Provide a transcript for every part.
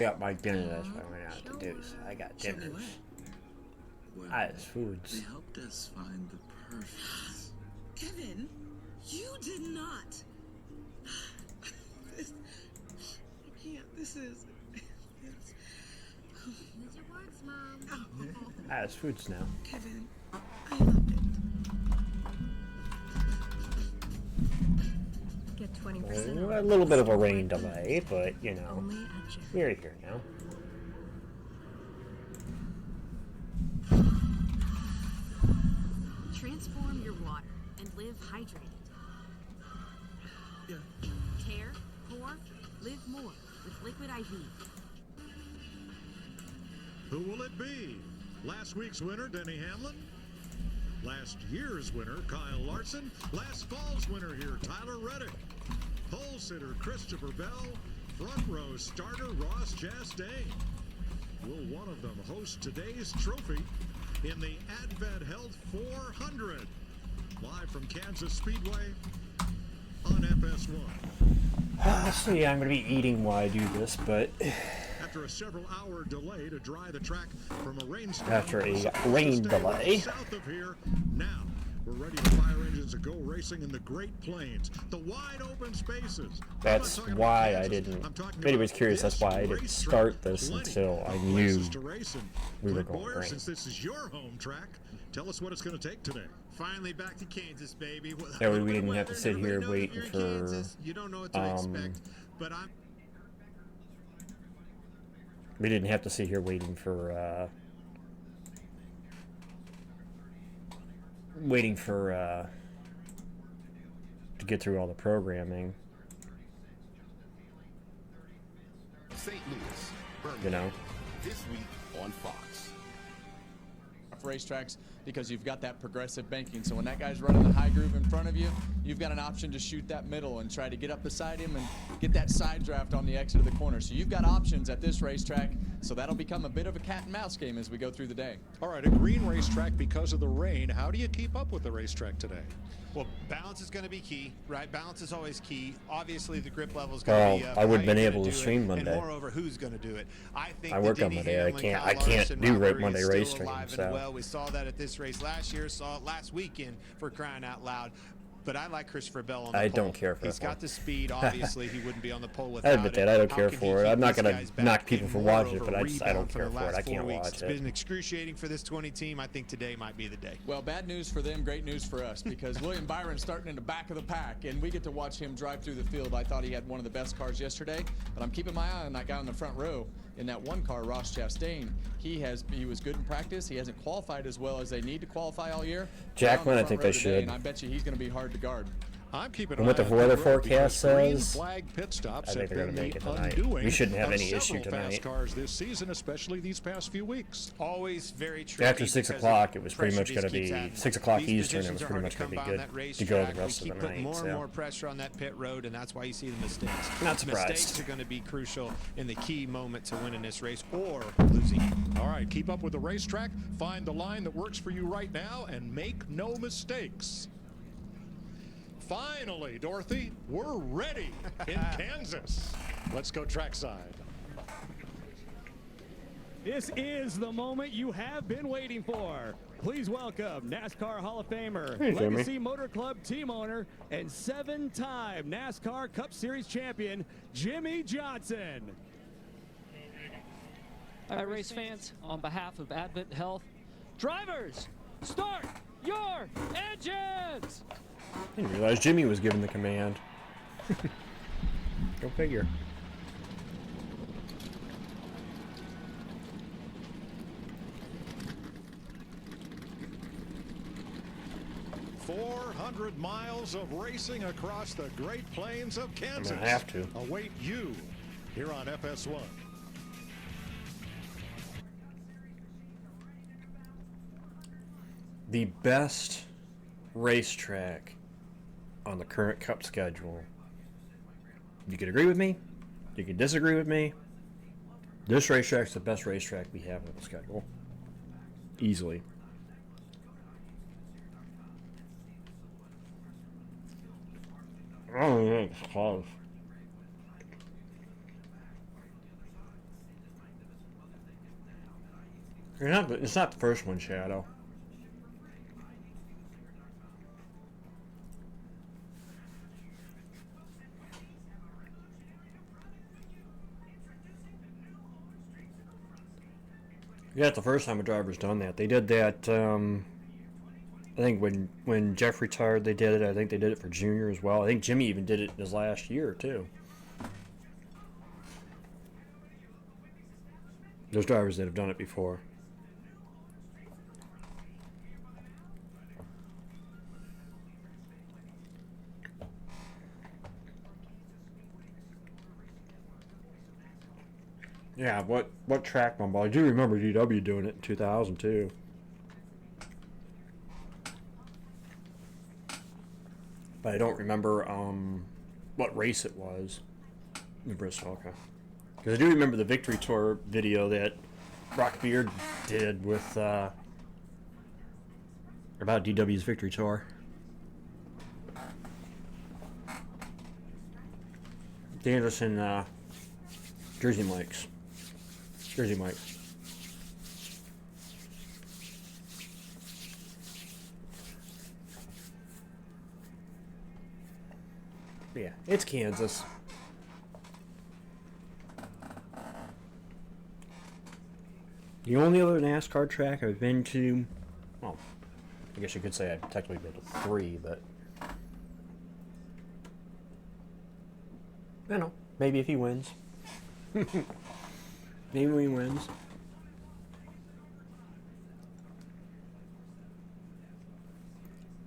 got my dinner. That's what I went out to do. So I got dinner. Well, I has foods. they helped us find the perfect. Kevin, you did not. I can't. This is. Use your words, Mom. I has foods now. Kevin, I loved it. Get 20% A little bit of a rain delay, but you know, only at Jerry. we're here now. Transform your water and live hydrated. Yeah. Care, pour, live more with Liquid IV. Who will it be? Last week's winner, Denny Hamlin? Last year's winner, Kyle Larson? Last fall's winner here, Tyler Reddick? Pole sitter, Christopher Bell? Front row starter, Ross Chastain? Will one of them host today's trophy in the AdventHealth 400? Live from Kansas Speedway on FS1. So yeah, I'm going to be eating while I do this, but After a several-hour delay to dry the track from a rainstorm, after a rain delay, south of here, now we're ready for fire engines to go racing in the Great Plains, the wide-open spaces. that's why I didn't. If anybody's curious, that's why I didn't start this until I knew we were going rain. Since this is your home track, tell us what it's going to take today. Finally back to Kansas, baby. That way we didn't have to sit here waiting for, Kansas, you don't know what to expect, but I'm we didn't have to sit here waiting for to get through all the programming, St. Louis, you know. this week on Fox. Racetracks because you've got that progressive banking. So when that guy's running the high groove in front of you, you've got an option to shoot that middle and try to get up beside him and get that side draft on the exit of the corner. So you've got options at this racetrack. So that'll become a bit of a cat and mouse game as we go through the day. All right, a green racetrack because of the rain. How do you keep up with the racetrack today? Well, balance is going to be key, right? Balance is always key. Obviously, the grip level is going to be. I would have been how you're able gonna to do stream it, Monday. And moreover, who's going to do it? I think I work that on Denny Monday. I Hamlin, can't Kyle do Larson right rivalry Monday is race still stream, alive and so. well. We saw that at this race last year. Saw it last weekend for crying out loud. But I like Christopher Bell on the I pole. don't care for He's that one. got the speed. Obviously, he wouldn't be on the pole I without admit it. that. I don't How care can for he it. I'm keep not these going guys to back knock people and for watching it, moreover, but I don't rebound from care the for it. I last 4 can't weeks? watch It's it. been excruciating for this 20 team. I think today might be the day. Well, bad news for them, great news for us because William Byron's starting in the back of the pack and we get to watch him drive through the field. I thought he had one of the best cars yesterday, but I'm keeping my eye on that guy in the front row in that one car, Ross Chastain. He was good in practice. He hasn't qualified as well as they need to qualify all year. Jacqueline, Down I the think front they row today, should. And I bet you he's going to be hard to guard. I'm keeping And what the an eye on weather pit road forecast because green says, flag pit stops I think have they're gonna been make the it tonight. undoing We shouldn't have of any issue several tonight. fast cars this season, especially these past few weeks. Always very tricky. After 6 because o'clock, the it was pretty much pressure going to just keeps be adding. 6 o'clock These Eastern. It positions was are pretty hard much to going to come be by on good that to go the racetrack. rest of We the keep putting night. more and more So pressure on that pit road, and that's why you see the mistakes. Not surprised. Mistakes are going to be crucial in the key moment to winning this race or losing. All right, keep up with the racetrack, find the line that works for you right now, and make no mistakes. Finally, Dorothy, we're ready in Kansas. Let's go trackside. This is the moment you have been waiting for. Please welcome NASCAR Hall of Famer, Hey, Jimmy. Legacy Motor Club team owner, and 7-time NASCAR Cup Series champion, Jimmy Johnson. All right, race fans, on behalf of AdventHealth, drivers, start your engines! I didn't realize Jimmy was given the command. Go figure. .400 miles of racing across the Great Plains of Kansas. gonna have to. Await you here on FS1. The best racetrack on the current Cup schedule. You could agree with me. You could disagree with me. This racetrack's the best racetrack we have on the schedule. Easily. I don't think it's close. It's not the first one, Shadow. Yeah, it's the first time a driver's done that. They did that, I think when Jeff retired, they did it. I think they did it for Junior as well. I think Jimmy even did it in his last year, too. There's drivers that have done it before. Yeah, what track number? I do remember DW doing it in 2002. But I don't remember what race it was in Bristol. Okay. Because I do remember the Victory Tour video that Brock Beard did with about DW's Victory Tour. Danvers and Jersey Mike's. Jersey Mike. Yeah, it's Kansas. The only other NASCAR track I've been to, well, I guess you could say I've technically been to 3, but I don't know. Maybe if he wins. Maybe he wins.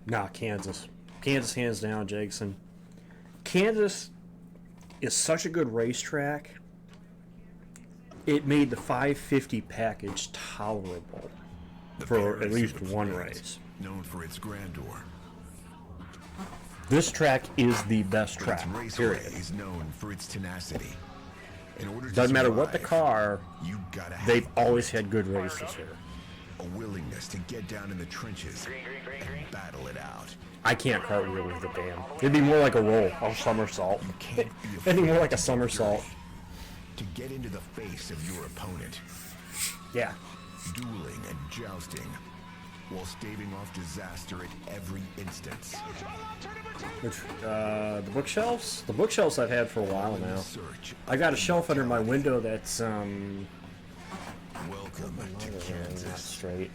Nah, Kansas. Kansas hands down, Jackson. Kansas is such a good racetrack. It made the 550 package tolerable for at least one race. Known for its grandeur. This track is the best track, period. Is known for its tenacity. In order to Doesn't matter survive, what the car, they've always had good races here. A willingness to get down in the trenches and battle it out. I can't cartwheel with the damn. It'd be more like a roll, a somersault. It'd be more like a somersault. To get into the face of your opponent. Yeah. Dueling and jousting, while staving off disaster at every instance. Which, the bookshelves? The bookshelves I've had for a while now. I got a shelf under my window that's, Welcome to Kansas. Not straight.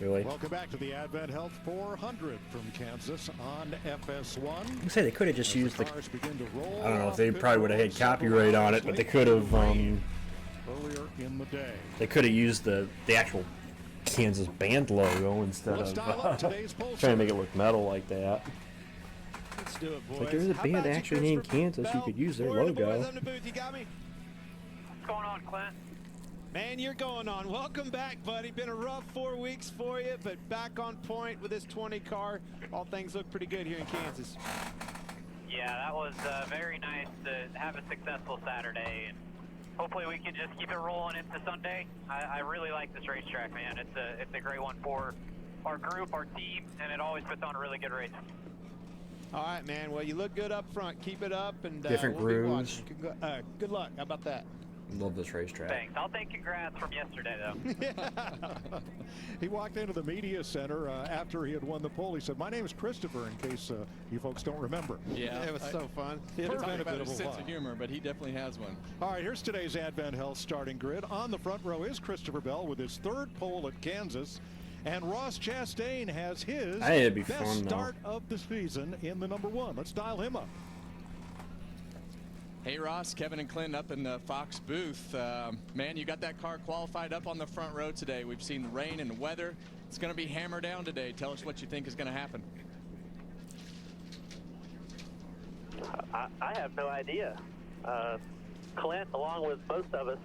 Really? Welcome back to the AdventHealth 400 from Kansas on FS1. I say they could have just used the. Cars begin to roll I don't know if off they pit probably would have had road copyright on it, but they could have. earlier in the day. They could have used the actual Kansas band logo instead Let's of dial up today's poll trying to make it look metal like that. Let's do it, boys. Like there's a How band about you, actually named Christopher Kansas, you Bell? could use their Who are the boys logo. on the booth? You got me? What's going on, Clint? Man, you're going on. Welcome back, buddy. Been a rough 4 weeks for you, but back on point with this 20 car. All things look pretty good here in Kansas. Yeah, that was very nice to have a successful Saturday, and hopefully we can just keep it rolling into Sunday. I really like this racetrack, man. It's a great one for our group, our team, and it always puts on a really good race. All right, man. Well, you look good up front. Keep it up, and Different we'll be grooves. watching. Good luck. How about that? Love this racetrack. Thanks. I'll take congrats from yesterday, though. He walked into the media center after he had won the poll. He said, "My name is Christopher," in case you folks don't remember. Yeah, It was so fun. It has Talk been a about bit of his a sense while. of humor, but he definitely has one. All right, here's today's AdventHealth starting grid. On the front row is Christopher Bell with his third pole at Kansas. And Ross Chastain has his Hey, it'd be best fun, though. start of the season in the number 1. Let's dial him up. Hey Ross, Kevin and Clinton up in the Fox booth. Man, you got that car qualified up on the front row today. We've seen the rain and the weather. It's going to be hammer down today. Tell us what you think is going to happen. I have no idea. Clint, along with most of us,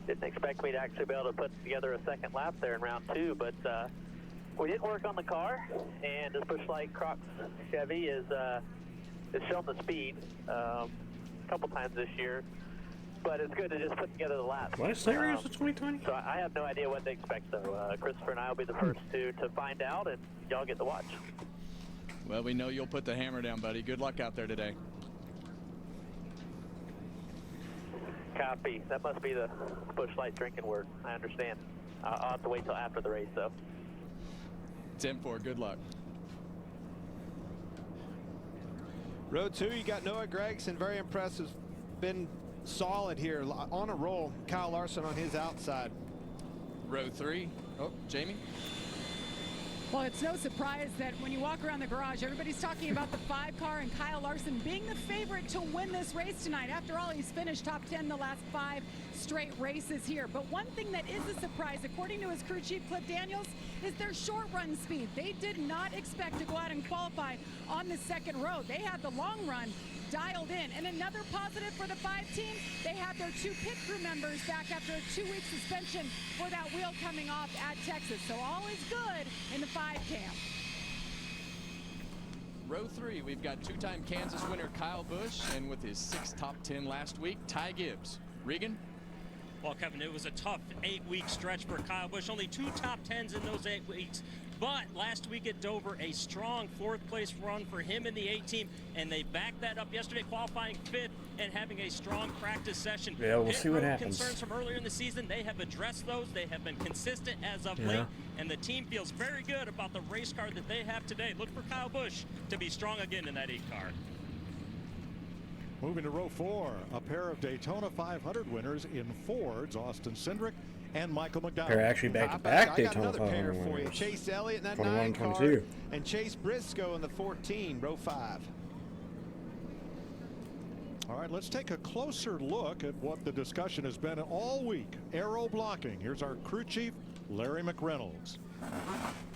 didn't expect me to actually be able to put together a second lap there in round 2, but we did work on the car, and this Bushlight Crocs Chevy is showing the speed a couple times this year, but it's good to just put together the laps. Last year was 2020? So I have no idea what to expect, though. Christopher and I will be the first to find out, and y'all get to watch. Well, we know you'll put the hammer down, buddy. Good luck out there today. Copy. That must be the Busch Light drinking word. I understand. I'll have to wait till after the race, though. 10-4. Good luck. Row 2, you got Noah Gregson, very impressive. Been solid here, on a roll. Kyle Larson on his outside. Row 3. Oh, Jamie. Well, it's no surprise that when you walk around the garage, everybody's talking about the 5 car and Kyle Larson being the favorite to win this race tonight. After all, he's finished top 10 the last 5 straight races here. But one thing that is a surprise, according to his crew chief, Cliff Daniels, is their short run speed. They did not expect to go out and qualify on the second row. They had the long run dialed in. And another positive for the 5 team, they have their 2 pit crew members back after a 2-week suspension for that wheel coming off at Texas. So all is good in the 5 camp. Row 3, we've got 2-time Kansas winner Kyle Busch, and with his 6th top 10 last week, Ty Gibbs. Regan? Well, Kevin, it was a tough 8-week stretch for Kyle Busch. Only 2 top 10s in those 8 weeks. But last week at Dover, a strong 4th place run for him and the 8 team, and they backed that up yesterday, qualifying 5th and having a strong practice session. Yeah, we'll see what happens. Concerns from earlier in the season, they have addressed those. They have been consistent as of late, and the team feels very good about the race car that they have today. Look for Kyle Busch to be strong again in that 8 car. Moving to row 4, a pair of Daytona 500 winners in Fords, Austin Cindric and Michael McDowell. They're actually back-to-back I got Daytona another pair 500 for you. winners. Chase Elliott in that 21, 9 car, 22. and Chase Briscoe in the 14, row 5. All right, let's take a closer look at what the discussion has been all week. Aero blocking. Here's our crew chief, Larry McReynolds.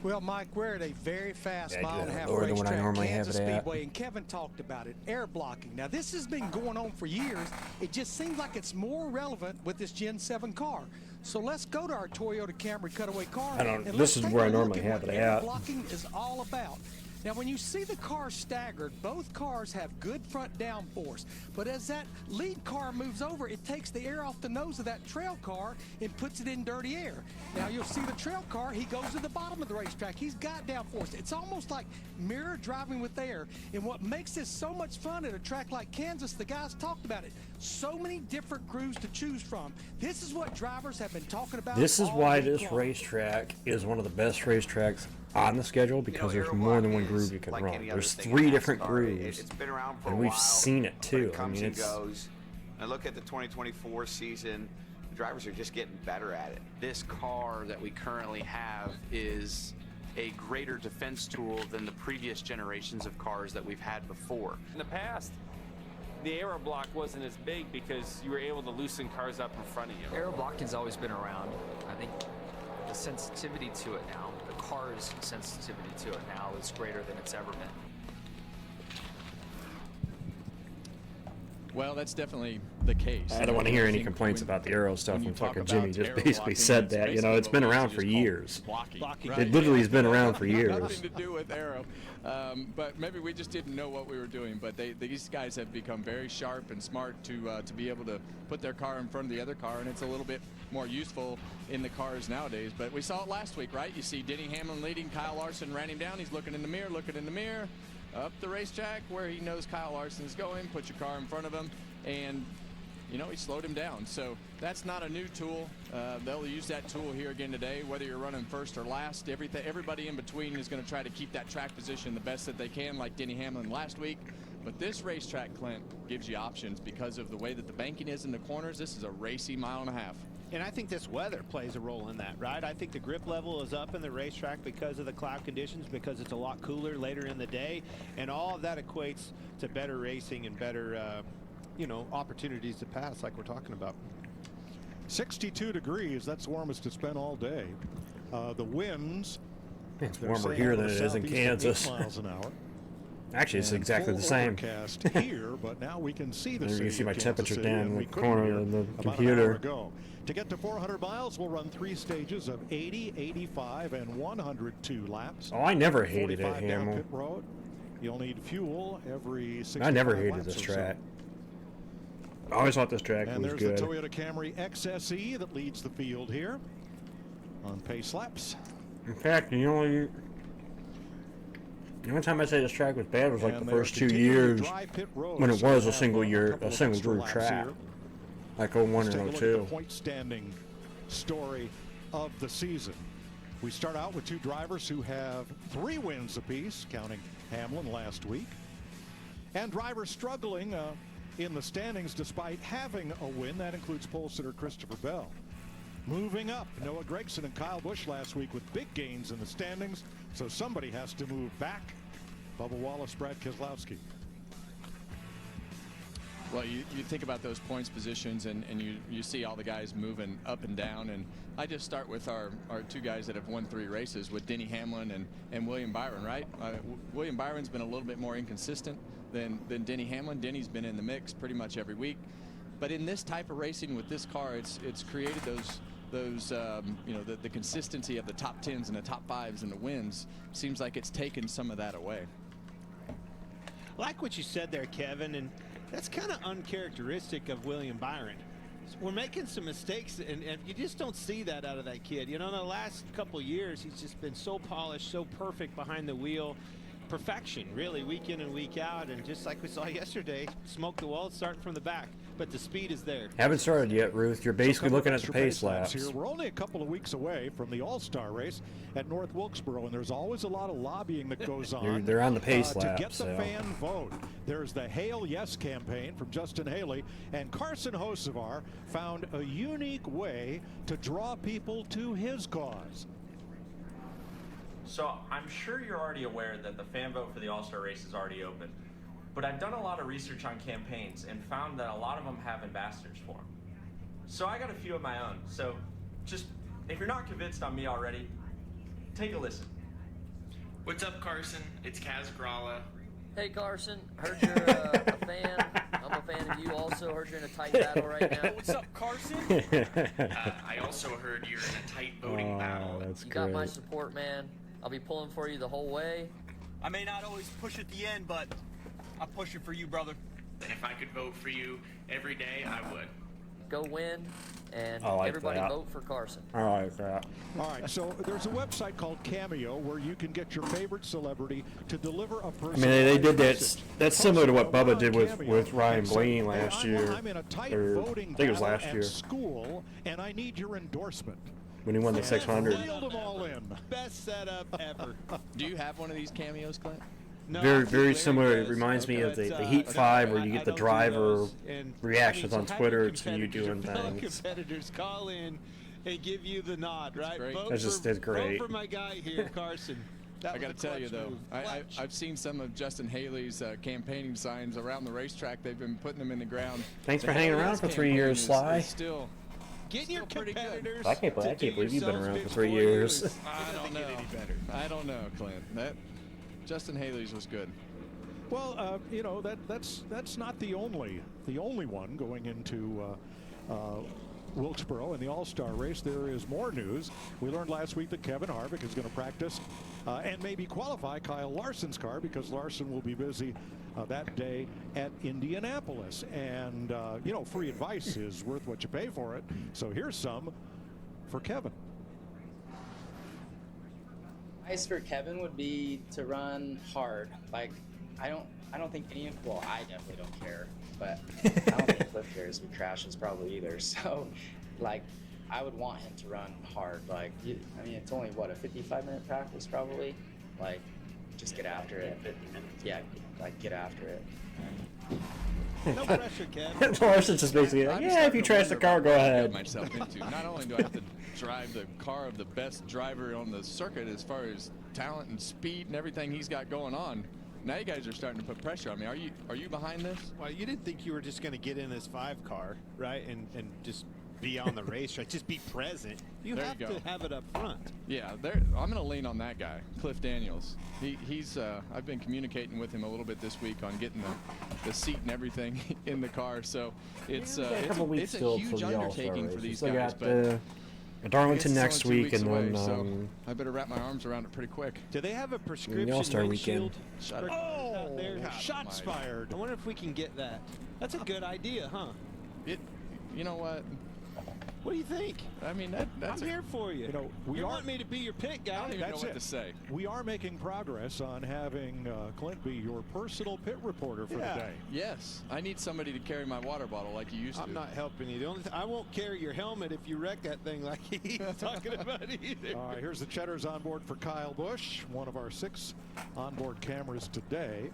Well, Mike, we're at a very fast mile-and-a-half lower than what I racetrack, normally have Kansas it at. Speedway, and Kevin talked about it, air blocking. Now, this has been going on for years. It just seems like it's more relevant with this Gen 7 car. So let's go to our Toyota Camry cutaway car. I don't. and This let's is take where a I look normally at have what it air at. blocking is all about. Now, when you see the cars staggered, both cars have good front downforce. But as that lead car moves over, it takes the air off the nose of that trail car and puts it in dirty air. Now, you'll see the trail car, he goes to the bottom of the racetrack. He's got downforce. It's almost like mirror driving with air. And what makes this so much fun at a track like Kansas, the guys talked about it. So many different grooves to choose from. This is what drivers have been talking about. This is all why week this long. racetrack is one of the best racetracks on the schedule, because there's more than one groove you can run. There's 3 different grooves, It's been around for and a we've while, seen it too. It I comes mean, and it's goes. And look at the 2024 season. The drivers are just getting better at it. This car that we currently have is a greater defense tool than the previous generations of cars that we've had before. In the past, the aero block wasn't as big because you were able to loosen cars up in front of you. Aero blocking's always been around. I think the sensitivity to it now, the car's sensitivity to it now is greater than it's ever been. Well, that's definitely the case. I don't want to hear any complaints about the aero stuff. I'm talking Jimmy just basically said that. You know, it's been around for years. It literally has been around for years. Nothing to do with aero, but maybe we just didn't know what we were doing. But these guys have become very sharp and smart to be able to put their car in front of the other car, and it's a little bit more useful in the cars nowadays. But we saw it last week, right? You see Denny Hamlin leading. Kyle Larson ran him down. He's looking in the mirror, up the racetrack where he knows Kyle Larson's going. Put your car in front of him, and you know, he slowed him down. So that's not a new tool. They'll use that tool here again today, whether you're running first or last. Everybody in between is going to try to keep that track position the best that they can, like Denny Hamlin last week. But this racetrack, Clint, gives you options because of the way that the banking is in the corners. This is a racy mile-and-a-half. And I think this weather plays a role in that, right? I think the grip level is up in the racetrack because of the cloud conditions, because it's a lot cooler later in the day, and all of that equates to better racing and better, you know, opportunities to pass like we're talking about. 62 degrees. That's the warmest it's been all day. The winds. It's warmer here than it is in Kansas. 8 miles an hour. Actually, it's exactly the same. Overcast here, but now we can see the There you city see my of Kansas temperature City, down and in we the couldn't corner here of the about an hour computer. ago. To get to 400 miles, we'll run 3 stages of 80, 85, and 102 laps. Oh, I never hated it, 45 down Hamill. pit road. You'll need fuel every 65 I never hated laps this or so. track. I always thought this track And was there's good. the Toyota Camry XSE that leads the field here on pace laps. In fact, the only time I say this track was bad was like And the they're first 2 continuing years dry pit road, when it so was we'll a single have year, couple a of single extra groove laps track. here. Like 01 Let's and take a look 02. at the point standing story of the season. We start out with two drivers who have 3 wins apiece, counting Hamlin last week. And drivers struggling in the standings despite having a win. That includes pole sitter Christopher Bell. Moving up, Noah Gragson and Kyle Busch last week with big gains in the standings, so somebody has to move back. Bubba Wallace, Brad Keselowski. Well, you think about those points positions, and you see all the guys moving up and down. And I just start with our 2 guys that have won 3 races with Denny Hamlin and William Byron, right? William Byron's been a little bit more inconsistent than Denny Hamlin. Denny's been in the mix pretty much every week. But in this type of racing with this car, it's created those the consistency of the top 10s and the top 5s and the wins. Seems like it's taken some of that away. Like what you said there, Kevin, and that's kind of uncharacteristic of William Byron. We're making some mistakes, and you just don't see that out of that kid. You know, in the last couple years, he's just been so polished, so perfect behind the wheel. Perfection, really, week in and week out. And just like we saw yesterday, smoke the wall starting from the back. But the speed is there. Haven't started yet, Ruth. You're basically looking at the pace laps. Here. We're only a couple of weeks away from the All-Star race at North Wilkesboro, and there's always a lot of lobbying that goes on. They're on the pace lap, to get the fan vote. There's the Hail Yes campaign from Justin Haley, and Carson Hocevar found a unique way to draw people to his cause. So I'm sure you're already aware that the fan vote for the All-Star race is already open. But I've done a lot of research on campaigns and found that a lot of them have ambassadors for them. So I got a few of my own. So just, if you're not convinced on me already, take a listen. What's up, Carson? It's Kaz Gralla. Hey, Carson. Heard you're a fan. I'm a fan of you also. Heard you're in a tight battle right now. What's up, Carson? I also heard you're in a tight voting battle. That's you got my support, man. I'll be pulling for you the whole way. I may not always push at the end, but I'm pushing for you, brother. And if I could vote for you every day, I would. Go win, and like everybody that. vote for Carson. I like that. All right, so there's a website called Cameo where you can get your favorite celebrity to deliver a personalized they did that. message. That's similar to what Post Bubba did Cameo with Ryan and say, Blaney "Hey, last year. I'm in a tight Or, voting I think it was battle last at year school, and I need your endorsement. when he won the 600. Reeled them all in. Best setup ever. Do you have one of these cameos, Clint? No, Very similar. It reminds me of the Heat 5 where you get the driver reactions on Twitter to you doing things. Competitors call in and give you the nod, right? That's just great. Vote for my guy here, Carson. I got to tell you, though, I've seen some of Justin Haley's campaigning signs around the racetrack. They've been putting them in the ground. Thanks for hanging around for 3 years, Sly. Still Getting your competitors. I can't believe you've been around for 3 years. I don't know. I don't know, Clint. Justin Haley's was good. Well, you know, that's not the only one going into Wilkesboro in the All-Star race. There is more news. We learned last week that Kevin Harvick is going to practice and maybe qualify Kyle Larson's car because Larson will be busy that day at Indianapolis. And, you know, free advice is worth what you pay for it. So here's some for Kevin. Advice for Kevin would be to run hard. Like, I don't think I definitely don't care, but I don't think Cliff cares if he crashes probably either. So, like, I would want him to run hard. Like, I mean, it's only what, a 55-minute practice probably. Like, just get after it. Yeah, like get after it. No pressure, Kevin. Larson's just basically like, yeah, if you trash the car, go ahead. Myself into. Not only do I have to drive the car of the best driver on the circuit as far as talent and speed and everything he's got going on, now you guys are starting to put pressure on me. Are you behind this? Well, you didn't think you were just going to get in this 5 car, right, and just be on the racetrack, just be present. You have to have it up front. Yeah, I'm going to lean on that guy, Cliff Daniels. He's I've been communicating with him a little bit this week on getting the seat and everything in the car. So it's a huge undertaking for these guys. But Darlington next week, and then so I better wrap my arms around it pretty quick. Do they have a prescription All-Star windshield? weekend. Out there? Shots fired. I wonder if we can get that. That's a good idea, huh? You know what? What do you think? I mean, that's I'm here for you. You know, you want me to be your pit guy. I don't even know That's what it. to say. We are making progress on having Clint be your personal pit reporter for the day. Yes, I need somebody to carry my water bottle like you used to. I'm not helping you. The only I won't carry your helmet if you wreck that thing like he's talking about either. All right, here's the Cheddars on board for Kyle Busch, one of our 6 onboard cameras today.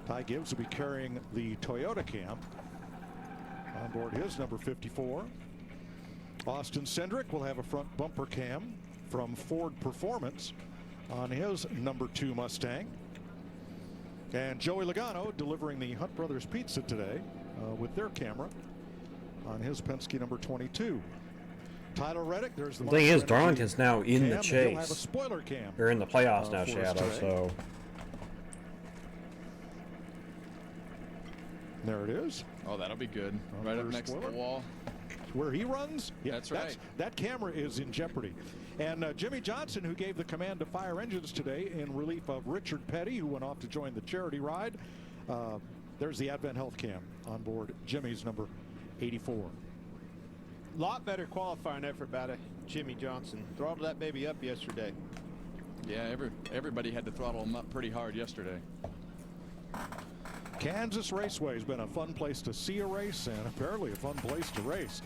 Ty Gibbs will be carrying the Toyota cam. On board his number 54. Austin Cindric will have a front bumper cam from Ford Performance on his number 2 Mustang. And Joey Logano delivering the Hunt Brothers Pizza today with their camera on his Penske number 22. Tyler Reddick, there's the thing is, Monster Energy Darlington's now in the cam, and he'll have a chase. spoiler cam. They're in the playoffs now, for us Shadow, today. so. There it is. Oh, that'll be good. Right up next to the wall. Where he runs? Yeah, That's right. That camera is in jeopardy. And Jimmy Johnson, who gave the command to fire engines today in relief of Richard Petty, who went off to join the charity ride. There's the AdventHealth cam on board Jimmy's number 84. Lot better qualifying effort out of Jimmy Johnson. Throttled that baby up yesterday. Yeah, everybody had to throttle him up pretty hard yesterday. Kansas Raceway has been a fun place to see a race and apparently a fun place to race.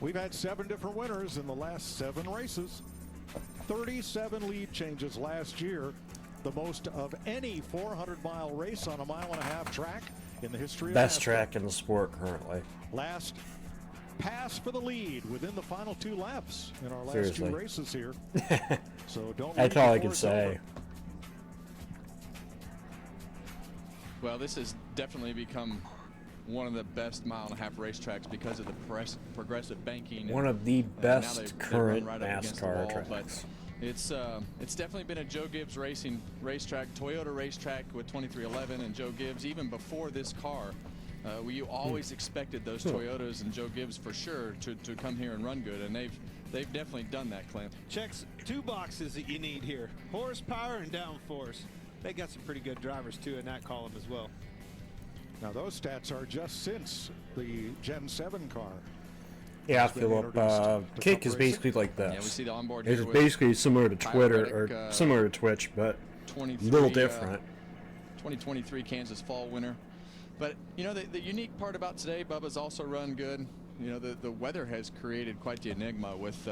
We've had 7 different winners in the last 7 races. 37 lead changes last year, the most of any 400-mile race on a 1.5-mile track in the history of Best NASCAR. track in the sport currently. Last pass for the lead within the final 2 laps in our last Seriously. 2 races here. So don't. That's leave all I before can it's say. over. Well, this has definitely become one of the best 1.5-mile racetracks because of the progressive banking. One of the now best they current run right up against the NASCAR wall, but tracks. it's definitely been a Joe Gibbs racing racetrack, Toyota racetrack with 2311 and Joe Gibbs. Even before this car, you always expected those Toyotas and Joe Gibbs for sure to come here and run good, and they've definitely done that, Clint. Checks 2 boxes that you need here: horsepower and downforce. They got some pretty good drivers too in that column as well. Now those stats are just since the Gen 7 car. Yeah, has been Philip. introduced to Kick Cup is racing. basically like this. Yeah, we see the onboard It's here with basically similar to Twitter Reddick, or similar to Twitch, but a 23, little different. 2023 Kansas Fall winner. But you know the unique part about today, Bubba's also run good. You know the weather has created quite the enigma with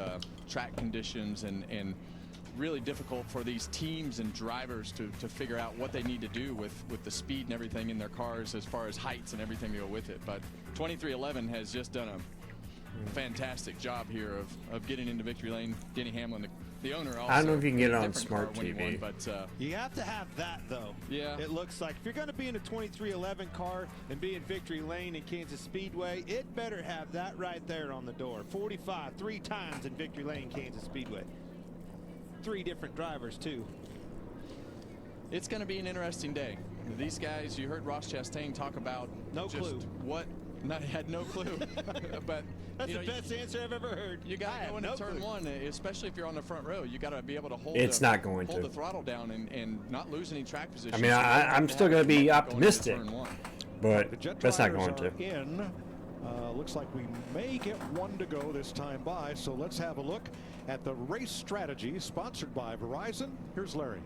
track conditions and really difficult for these teams and drivers to figure out what they need to do with the speed and everything in their cars as far as heights and everything to go with it. But 2311 has just done a fantastic job here of getting into victory lane. Denny Hamlin, the owner, also. I don't know if you can get it in a on different Smart car when he TV. won, but You have to have that though. Yeah. It looks like if you're going to be in a 2311 car and be in victory lane in Kansas Speedway, it better have that right there on the door. 45 3 times in victory lane Kansas Speedway. 3 different drivers too. it's going to be an interesting day. These guys, you heard Ross Chastain talk about No just clue. what. I had no clue. But That's you the know, best answer I've ever heard. You got I to have go into no turn clue. 1, especially if you're on the front row. You got to be able to hold. It's not going hold to. the throttle down and not lose any track position. I mean, I'm still going to be optimistic, but The jet that's not drivers going to. are in. Looks like we may get 1 to go this time by. So let's have a look at the race strategy sponsored by Verizon. Here's Larry.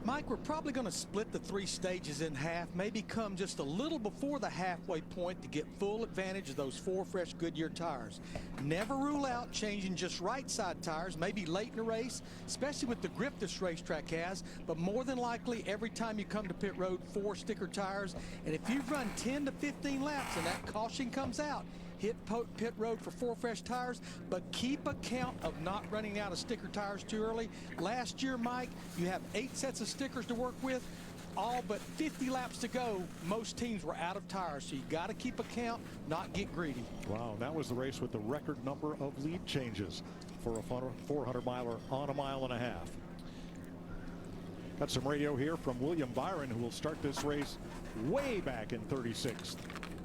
Mike, we're probably going to split the 3 stages in half, maybe come just a little before the halfway point to get full advantage of those 4 fresh Goodyear tires. Never rule out changing just right side tires, maybe late in the race, especially with the grip this racetrack has, but more than likely every time you come to pit road, 4 sticker tires. And if you've run 10 to 15 laps and that caution comes out, hit pit road for 4 fresh tires, but keep account of not running out of sticker tires too early. Last year, Mike, you have 8 sets of stickers to work with. All but 50 laps to go, most teams were out of tires, so you got to keep account, not get greedy. Wow, that was the race with the record number of lead changes for a 400-miler on a 1.5 miles. Got some radio here from William Byron, who will start this race way back in 36th.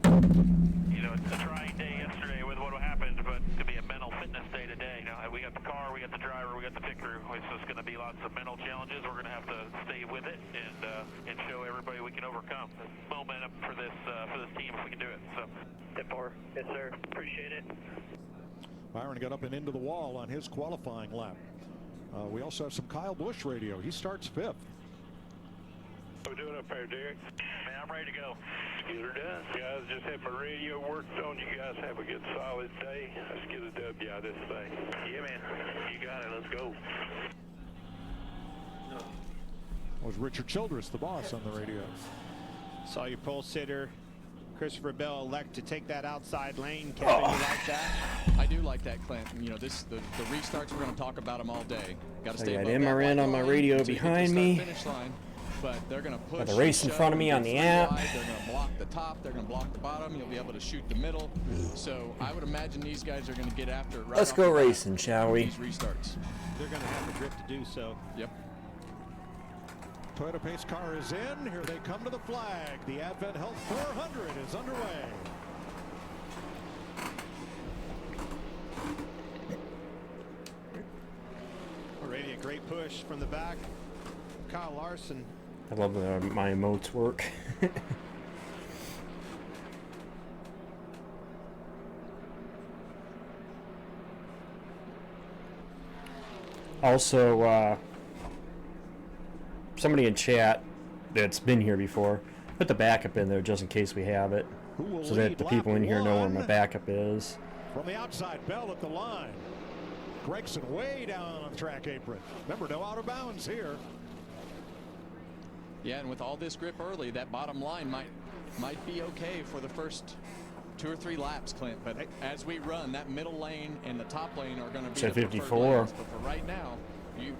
You know, it's a trying day yesterday with what happened, but it's going to be a mental fitness day today. You know, we got the car, we got got the driver, we got the pit crew. It's just going to be lots of mental challenges. We're going to have to stay with it and show everybody we can overcome. There's momentum for this team if we can do it. So. 10-4. Yes, sir. Appreciate it. Byron got up and into the wall on his qualifying lap. We also have some Kyle Busch radio. He starts 5th. How we doing up there, Derek? Man, I'm ready to go. Let's get her done. Guys, just had my radio worked on. You guys have a good solid day. Let's get a W out of this thing. Yeah, man. You got it. Let's go. That was Richard Childress, the boss, on the radio. Saw your pole sitter, Christopher Bell, elect to take that outside lane. Kevin, you like that? I do like that, Clint. You know, the restarts, we're going to talk about them all day. Got to stay I got above that MRN white on my line radio until you get to behind start me. finish line. But they're going to push. Got the race in front of me on the app. They're going to block the top. They're going to block the bottom. You'll be able to shoot the middle. So I would imagine these guys are going to get after it right Let's off go the bat racing, shall we? These restarts. They're going to have the grip to do so. Yep. Toyota pace car is in. Here they come to the flag. The AdventHealth 400 is underway. Already a great push from the back. Kyle Larson. I love my emotes work. Also, somebody in chat that's been here before, put the backup in there just in case we have it, so that the people in here know where my backup is. From the outside, Bell at the line. Gregson way down on the track apron. Remember, no out of bounds here. Yeah, and with all this grip early, that bottom line might be okay for the first 2 or 3 laps, Clint. But as we run, that middle lane and the top lane are going to be the preferred 54. lanes. But for right now,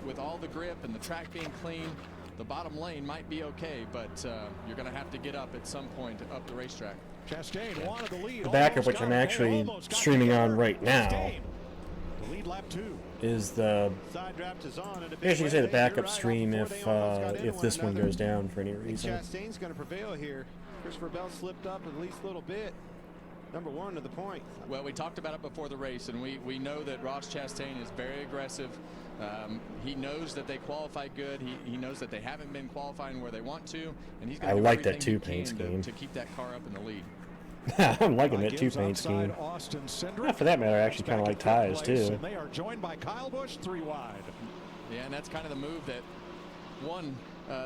with all the grip and the track being clean, the bottom lane might be okay. But you're going to have to get up at some point up the racetrack. Chastain wanted the lead. The backup, which I'm actually streaming on right now, The lead lap 2. is the. Side draft is on. I guess you can say the backup stream if this one goes down for any reason. Chastain's going to prevail here. Christopher Bell slipped up at least a little bit. Number 1 to the point. Well, we talked about it before the race, and we know that Ross Chastain is very aggressive. He knows that they qualified good. He knows that they haven't been qualifying where they want to, and he's going to do like that everything he two-paint can scheme. to keep that car up in the lead. I'm liking that 2-paint scheme. For that matter, I actually kind of like ties too. And they are joined by Kyle Busch 3 wide. Yeah, and that's kind of the move that won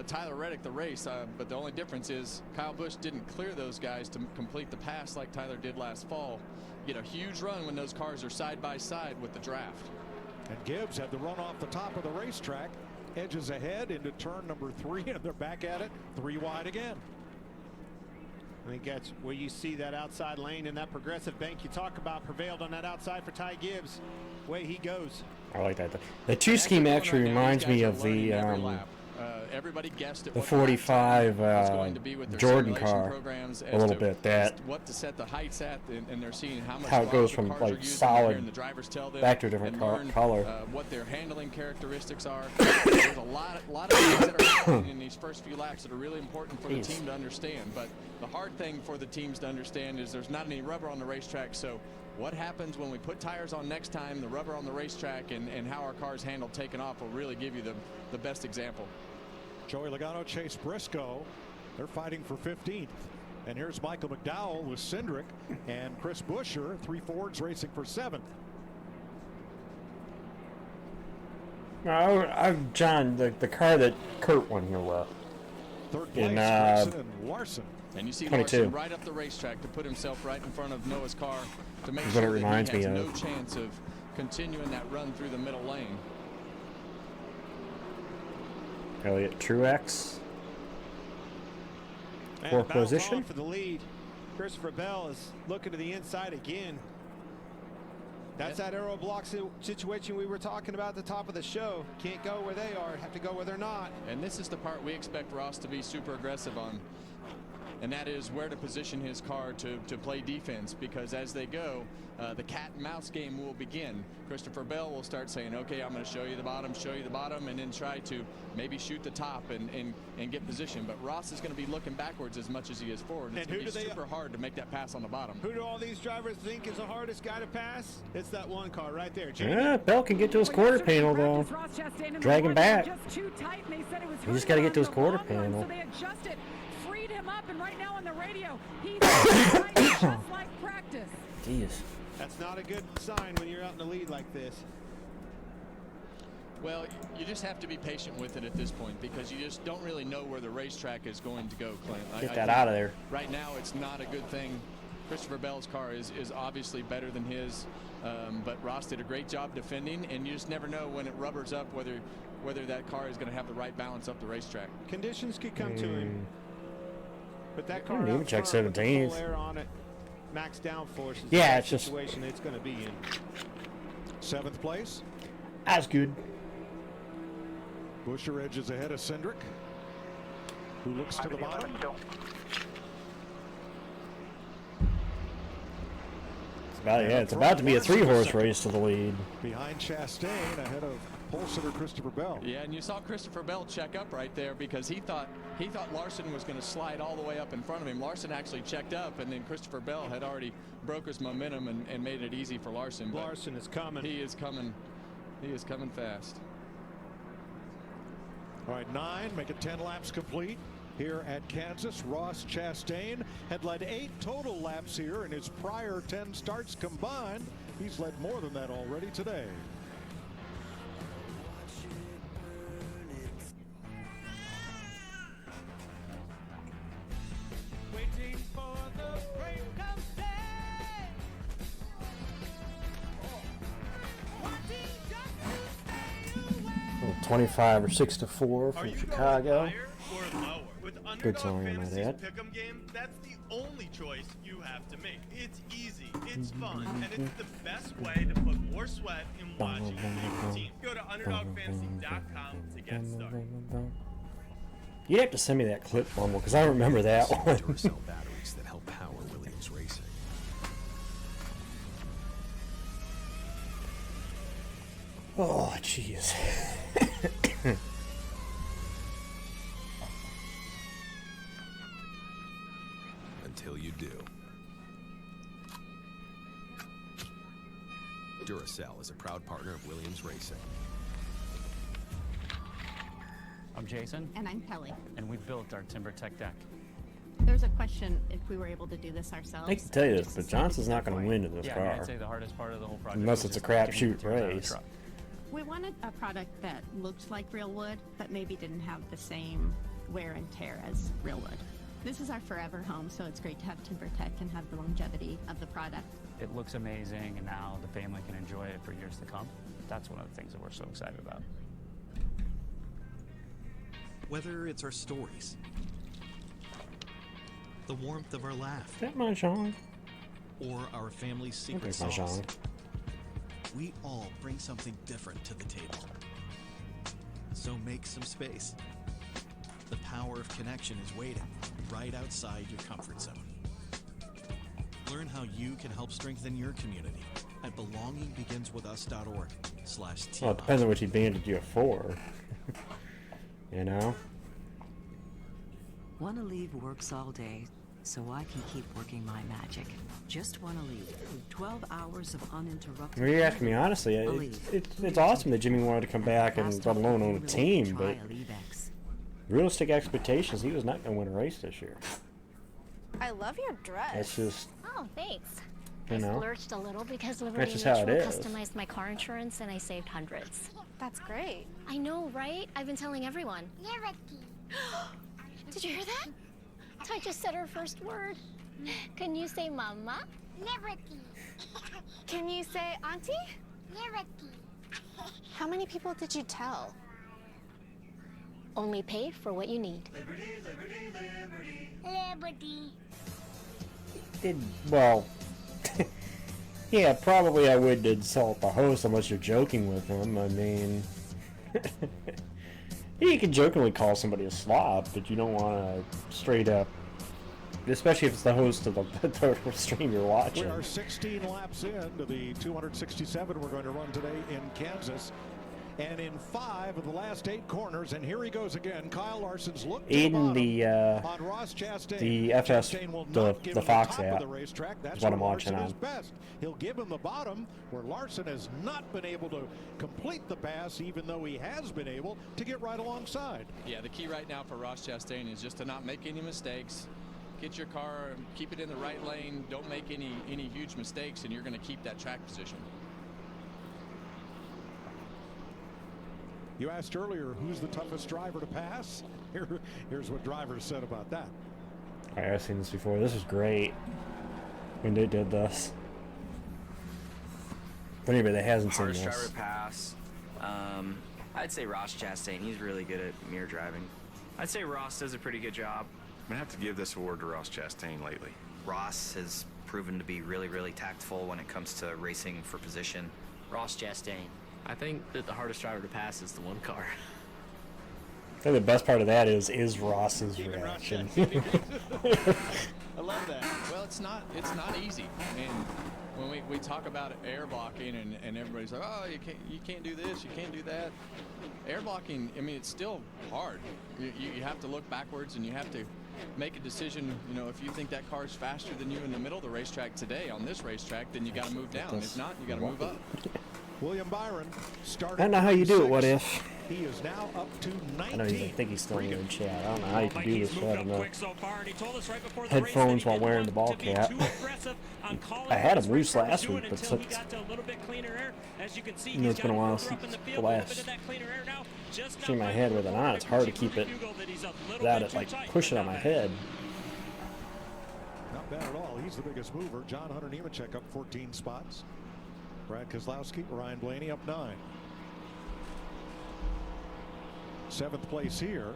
Tyler Reddick the race. But the only difference is Kyle Busch didn't clear those guys to complete the pass like Tyler did last fall. You get a huge run when those cars are side by side with the draft. And Gibbs had the run off the top of the racetrack. Edges ahead into turn number 3, and they're back at it 3 wide again. I think that's where you see that outside lane and that progressive bank you talk about prevailed on that outside for Ty Gibbs. Way he goes. I like that. The 2 scheme actually reminds me of the Everybody guessed at the what 45 going to be with their Jordan simulation car programs a little bit. That what to set the heights at, and they're seeing how much how it goes from cars like are using, solid hearing the drivers tell them, back to a different and learn, color. What their handling characteristics are. There's a lot of things that are happening in these first few laps that are really important for the team to understand. But the hard thing for the teams to understand is there's not any rubber on the racetrack. So what happens when we put tires on next time, the rubber on the racetrack, and how our cars handle taking off will really give you the best example. Joey Logano, Chase Briscoe, they're fighting for 15th. And here's Michael McDowell with Cindric and Chris Buescher, 3 Fords racing for 7th. John, the car that Kurt won here with. Third place, Gregson and Larson. And you see 22. Larson right up the racetrack to put himself right in front of Noah's car to make That's what sure it that reminds he has me no of. chance of continuing that run through the middle lane. Elliott Truex. 4th position for the lead. Christopher Bell is looking to the inside again. That's that aero block situation we were talking about at the top of the show. Can't go where they are, have to go where they're not. And this is the part we expect Ross to be super aggressive on. and that is where to position his car to play defense, because as they go, the cat and mouse game will begin. Christopher Bell will start saying, okay, I'm going to show you the bottom, and then try to maybe shoot the top and get position. But Ross is going to be looking backwards as much as he is forward. And it's going to be super hard to make that pass on the bottom. Who do all these drivers think is the hardest guy to pass? It's that one car right there. Yeah, Bell can get to his quarter panel, though. Drag him back. He just got to get to his quarter panel. So they adjusted, freed him up, and right now on the radio, he's just like practice. Jeez. That's not a good sign when you're out in the lead like this. Well, you just have to be patient with it at this point, because you just don't really know where the racetrack is going to go, Clint. Get that out of there. Right now, it's not a good thing. Christopher Bell's car is obviously better than his, but Ross did a great job defending, and you just never know when it rubbers up whether that car is going to have the right balance up the racetrack. Conditions could come to him, but that car even check 17th. full air on it, max downforce is yeah, the it's just situation it's going to be in. 7th place. That's good. Busher edges ahead of Cindric, who looks to the bottom. It's about to be a 3-horse race to the lead. Behind Chastain, ahead of pole sitter Christopher Bell. Yeah, and you saw Christopher Bell check up right there, because he thought Larson was going to slide all the way up in front of him. Larson actually checked up, and then Christopher Bell had already broke his momentum and made it easy for Larson. Larson is coming. He is coming. He is coming fast. All right, 9, make it 10 laps complete here at Kansas. Ross Chastain had led 8 total laps here in his prior 10 starts combined. He's led more than that already today. Waiting for the break of day. 25 or 6-4 from Chicago. Good song, I might add. Pick'em game, that's the only choice you have to make. It's easy, it's fun, and it's the best way to put more sweat in watching your team. Go to UnderdogFantasy.com to get started. You'd have to send me that clip, Bumble, because I remember that one. Duracell batteries that help power Williams Racing. Oh, jeez. Until you do. Duracell is a proud partner of Williams Racing. I'm Jason. And I'm Kelly. And we built our TimberTech deck. There's a question if we were able to do this ourselves. I can tell you this, but Johnson's not going to win in this yeah, car. I'd say the hardest part of the whole project. Unless it's a crapshoot race. We wanted a product that looked like real wood, but maybe didn't have the same wear and tear as real wood. This is our forever home, so it's great to have TimberTech and have the longevity of the product. It looks amazing, and now the family can enjoy it for years to come. That's one of the things that we're so excited about. Whether it's our stories, the warmth of our laugh, Is that Mahjong? or our family's secret Okay, sauce, Mahjong. we all bring something different to the table. So make some space. The power of connection is waiting right outside your comfort zone. Learn how you can help strengthen your community at belongingbeginswithus.org/TMI. Well, it depends on what he banded you for. You know? Want to leave works all day so I can keep working my magic. Just want to leave. 12 hours of uninterrupted... If you're asking me honestly, it's awesome that Jimmy wanted to come back and let alone own a team, but realistic expectations, he was not going to win a race this year. I love your dress. It's just, Oh, thanks. you I know, splurged a little because that's Liberty just how it Mutual is. customized my car insurance and I saved hundreds. That's great. I know, right? I've been telling everyone. Liberty. Did you hear that? I just said her first word. Can you say mama? Liberty. Can you say auntie? Liberty. How many people did you tell? Only pay for what you need. Liberty, liberty, liberty. Liberty. Well, yeah, probably I wouldn't insult the host unless you're joking with him. I mean, you can jokingly call somebody a slob, but you don't want to straight up especially if it's the host of the stream you're We watching. are 16 laps into the 267 we're going to run today in Kansas. And in 5 of the last 8 corners, and here he goes again. Kyle Larson's look to In the the bottom on Ross Chastain. the FS Chastain will the not give him Fox top of app the racetrack. That's is what where I'm watching Larson is on. best. He'll give him the bottom, where Larson has not been able to complete the pass, even though he has been able to get right alongside. Yeah, the key right now for Ross Chastain is just to not make any mistakes. Get your car, keep it in the right lane. Don't make any huge mistakes, and you're going to keep that track position. You asked earlier who's the toughest driver to pass. Here's what drivers said about that. Alright, I've seen this before. This is great when they did this. For anybody that hasn't seen Hardest driver this. to pass. I'd say Ross Chastain. He's really good at mirror driving. I'd say Ross does a pretty good job. I'm going to have to give this award to Ross Chastain lately. Ross has proven to be really, really tactful when it comes to racing for position. Ross Chastain. I think that the hardest driver to pass is the one car. I think the best part of that is Ross's reaction. I love that. Well, it's not easy. And when we talk about air blocking and everybody's like, oh, you can't do this, you can't do that. Air blocking, I mean, it's still hard. You have to look backwards and you have to make a decision. You know, if you think that car is faster than you in the middle of the racetrack today on this racetrack, then you got to move down. If not, you got to move up. William Byron started. I don't know how you do it, what if? He is now up to 19. I think he's still in the chat. I don't know how you can do this without the So far, and he told us right before the headphones race while wearing the ball cap. I had him loose last week, but since you know, it's been a while since the last seen my head with it on, it's hard to keep it without it like pushing on my head. Not bad at all. He's the biggest mover. John Hunter Nemechek up 14 spots. Brad Keselowski, Ryan Blaney up 9. 7th place here.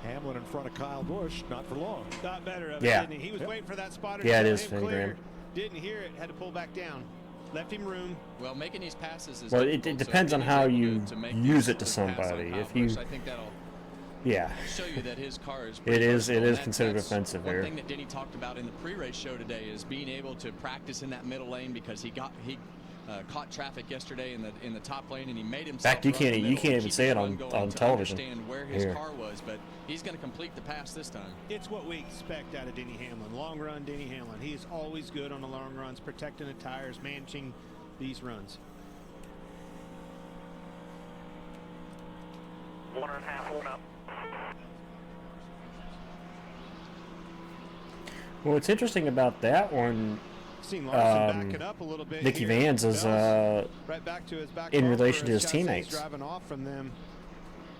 Hamlin in front of Kyle Busch, not for long. Got better of Yeah. it, didn't he? He was waiting for that spotter Yeah, to it tell is him Finn clear. Graham. Didn't hear it, had to pull back down. Left him room. Well, making these passes is Well, it difficult, depends so on he's how able you to make use it to this pass on somebody. Kyle If you, Busch. I think that'll yeah, show you that his car is it is versatile, and considered that's offensive one here. thing that Denny talked about in the pre-race show today is being able to practice in that middle lane because he caught traffic yesterday in the top lane and he made himself. In fact, you run the can't middle even and keep say his it run on going to television. Understand where his Here. car was, but he's going to complete the pass this time. It's what we expect out of Denny Hamlin. Long run Denny Hamlin. He is always good on the long runs, protecting the tires, managing these runs. 1.5, 1 up. Well, what's interesting about that one, Seen Larson back it up a little bit Nicky here. Vans is Right back to his back in bumper relation to as his Chastain's teammates. driving off from them.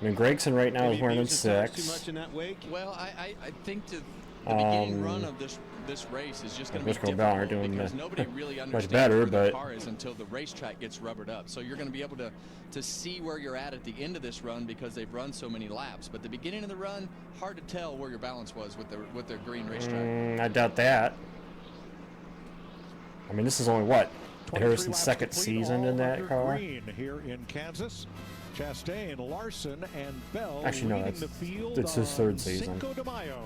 I mean, Gregson right now is Maybe running abused his tires too 6. much in that wake. Well, I think the beginning run of this race is just going to be Briscoe and Bell aren't difficult doing because nobody really much understands better, where the but car is until the racetrack gets rubbered up. So you're going to be able to see where you're at the end of this run because they've run so many laps. But the beginning of the run, hard to tell where your balance was with their green racetrack. I doubt that. I mean, this is only what Harrison's second season in that car. Green here in Kansas. Chastain, Larson, and Bell Actually, no, leading the field it's his on third season. Cinco de Mayo.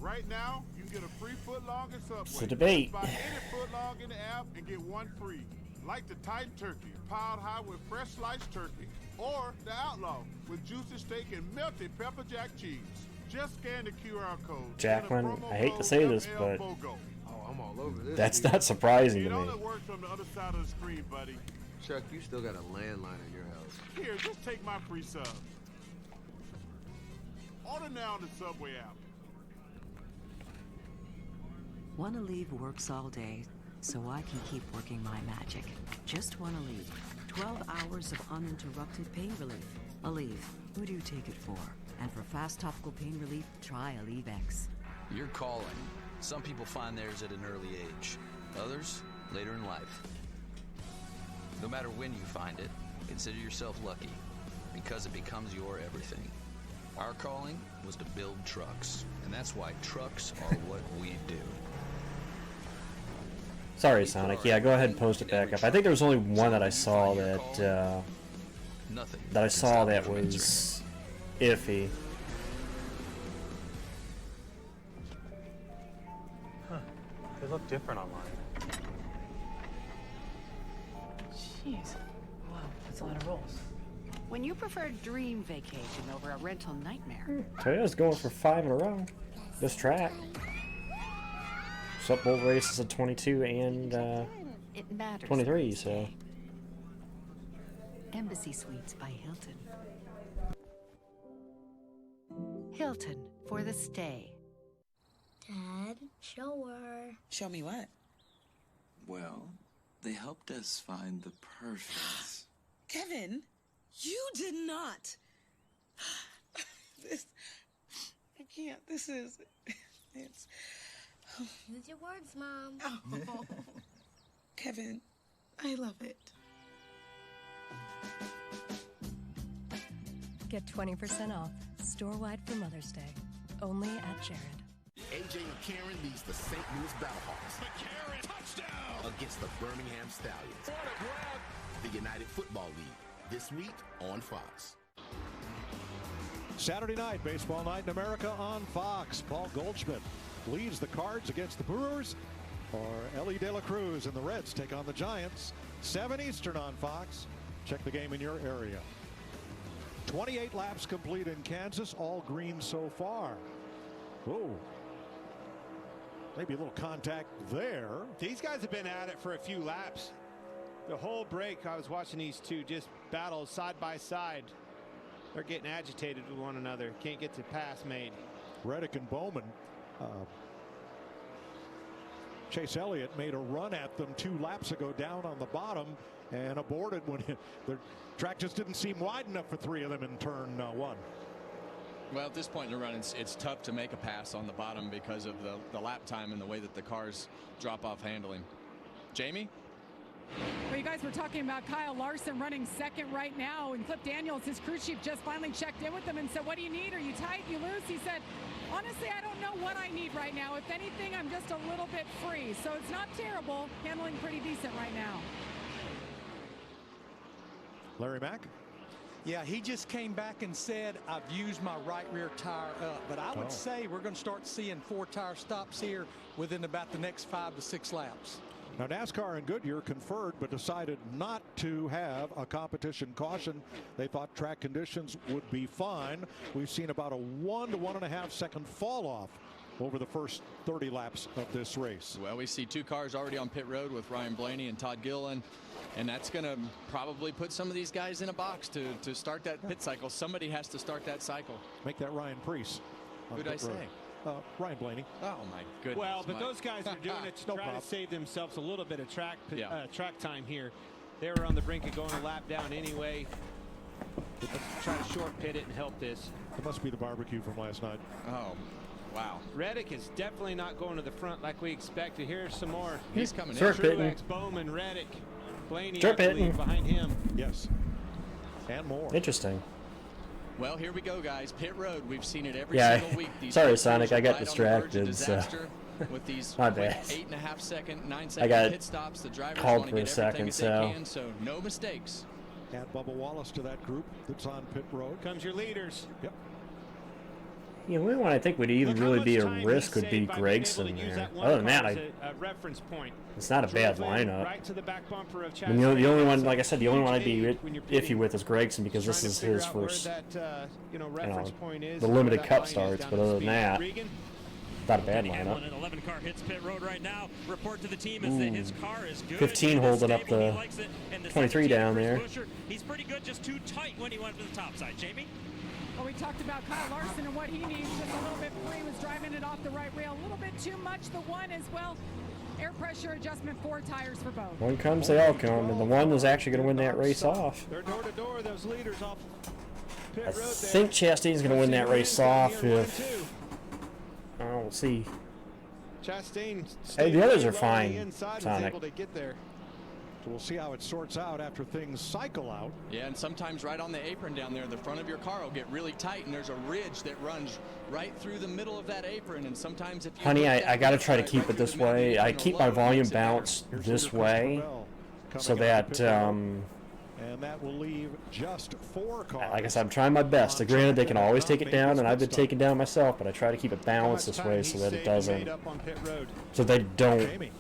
Right now, you can get a free footlong in Subway. It's a debate. Buy any footlong in the app and get one free. Like the Titan Turkey, piled high with fresh sliced turkey. Or the Outlaw with juicy steak and melted pepper jack cheese. Just scan the QR code. Jacqueline, I hate to say this, but Oh, I'm all over this. that's not surprising to It me. only works from the other side of the screen, buddy. Chuck, you still got a landline in your house. Here, just take my free sub. Order now on the Subway app. Wanna leave works all day so I can keep working my magic. Just wanna leave. 12 hours of uninterrupted pain relief. Aleve. Who do you take it for? And for fast topical pain relief, try Aleve X. Your calling. Some people find theirs at an early age. Others, later in life. No matter when you find it, consider yourself lucky, because it becomes your everything. Our calling was to build trucks, and that's why trucks are what we do. Sorry, Sonic. Yeah, go ahead and post it back up. I think there was only one that I saw that was iffy. They look different online. Jeez. Wow, that's a lot of rolls. When you prefer dream vacation over a rental nightmare. Toyota's going for 5 in a row. This track. So both races at 22 and It matters. 23, so. Embassy Suites by Hilton. Hilton for the stay. Dad, show her. Show me what? Well, they helped us find the perfect. Kevin, you did not. This, I can't. This is, it's. Use your words, Mom. Oh. Kevin, I love it. Get 20% off store-wide for Mother's Day. Only at Jared. AJ McCarron leads the St. Louis Battlehawks. McCarron, touchdown! Against the Birmingham Stallions. What a grab! The United Football League, this week on Fox. Saturday night, baseball night in America on Fox. Paul Goldschmidt leads the Cards against the Brewers, or Ellie De La Cruz and the Reds take on the Giants. 7 Eastern on Fox. Check the game in your area. 28 laps complete in Kansas, all green so far. Oh, maybe a little contact there. These guys have been at it for a few laps. The whole break, I was watching these two just battle side by side. They're getting agitated with one another. Can't get the pass made. Reddick and Bowman. Chase Elliott made a run at them 2 laps ago down on the bottom and aborted when the track just didn't seem wide enough for 3 of them in turn 1. Well, at this point in the run, it's tough to make a pass on the bottom because of the lap time and the way that the cars drop off handling. Jamie? Well, you guys were talking about Kyle Larson running second right now, and Cliff Daniels, his crew chief, just finally checked in with him and said, what do you need? Are you tight? You loose? He said, honestly, I don't know what I need right now. If anything, I'm just a little bit free. So it's not terrible. Handling pretty decent right now. Larry Mack? Yeah, he just came back and said, I've used my right rear tire up. But I would say we're going to start seeing 4 tire stops here within about the next 5 to 6 laps. Now, NASCAR and Goodyear conferred but decided not to have a competition caution. They thought track conditions would be fine. We've seen about a 1 to 1.5 second fall off over the first 30 laps of this race. Well, we see 2 cars already on pit road with Ryan Blaney and Todd Gilliland, and that's going to probably put some of these guys in a box to start that pit cycle. Somebody has to start that cycle. Make that Ryan Preece. Who'd I say? Ryan Blaney. Oh my goodness. Well, but those guys are doing it to try to save themselves a little bit of track time here. They were on the brink of going a lap down anyway. Let's try to short pit it and help this. It must be the barbecue from last night. Oh, wow. Reddick is definitely not going to the front like we expected. Here's some more. He's coming in. Truex, Bowman, Reddick, Blaney behind him. Yes. And more. Interesting. Well, here we go, guys. Pit road. We've seen it every Yeah, single week. These sorry, Sonic. I got right on the verge of distracted. So. with these My bad. 8.5 second, 9 I second got pit stops. The drivers called want to for a get second, everything as so. they can, so no mistakes. Add Bubba Wallace to that group that's on pit road. Comes your leaders. Yep. The only one I think would even really be a risk would be Gregson there. Other than that, reference point. It's not a bad lineup. Right to the back bumper of I mean, the only one, like I said, the only one I'd be iffy with is Gregson because this is his first, the limited cup starts. But other than that, not a bad lineup. An 11 car hits pit road right now. Report to the team is that his car is good. 15 holding up the 23 down there. He's pretty good, just too tight when he went to the top side. Jamie? Well, we talked about Kyle Larson and what he needs. Just a little bit free, was driving it off the right rail. A little bit too much. The one as well. Air pressure adjustment, 4 tires for both. One comes, they all come, and the one is actually going to win that race off. They're door to door, those leaders off pit I road there. think Chastain's going to win that race off if... we'll see. Chastain. Hey, the others are the fine, inside, Sonic. was able to get there. So we'll see how it sorts out after things cycle out. Yeah, and sometimes right on the apron down there, the front of your car will get really tight, and there's a ridge that runs right through the middle of that apron. And sometimes if you Honey, I got to try to keep it this way. I keep my volume balanced this way so that And that will leave just 4 cars. Like I said, I'm trying my best. Granted, they can always take it down, and I've been taken down myself, but I try to keep it balanced this way so that it doesn't, so they don't,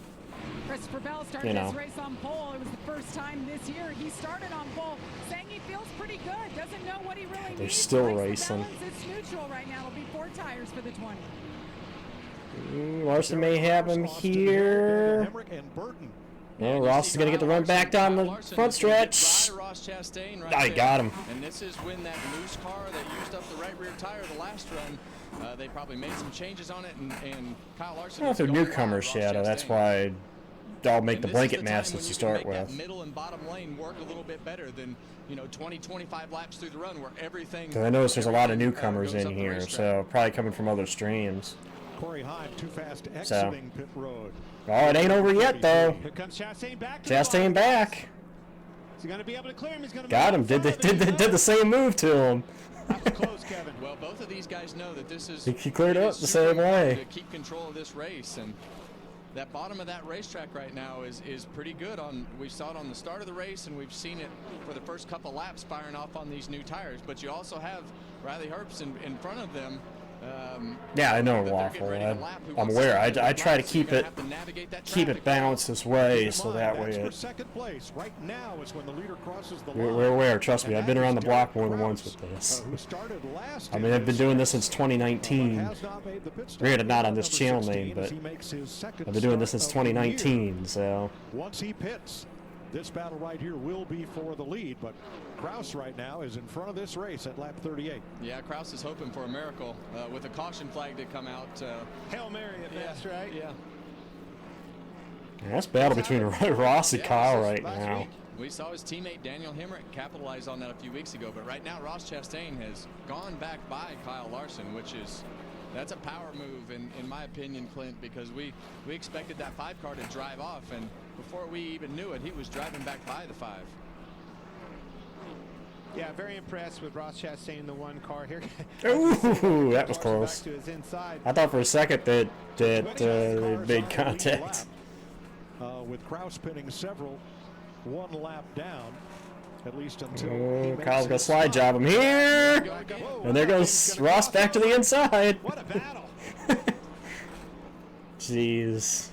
Christopher Bell started his race on pole. It was the first time this year he started on pole, saying he feels pretty good. Doesn't know what he really needs. They're still to racing. balance. It's neutral right now. It'll be 4 tires for the 20. Larson may have him here. Yeah, Ross is going to get the run back down the front stretch. I got him. And this is when that loose car that used up the right rear tire the last run, they probably made some changes on it, and Kyle Larson. Well, they're newcomers, Shadow. That's why I'll make the blanket masters to start with. Middle and bottom lane work a little bit better than 20, 25 laps through the run where everything. Because I noticed there's a lot of newcomers in here, so probably coming from other streams. Corey Heim too fast exiting pit road. Oh, it ain't over yet, though. Here comes Chastain back. Chastain back. Is he going to be able to clear him? He's going to Got him. Did the same move to him. That was close, Kevin. Well, both of these guys know that this is. He cleared up the same way. To keep control of this race, and that bottom of that racetrack right now is pretty good. We saw it on the start of the race, and we've seen it for the first couple laps firing off on these new tires. But you also have Riley Herbst in front of them. Yeah, I know, Waffle. I'm aware. I try to keep it balanced this way, so that way it. Second place right now is when the leader crosses the line. We're aware. Trust me, I've been around the block more than once with this. I mean, I've been doing this since 2019. Granted, not on this channel name, but I've been doing this since 2019. So. Once he pits, this battle right here will be for the lead, but Kraus right now is in front of this race at lap 38. Yeah, Kraus is hoping for a miracle with a caution flag to come out. Hail Mary at best, right? Yeah. That's battle between Ross and Kyle right now. We saw his teammate Daniel Hemrick capitalize on that a few weeks ago, but right now Ross Chastain has gone back by Kyle Larson, which is that's a power move in my opinion, Clint, because we expected that 5 car to drive off, and before we even knew it, he was driving back by the 5. Yeah, very impressed with Ross Chastain in the 1 car here. Ooh, that was close. I thought for a second that they made contact. With Kraus pinning several, 1 lap down, at least until Kyle's gonna slide job him here, and there goes Ross back to the inside. What a battle! Jeez.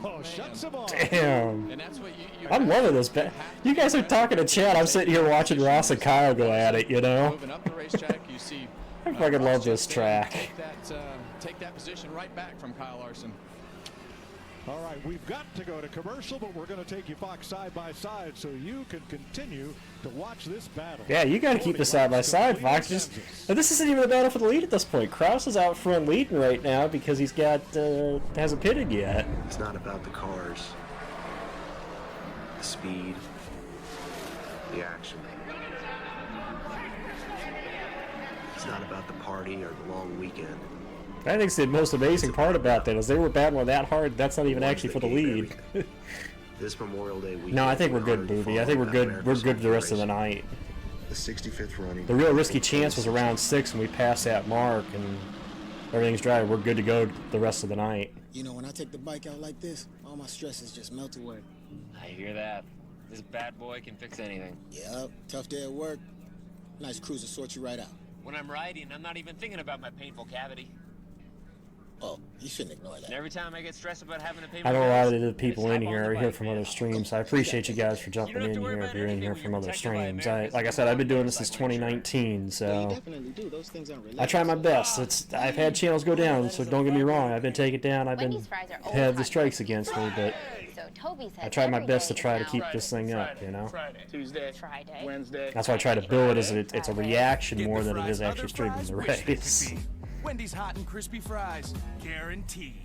Oh, shuts him off. Damn. And that's what I'm loving this. You guys are talking to chat. I'm sitting here watching Ross and Kyle go at it, you know? Moving up the racetrack, you see. I fucking love this track. Take that position right back from Kyle Larson. All right, we've got to go to commercial, but we're going to take you Fox side by side so you can continue to watch this battle. Yeah, you got to keep this side by side, Fox. This isn't even a battle for the lead at this point. Kraus is out front leading right now because he's got hasn't pitted yet. It's not about the cars, the speed, the action. It's not about the party or the long weekend. I think the most amazing part about that is they were battling that hard. That's not even actually for the lead. This Memorial Day weekend. No, I think we're good, Booby. I think we're good. We're good for the rest of the night. The 65th running. The real risky chance was around 6 when we passed that mark and everything's dry. We're good to go the rest of the night. You know, when I take the bike out like this, all my stresses just melt away. I hear that. This bad boy can fix anything. Yep, tough day at work. Nice cruise to sort you right out. When I'm riding, I'm not even thinking about my painful cavity. Oh, you shouldn't ignore that. And every time I get stressed about having to pay I know a lot of the people in here are here from other streams. I appreciate you guys for jumping in here if you're in here from other streams. Like I said, I've been doing this since 2019, so I try my best. I've had channels go down, so don't get me wrong. I've been taken down. I've been had the strikes against me, but I try my best to try to keep this thing up, you know? Tuesday, Wednesday. That's why I try to build it as it's a reaction more than it is actually streaming the race. Wendy's hot and crispy fries, guaranteed.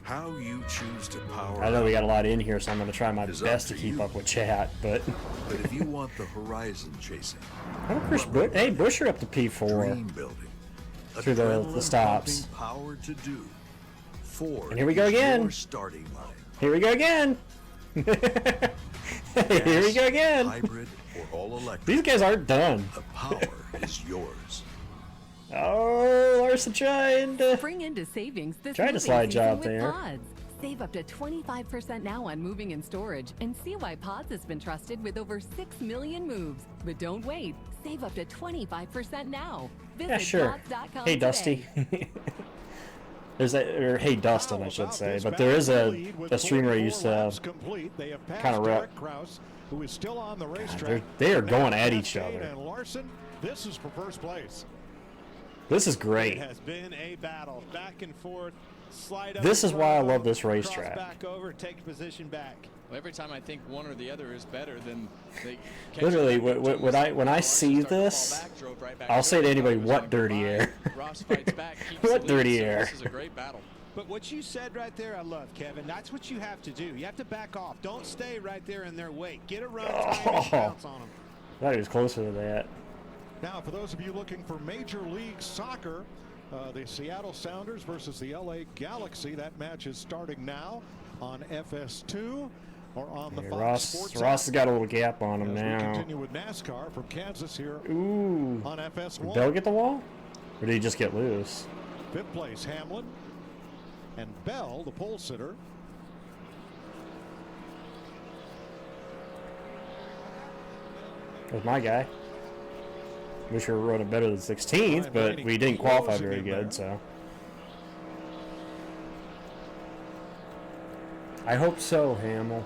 How you choose to power. I know we got a lot in here, so I'm going to try my best to keep up with chat, but. But if you want the horizon chasing. Hey, Busher up to P4. Dream building. Through the stops. Power to do. Ford. And here we go again. Starting line. Here we go again. Here we go again. Hybrid or all electric. These guys aren't done. The power is yours. Oh, Larson trying to Spring into savings this trying to moving slide season job with there. Pods. Save up to 25% now on moving and storage, and see why Pods has been trusted with over 6 million moves. But don't wait. Save up to 25% now. Visit Yeah, sure. pods.com Hey, today. Dusty. There's that, or hey, Dustin, I should say. But there is a streamer I used to kind of rep. Who is still on the racetrack. They are going at each other. And Larson, this is for first place. This is great. It has been a battle, back and forth. Slide up This is why I love this cross racetrack. Back over, take position back. Well, every time I think one or the other is better, then they Literally, when I see this, I'll say to anybody, "What dirty air? Ross fights back, keeps What the lead, dirty so air?" This is a great battle. But what you said right there, I love, Kevin. That's what you have to do. You have to back off. Don't stay right there in their wake. Get a run, time, and bounce on them. I thought he was closer to that. Now, for those of you looking for Major League Soccer, the Seattle Sounders versus the LA Galaxy. That match is starting now on FS2 or on the Fox Sports Ross has got a little gap on him as now. we continue with NASCAR from Kansas here Ooh. on FS1. Did Bell get the wall? Or did he just get loose? Fifth place, Hamlin. And Bell, the pole sitter. That was my guy. Wish we were running better than 16th, but we didn't qualify very good, so. I hope so, Hamill.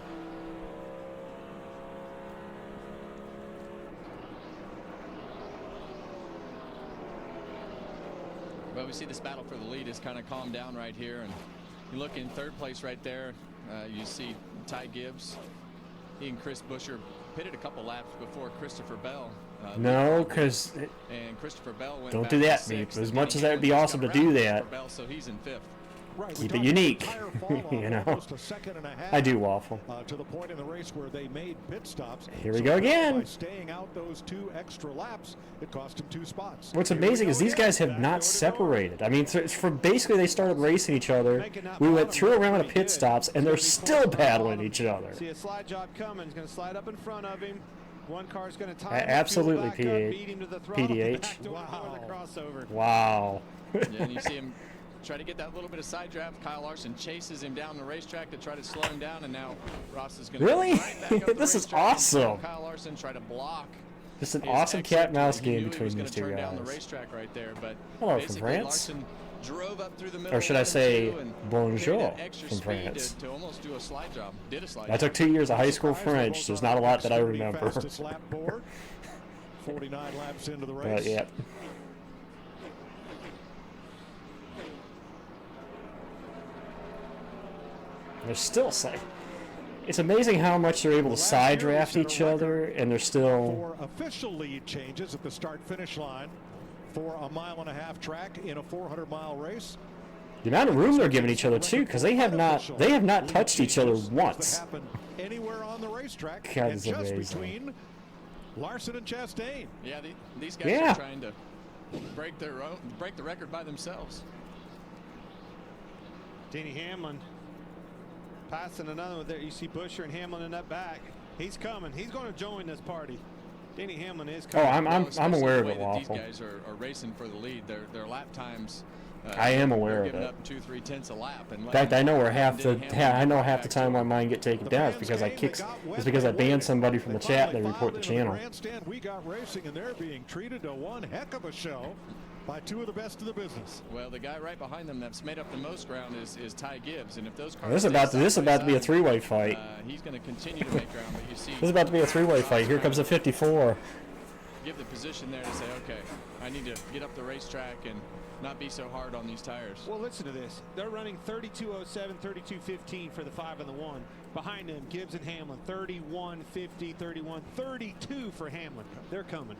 Well, we see this battle for the lead has kind of calmed down right here, and you look in third place right there. You see Ty Gibbs. He and Chris Buescher pitted a couple laps before Christopher Bell. No, because Christopher Bell went don't back do to that, sixth. Meep. As much as that would be awesome to do that, Bell, so he's in fifth. Right, keep it unique. You know, I do waffle. To the point in the race where they made pit stops. Here we go again. By staying out those 2 extra laps, it cost them 2 spots. What's amazing is these guys have not separated. I mean, from basically they started racing each other. We went through a round of pit stops, and they're still battling each other. See a slide job coming. He's going to slide up in front of him. One car's going to tie him. Absolutely, PDH. PDH. Wow. Yeah, and you see him try to get that little bit of side draft. Kyle Larson chases him down the racetrack to try to slow him down, and now Ross is going to really? Right back up the This is racetrack. awesome. Kyle Larson tried to block. Just an awesome cat and mouse game He between was these two turn down the guys. racetrack right there, but Hello from basically France. Larson drove up through the middle Or should I of say and bonjour carried that extra from speed France. to almost do a slide job. Did a slide I took 2 years of high school French. There's not a lot that I remember. Fastest lap board. 49 laps into the race. But yeah. They're still saying. It's amazing how much they're able to side draft each other, and they're still. For official lead changes at the start-finish line for a 1.5-mile track in a 400-mile race. The amount of room they're giving each other too, because they have not touched each other once. Anywhere on the racetrack, God, and it's just amazing. between Larson and Chastain. Yeah, these guys are trying to break the record by themselves. Denny Hamlin passing another one there. You see Buescher and Hamlin in that back. He's coming. He's going to join this party. Denny Hamlin is coming. I'm aware of it, These Waffle. guys are racing for the lead. Their lap times. I am aware of giving it. Up 2-3 a lap. And In fact, I know where half the time why mine get taken down is because I banned somebody from the chat. They report the channel. Grandstand, we got racing, and they're being treated to one heck of a show by 2 of the best of the business. Well, the guy right behind them that's made up the most ground is Ty Gibbs, and if those cars This is about to be a 3-way fight. He's going to continue to make ground, but you see. This is about to be a 3-way fight. Here comes a 54. Give the position there to say, okay, I need to get up the racetrack and not be so hard on these tires. Well, listen to this. They're running 32.07, 32.15 for the 5 and the 1. Behind them, Gibbs and Hamlin, 31.50, 31.32 for Hamlin. They're coming.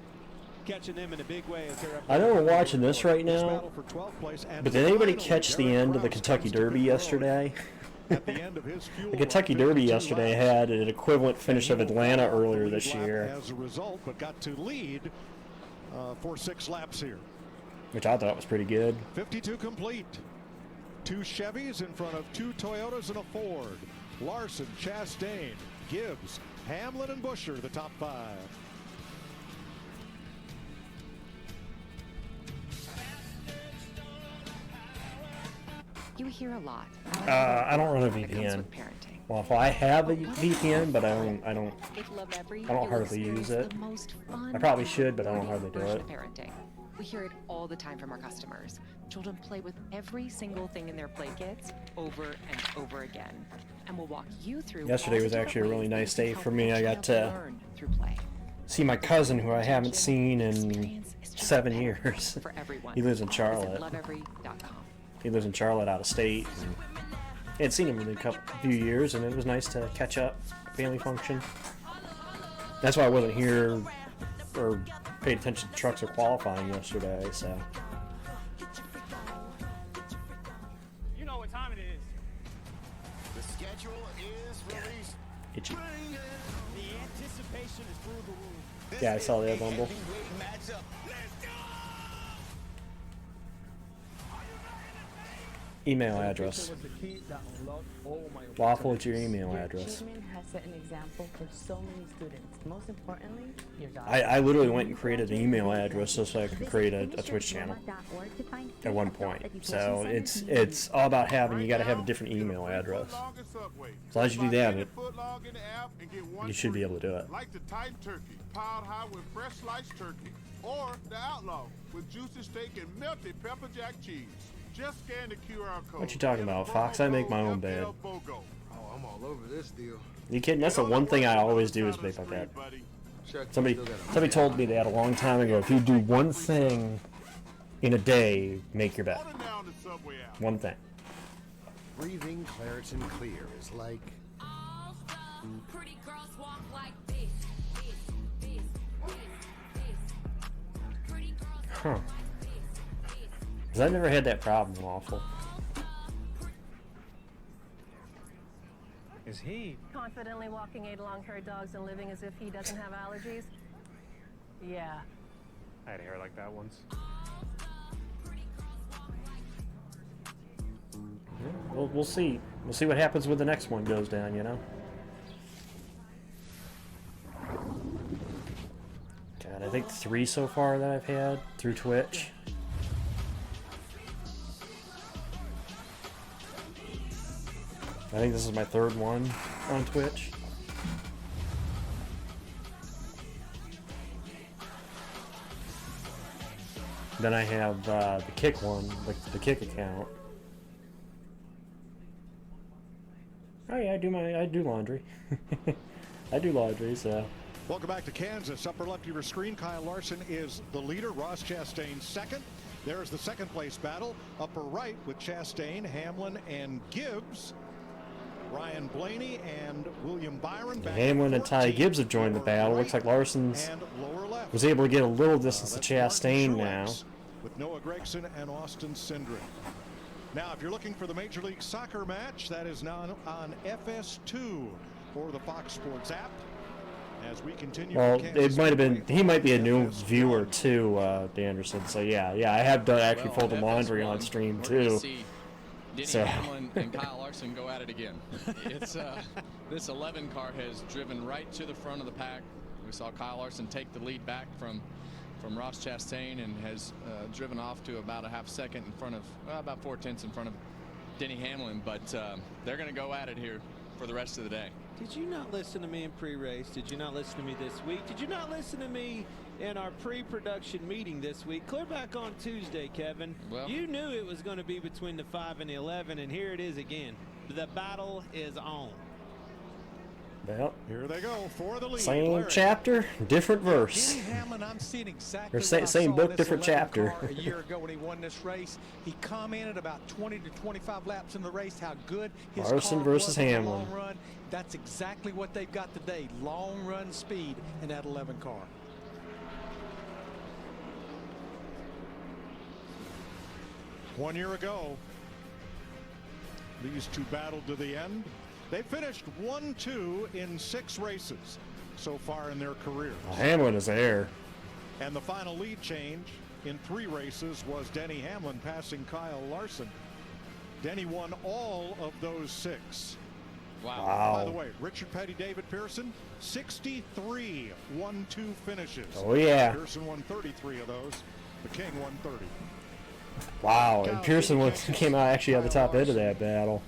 Catching them in a big way as they're up. I know we're watching this right now, but did anybody catch the end of the Kentucky Derby yesterday? The Kentucky Derby yesterday had an equivalent finish of Atlanta earlier this year. As a result, but got to lead for 6 laps here. Which I thought was pretty good. 52 complete. 2 Chevys in front of 2 Toyotas and a Ford. Larson, Chastain, Gibbs, Hamlin, and Buescher, the top 5. You hear a lot. I don't run a VPN. Well, if I have a VPN, but I don't hardly use it. I probably should, but I don't hardly do it. Parenting. We hear it all the time from our customers. Children play with every single thing in their play kits over and over again. And we'll walk you through. Yesterday was actually a really nice day for me. I got to see my cousin, who I haven't seen in 7 years. He lives in Charlotte. He lives in Charlotte, out of state. And I had seen him in a few years, and it was nice to catch up, family function. That's why I wasn't here or paid attention to trucks or qualifying yesterday, so. You know what time it is. The schedule is released. Itchy. The anticipation is through the roof. Yeah, I saw the Bumble. Email address. Waffle, what's your email address? Has set an example for so many students. Most importantly, your daughter. I literally went and created an email address so I could create a Twitch channel at one point. So it's all about you got to have a different email address. As long as you do that, you should be able to do it. Like the Titan turkey, piled high with fresh sliced turkey, or the Outlaw with juicy steak and melted pepper jack cheese. Just scan the QR code. What you talking about, Fox? I make my own bed. Oh, I'm all over this deal. You kidding? That's the one thing I always do is make my bed. Somebody told me that a long time ago. If you do one thing in a day, make your bed. One thing. Breathing Claritin Clear is like. Pretty girls walk like this. Huh. Because I never had that problem, Waffle. Is he confidently walking 8 long-haired dogs and living as if he doesn't have allergies? Yeah. I had hair like that once. We'll see. We'll see what happens when the next one goes down, you know? God, I think 3 so far that I've had through Twitch. I think this is my 3rd one on Twitch. Then I have the Kick one, the Kick account. Oh yeah, I do laundry. I do laundry, so. Welcome back to Kansas. Upper left of your screen, Kyle Larson is the leader. Ross Chastain second. There's the second place battle. Upper right with Chastain, Hamlin, and Gibbs. Ryan Blaney and William Byron. Hamlin and Ty Gibbs have joined the battle. Looks like Larson's was able to get a little distance to Chastain now. With Noah Gregson and Austin Cindric. Now, if you're looking for the Major League Soccer match, that is now on FS2 or the Fox Sports app. As we continue. Well, it might have been. He might be a new viewer too, Danderson. So yeah, I have done actually folded laundry on stream too. Denny Hamlin and Kyle Larson go at it again. It's this 11 car has driven right to the front of the pack. We saw Kyle Larson take the lead back from Ross Chastain and has driven off to about a half second in front of about 4/10 in front of Denny Hamlin. But they're going to go at it here for the rest of the day. Did you not listen to me in pre-race? Did you not listen to me this week? Did you not listen to me in our pre-production meeting this week? Clear back on Tuesday, Kevin. Well, you knew it was going to be between the 5 and the 11, and here it is again. The battle is on. Well, here they go for the lead. Same chapter, different verse. Denny Hamlin, I'm seeing exactly or same book, different chapter. A year ago when he won this race, he commented about 20 to 25 laps in the race how good his Larson car versus was in the Hamlin. long run. That's exactly what they've got today. Long run speed in that 11 car. One year ago, these two battled to the end. They finished 1-2 in 6 races so far in their careers. Well, Hamlin is there. And the final lead change in 3 races was Denny Hamlin passing Kyle Larson. Denny won all of those 6. Wow. By the way, Richard Petty, David Pearson, 63 1-2 finishes. Oh yeah. Pearson won 33 of those. The King won 30. Wow, and Pearson came out actually at the top end of that battle.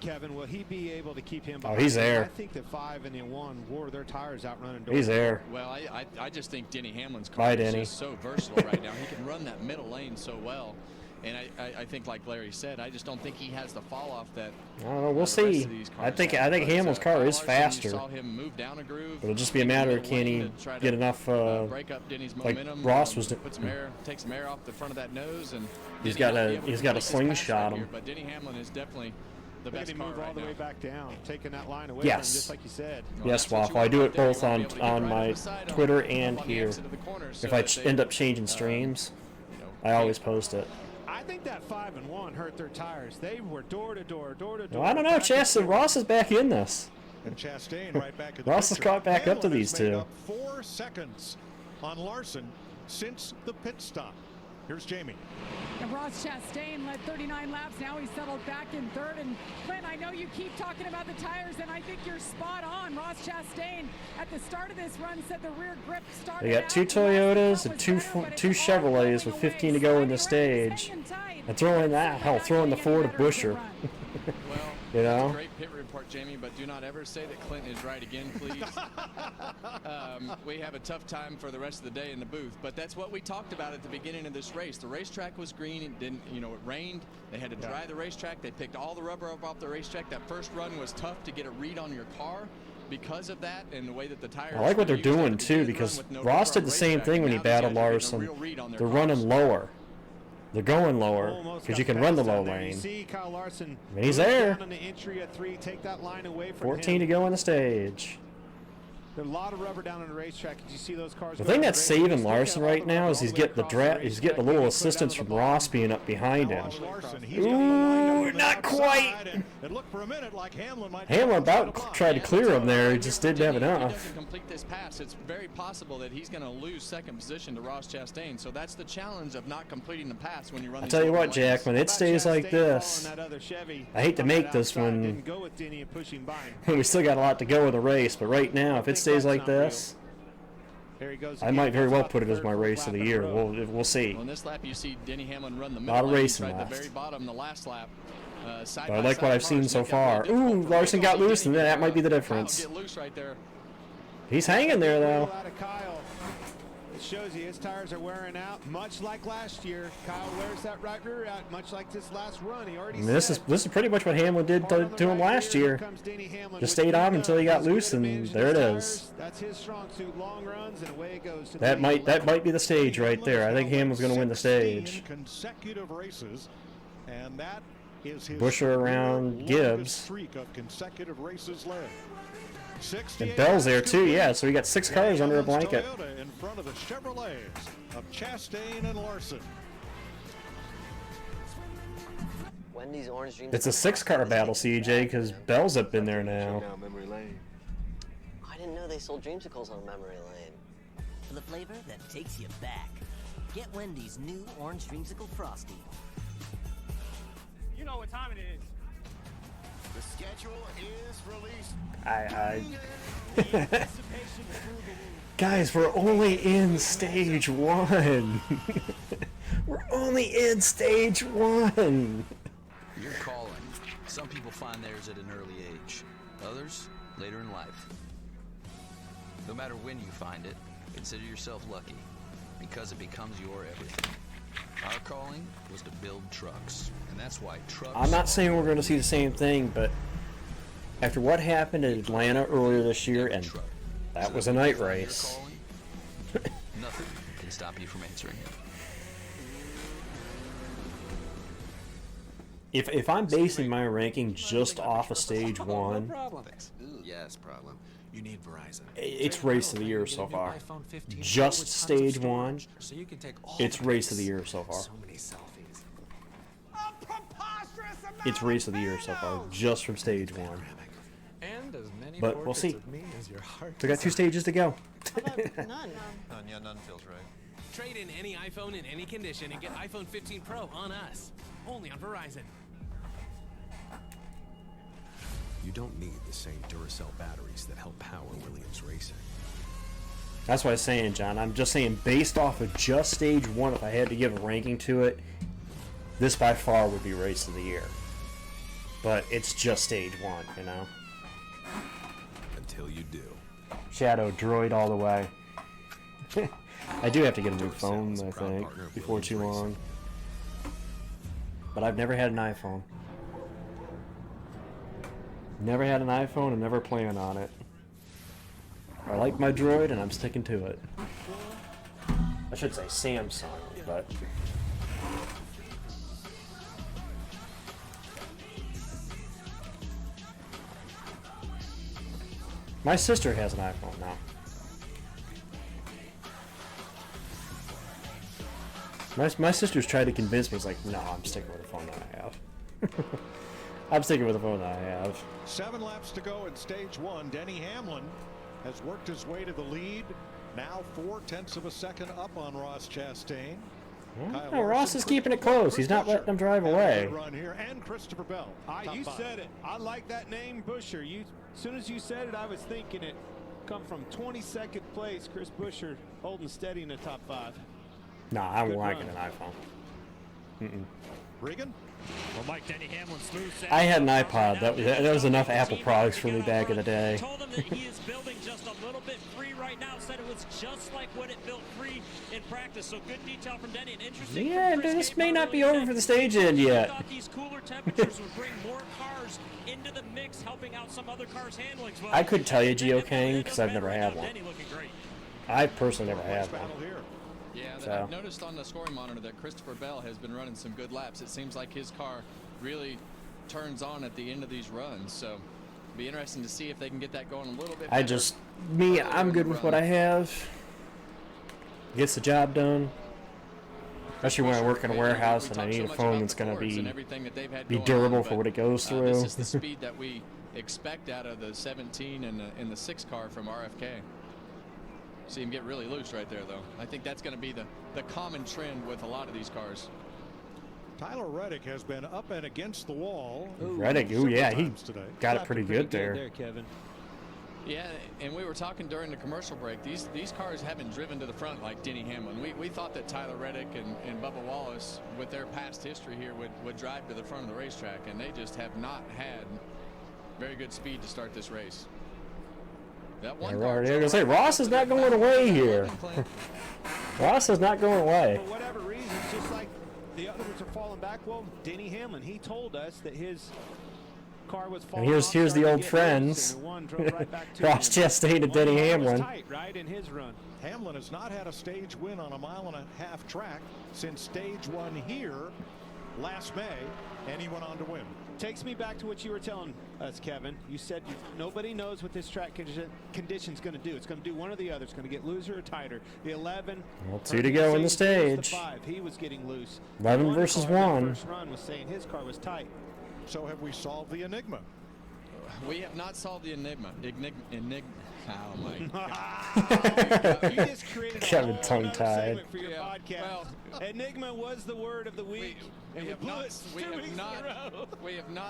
Kevin, will he be able to keep him? Oh, he's there. I think that 5 and 1 wore their tires out running. He's there. Well, I just think Denny Hamlin's car Bye, is Denny. just so versatile right now. He can run that middle lane so well. And I think, like Larry said, I just don't think he has the fall off that. I don't know. We'll see. I think Hamlin's car is faster. Saw him move down a groove. It'll just be a matter of can he get enough. Break up Denny's like momentum. Ross was. Put some air, take some air off the front of that nose, and He's got a slingshot him. But Denny Hamlin is definitely the best car move all right the now. way back down, taking that line away Yes. from him, just like you said. Yes, Waffle. I do it both on my Twitter and here. If I end up changing streams, I always post it. I think that 5 and 1 hurt their tires. They were door to door. Well, I don't know. Ross is back in this. And Chastain right back at the Ross has picture. caught back up to Hamlin these has made two. up 4 seconds on Larson since the pit stop. Here's Jamie. And Ross Chastain led 39 laps. Now he's settled back in third. And Clint, I know you keep talking about the tires, and I think you're spot on. Ross Chastain at the start of this run said the rear grip started. They got 2 Toyotas and two Chevrolets with 15 to go in the stage. And throwing the Ford of Busher. You know? Great pit report, Jamie, but do not ever say that Clinton is right again, please. We have a tough time for the rest of the day in the booth, but that's what we talked about at the beginning of this race. The racetrack was green. It didn't, it rained. They had to dry the racetrack. They picked all the rubber up off the racetrack. That first run was tough to get a read on your car because of that and the way that the tires. I like what they're doing too, because Ross did the same thing when he battled Larson. They're running lower. They're going lower because you can run the low lane. Kyle Larson, I mean, he's there. on the entry at 3, take that line away from 14 to go on the stage. There's a lot of rubber down on the racetrack. Did you see those cars? The thing that's saving Larson right now is he's getting a little assistance from Ross being up behind him. Ooh, not quite. It looked for a minute like Hamlin might. Hamlin about tried to clear him there. He just didn't have If he enough. doesn't complete this pass, it's very possible that he's going to lose second position to Ross Chastain. So that's the challenge of not completing the pass when you run. I tell you what, Jack, when it stays like this, I hate to make this one. We still got a lot to go in the race, but right now, if it stays like this, I might very well put it as my race of the year. We'll see. On this lap, you see Denny Hamlin run the Lot of middle lane, racing right at left. the very bottom, the last lap. But I like what I've seen so far. Ooh, Larson got loose, and that might be the difference. Get loose right there. He's hanging there, though. It shows you his tires are wearing out, much like last year. Kyle wears that right rear out, much like this last run. He already. I mean, this is pretty much what Hamlin did to him last year. Just stayed on until he got loose, and there it is. That's his strong suit, long runs, and away it goes. That might be the stage right there. I think Hamlin's going to win the stage. Consecutive races, and that is his Busher around Gibbs. streak of consecutive races led. And Bell's there too, yeah. So we got 6 cars under a blanket. Toyota in front of the Chevrolets of Chastain and Larson. Wendy's Orange Dream. It's a 6-car battle, CJ, because Bell's up in there now. I didn't know they sold dreamsicles on memory lane. For the flavor that takes you back. Get Wendy's new Orange Dreamsicle Frosty. You know what time it is. The schedule is released. Guys, we're only in stage 1. We're only in stage 1. Your calling. Some people find theirs at an early age, others later in life. No matter when you find it, consider yourself lucky, because it becomes your everything. Our calling was to build trucks, and that's why trucks... I'm not saying we're going to see the same thing, but after what happened in Atlanta earlier this year, and that was a night race. Nothing can stop you from answering it. If I'm basing my ranking just off of stage 1, Yes, problem. You need Verizon. it's race of the year so far. Just stage 1, it's race of the year so far. So many selfies. It's race of the year so far, just from stage 1. And as many But we'll see. of me as your heart We got 2 stages to go. None. Yeah, none feels right. Trade in any iPhone in any condition and get iPhone 15 Pro on us. Only on Verizon. You don't need the same Duracell batteries that help power Williams Racing. That's what I was saying, John. I'm just saying, based off of just stage 1, if I had to give a ranking to it, this by far would be race of the year. But it's just stage 1, you know? Until you do. Shadow droid all the way. I do have to get a new phone, I think, before too long. But I've never had an iPhone. Never had an iPhone and never plan on it. I like my droid and I'm sticking to it. I should say Samsung, but... My sister has an iPhone now. My sister's tried to convince me. It's like, no, I'm sticking with the phone that I have. I'm sticking with the phone that I have. 7 laps to go in stage 1. Denny Hamlin has worked his way to the lead. Now 0.4 of a second up on Ross Chastain. No, Ross is keeping it close. He's not letting them drive away. Run here, and Christopher Bell. You said it. I like that name, Busher. As soon as you said it, I was thinking it. Come from 22nd place, Chris Busher holding steady in the top 5. Nah, I'm liking an iPhone. Regan? Well, Mike, Denny Hamlin smooth. I had an iPod. That was enough Apple products for me back in the day. Told him that he is building just a little bit free right now. Said it was just like what it built free in practice. So good detail from Denny. And interesting. Yeah, this may not be over for the stage end yet. Thought these cooler temperatures would bring more cars into the mix, helping out some other cars' handlings. Well, I couldn't tell you Geocaching because I've never had one. Denny looking great. I personally never had one. Yeah, that I've noticed on the scoring monitor that Christopher Bell has been running some good laps. It seems like his car really turns on at the end of these runs. So it'll be interesting to see if they can get that going a little bit better. I'm good with what I have. Gets the job done. Especially when I work in a warehouse and I need a phone that's going to be durable for what it goes through. This is the speed that we expect out of the 17 and the 6 car from RFK. See him get really loose right there, though. I think that's going to be the common trend with a lot of these cars. Tyler Reddick has been up and against the wall. Reddick, yeah, he got it pretty good there. Kevin. Yeah, and we were talking during the commercial break. These cars haven't driven to the front like Denny Hamlin. We thought that Tyler Reddick and Bubba Wallace, with their past history here, would drive to the front of the racetrack, and they just have not had very good speed to start this race. That one car. They're gonna say Ross is not going away here. Ross is not going away. For whatever reason, just like the others are falling back. Well, Denny Hamlin, he told us that his car was falling. And here's the old friends. Ross Chastain and Denny Hamlin. Tight, right, in his run. Hamlin has not had a stage win on a 1.5 mile track since stage 1 here last May, and he went on to win. Takes me back to what you were telling us, Kevin. You said nobody knows what this track condition's going to do. It's going to do one or the other. It's going to get looser or tighter. The 11. Well, 2 to go in the stage. The 5, he was getting loose. 11 versus 1. First run was saying his car was tight. So have we solved the enigma? We have not solved the enigma. Oh my God. You just created a Kevin whole tongue-tied. segment for your podcast. Well, enigma was the word of the week. We have not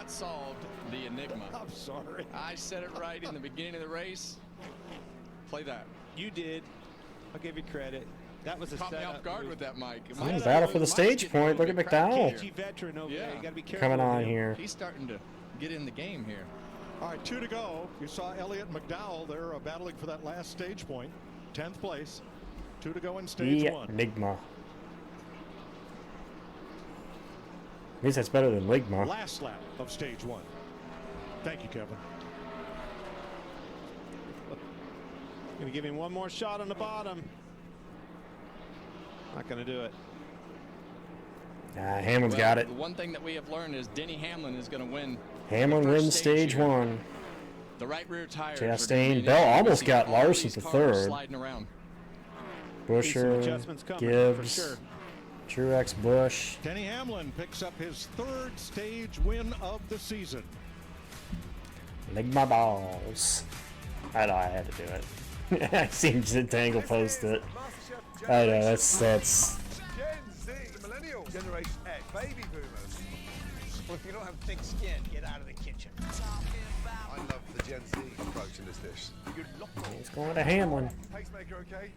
solved the enigma. I'm sorry. I said it right in the beginning of the race. Play that. You did. I'll give you credit. That was a caught me off guard with that, Mike. Battle for the stage point. Look at McDowell veteran over there. You got to be careful. Coming on here. He's starting to get in the game here. All right, 2 to go. You saw Elliott and McDowell. They're battling for that last stage point. 10th place. 2 to go in stage 1. Enigma. At least that's better than Ligma. Last lap of stage 1. Thank you, Kevin. Going to give him one more shot on the bottom. Not going to do it. Hamlin's got it. The one thing that we have learned is Denny Hamlin is going to win. Hamlin wins stage 1. The right rear tires. Chastain. Bell almost got Larson to 3rd. Sliding around. Busher, Gibbs, Truex, Busch. Denny Hamlin picks up his 3rd stage win of the season. Leg my balls. I know I had to do it. I seen Tangle post it. I know that's. Gen Z, the millennial generation X, baby boomers. Well, if you don't have thick skin, get out of the kitchen. I love the Gen Z approach in this dish. He's going to Hamlin. Pacemaker, okay?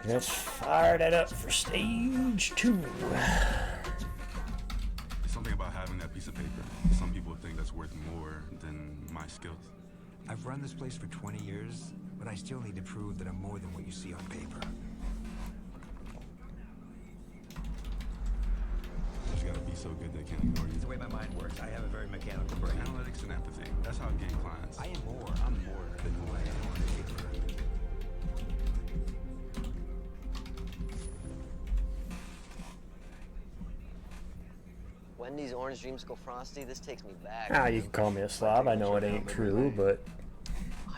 Let's fire that up for stage 2. Something about having that piece of paper. Some people think that's worth more than my skills. I've run this place for 20 years, but I still need to prove that I'm more than what you see on paper. You just gotta be so good they can't ignore you. It's the way my mind works. I have a very mechanical brain. Analytics and empathy. That's how I gain clients. I am more. I'm more than who I am on paper. Wendy's Orange Dreamsicle Frosty, this takes me back. Ah, you can call me a slob. I know it ain't true, but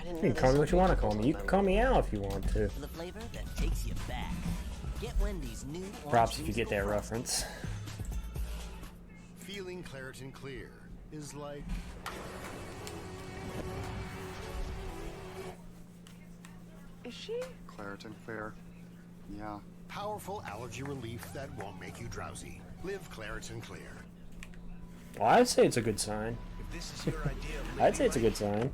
you can call me what you want to call me. You can call me Al if you want to. The flavor that takes you back. Get Wendy's new Props if you get that reference. Feeling Claritin Clear is like... Is she? Claritin Clear. Yeah. Powerful allergy relief that won't make you drowsy. Live Claritin Clear. Well, I'd say it's a good sign. If this is your idea of I'd say it's a good sign.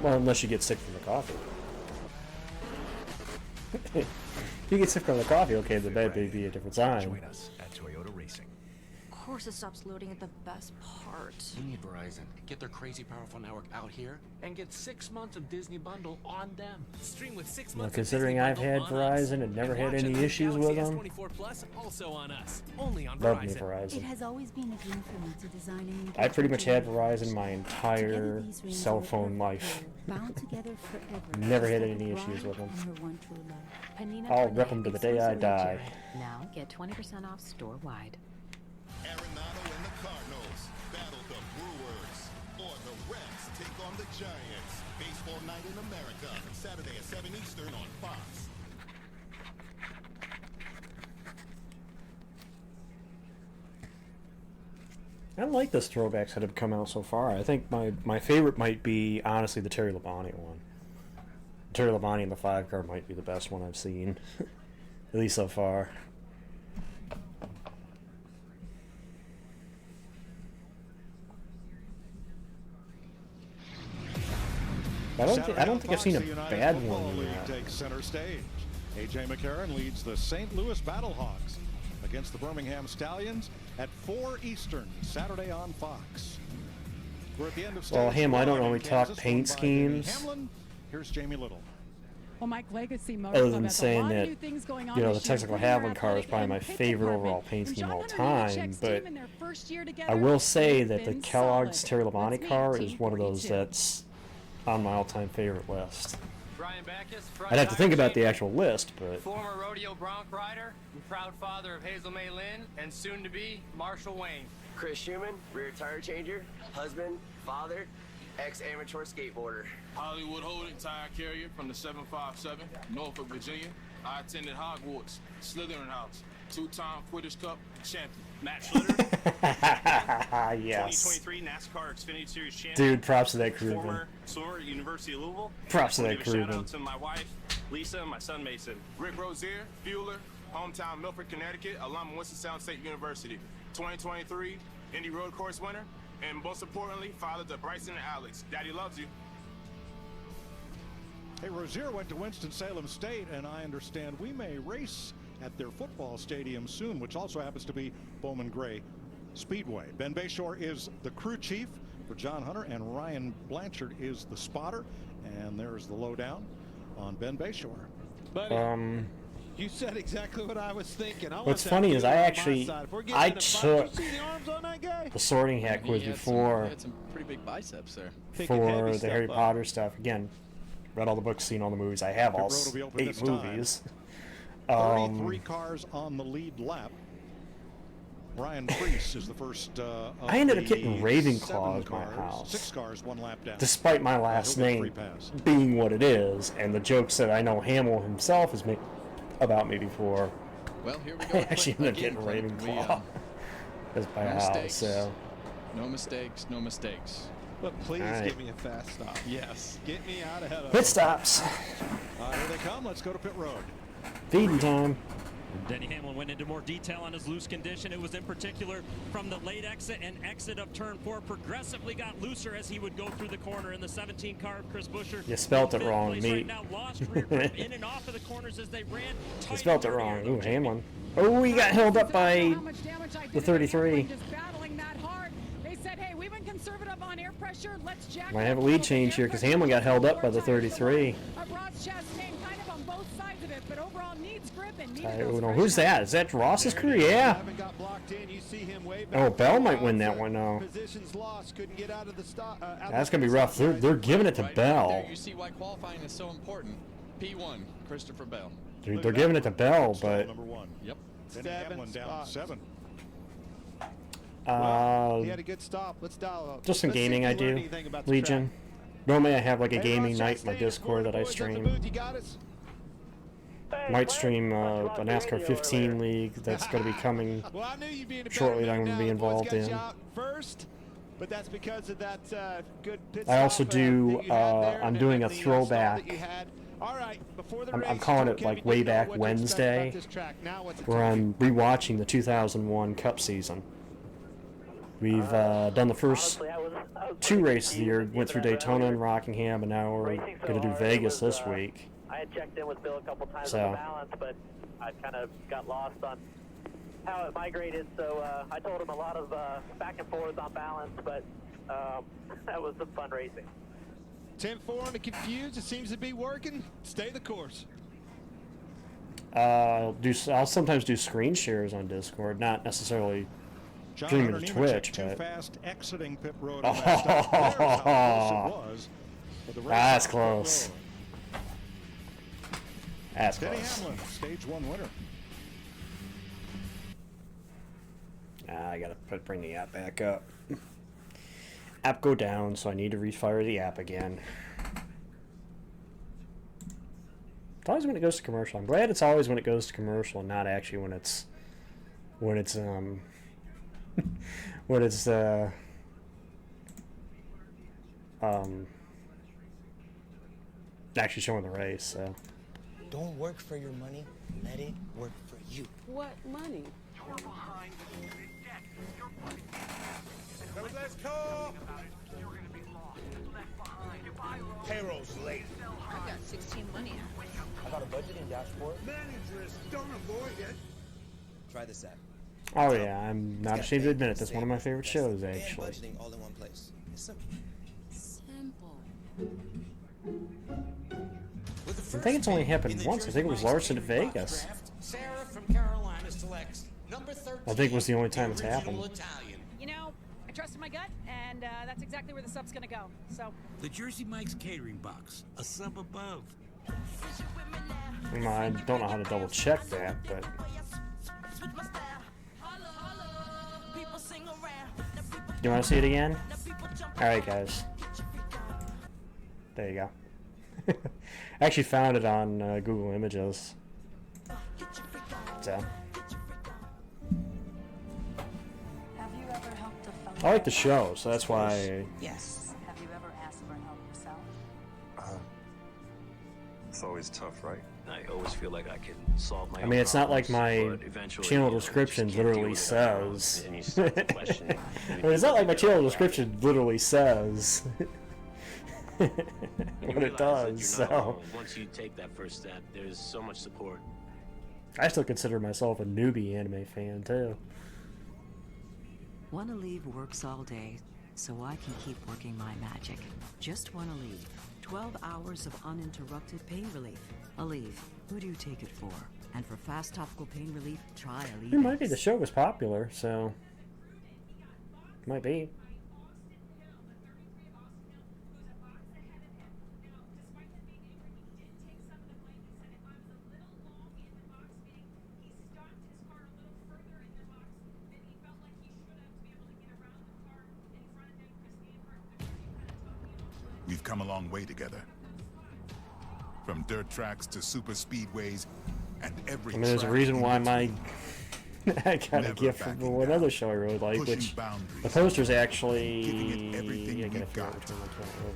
Well, unless you get sick from the coffee. If you get sick from the coffee, okay, the bed may be a different sign. Join us at Toyota Racing. Of course it stops loading at the best part. You need Verizon. Get their crazy powerful network out here and get 6 months of Disney Bundle on them. Stream with 6 Well, months considering of I've Disney had Bundle on us. Verizon and never had watch any the issues with Galaxy them, S24 Plus also on us. Only on love Verizon. me Verizon. It has always been a dream for me to design an I pretty much had engagement Verizon my entire cell phone life. bound together forever. Never had instead any of issues with them. bride and her one true love. Panina I'll Pernay rip them to the day I exclusive die. feature. Now get 20% off store-wide. Arenado and the Cardinals battle the Brewers, or the Reds take on the Giants. Baseball Night in America, Saturday at 7 Eastern on Fox. I like this throwbacks that have come out so far. I think my favorite might be, honestly, the Terry Labonte one. Terry Labonte in the 5-car might be the best one I've seen. At least so far. I don't think I've seen a bad one yet. Takes center stage. A.J. McCarron leads the St. Louis Battlehawks against the Birmingham Stallions at 4 Eastern, Saturday on Fox. We're at the end of stage Well, Ham, I don't one know. We in talk Kansas, paint won by Denny schemes. Hamlin. Here's Jamie Little. Well, Mike Legacy Motor Other Club than has a saying lot of that, new things going on you know, the this year, technical including Havlin car is athletic probably my and pit favorite department. overall paint And scheme John all Hunter time, Nemechek's but team in their first year I together, will say they've that the been Kellogg's solid. Terry Labonte Let's meet car Team is one of those 42. that's on my all-time favorite list. Brian Backus, I'd have to think about the actual list, but former rodeo bronc rider and proud father of Hazel May Lynn and soon to be Marshall Wayne. Chris Schumann, rear tire changer, husband, father, ex-amateur skateboarder. Hollywood Holding tire carrier from the 757, Norfolk, Virginia. I attended Hogwarts, Slytherin House, 2-time Quidditch Cup champion. Matt Schlitter, yes. 2023 NASCAR Xfinity Series champion. Dude, props to that crew, man. Former swimmer at University of Louisville. Props to I that wanna give a crew, shout man. out to my wife, Lisa, and my son, Mason. Rick Rozier, Fueler, hometown Milford, Connecticut, alum of Winston-Salem State University. 2023 Indy Road Course winner, and most importantly, father to Bryson and Alex. Daddy loves you. Hey, Rozier went to Winston-Salem State, and I understand we may race at their football stadium soon, which also happens to be Bowman Gray Speedway. Ben Bayshore is the crew chief for John Hunter, and Ryan Blanchard is the spotter. And there's the lowdown on Ben Bayshore. Buddy, you said exactly what I was thinking. What's funny is I took the sorting hat quiz He before had some pretty big biceps there. for the Harry Potter stuff. Again, read all the books, seen all the movies. I have all The road will be open 8 this time. movies. 33 cars on the lead lap. Ryan Preece is the first. I ended up getting of the Ravenclaw 7 at my cars. house. 6 cars, 1 lap down. Despite my last he'll get a free name pass. being what it is, and the jokes that I know Hamill himself has made about me before. Well, here we go. I actually ended up getting Ravenclaw as my no house. mistakes. So No mistakes, no mistakes. But please All right. give me a fast stop. Yes. Get me out ahead of pit stops, Here they come. Let's go to pit road. feeding time. Denny Hamlin went into more detail on his loose condition. It was in particular from the late exit and exit of turn 4. Progressively got looser as he would go through the corner. In the 17 car of Chris Buescher. You spelt it wrong, right mate. now, lost rear grip in and off of the corners as they ran. You spelt it wrong. Ooh, Hamlin. Oh, he got held up by the 33. Might have a lead change here because Hamlin got held up by the 33. Who's that? Is that Ross's crew? Yeah. Oh, Bell might win that one now. That's gonna be rough. They're giving it to Bell. You see why qualifying is so important. P1, Christopher Bell. They're giving it to Bell, but. Yep. Hamlin down 7. He had a good stop. Let's dial up. Just some gaming I do. Legion. Normally I have like a gaming night in my Discord that I stream. Might stream a NASCAR 15 league that's going to be coming shortly that I'm going to be involved in. But that's because of that good pit I also stop, do, that I'm you doing a had and the stall that throwback. you had. All right, before the I'm race, calling tell it Kevin like way you know back what to expect about Wednesday, this track. Now what's it where tell I'm rewatching the 2001 Cup season. We've done the first 2 races of the year, went through Daytona and Rockingham, and now we're going to do Vegas this week. I had checked in with Bill a couple times So. on the balance, but I kind of got lost on how it migrated, so I told him a lot of back and forth on balance, but that was some fun racing. 10-4 on the confused. It seems to be working. Stay the course. I'll sometimes do screen shares on Discord, not necessarily streaming to Twitch, too but fast exiting pit road on that stop. There's how close it was. But the race that's was close. rolling. That's Denny close. Hamlin, stage 1 winner. I gotta bring the app back up. App go down, so I need to refire the app again. It's always when it goes to commercial. I'm glad it's always when it goes to commercial, and not actually when it's when it's actually showing the race. So. Don't work for your money. Let it work for you. What money? You're behind in debt. Let's go. Payroll's late. I got 16 money. I got a budgeting dashboard. Managers don't avoid it. Try this app. Oh yeah, I'm not ashamed to admit it. That's one of my favorite shows, actually. Budgeting all in one place. It's simple. I think it's only happened once. I think it was Larson at Vegas. Sarah from Carolina selects number 13. I think it was the only time it's happened. You know, I trusted my gut, and that's exactly where the sub's gonna go. So. The Jersey Mike's catering box, a sub above. I don't know how to double check that, but you want to see it again? All right, guys. There you go. I actually found it on Google Images. So. Have you ever helped a fellow? I like the show, so that's why. Yes. Have you ever asked for help yourself? It's always tough, right? I always feel like I can solve my I mean, it's not like my but eventually, channel you know, description you just can't deal literally with it on your own, says. and you start to question I mean, it's not like my channel description literally says And you what it realize that does. you're not So alone. Once you take that first step, there's so much support. I still consider myself a newbie anime fan too. Wanna Leave works all day, so I can keep working my magic. Just Wanna Leave. 12 hours of uninterrupted pain relief. Aleve, who do you take it for? And for fast topical pain relief, try Aleve. It might be the show was popular, so might be. We've come a long way together. From dirt tracks to super speedways and every I mean, there's a track reason in why between. I got a gift from one other show I really like, which the poster's actually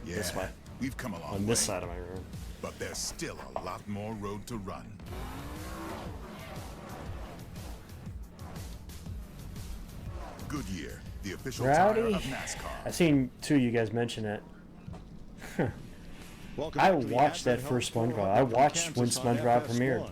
this way. We've come a long on this way, side of my room. but there's still a lot more road to run. Goodyear, the official Rowdy? tire of NASCAR. I've seen two of you guys mention it. I watched that first SpongeBob. I watched when SpongeBob premiered.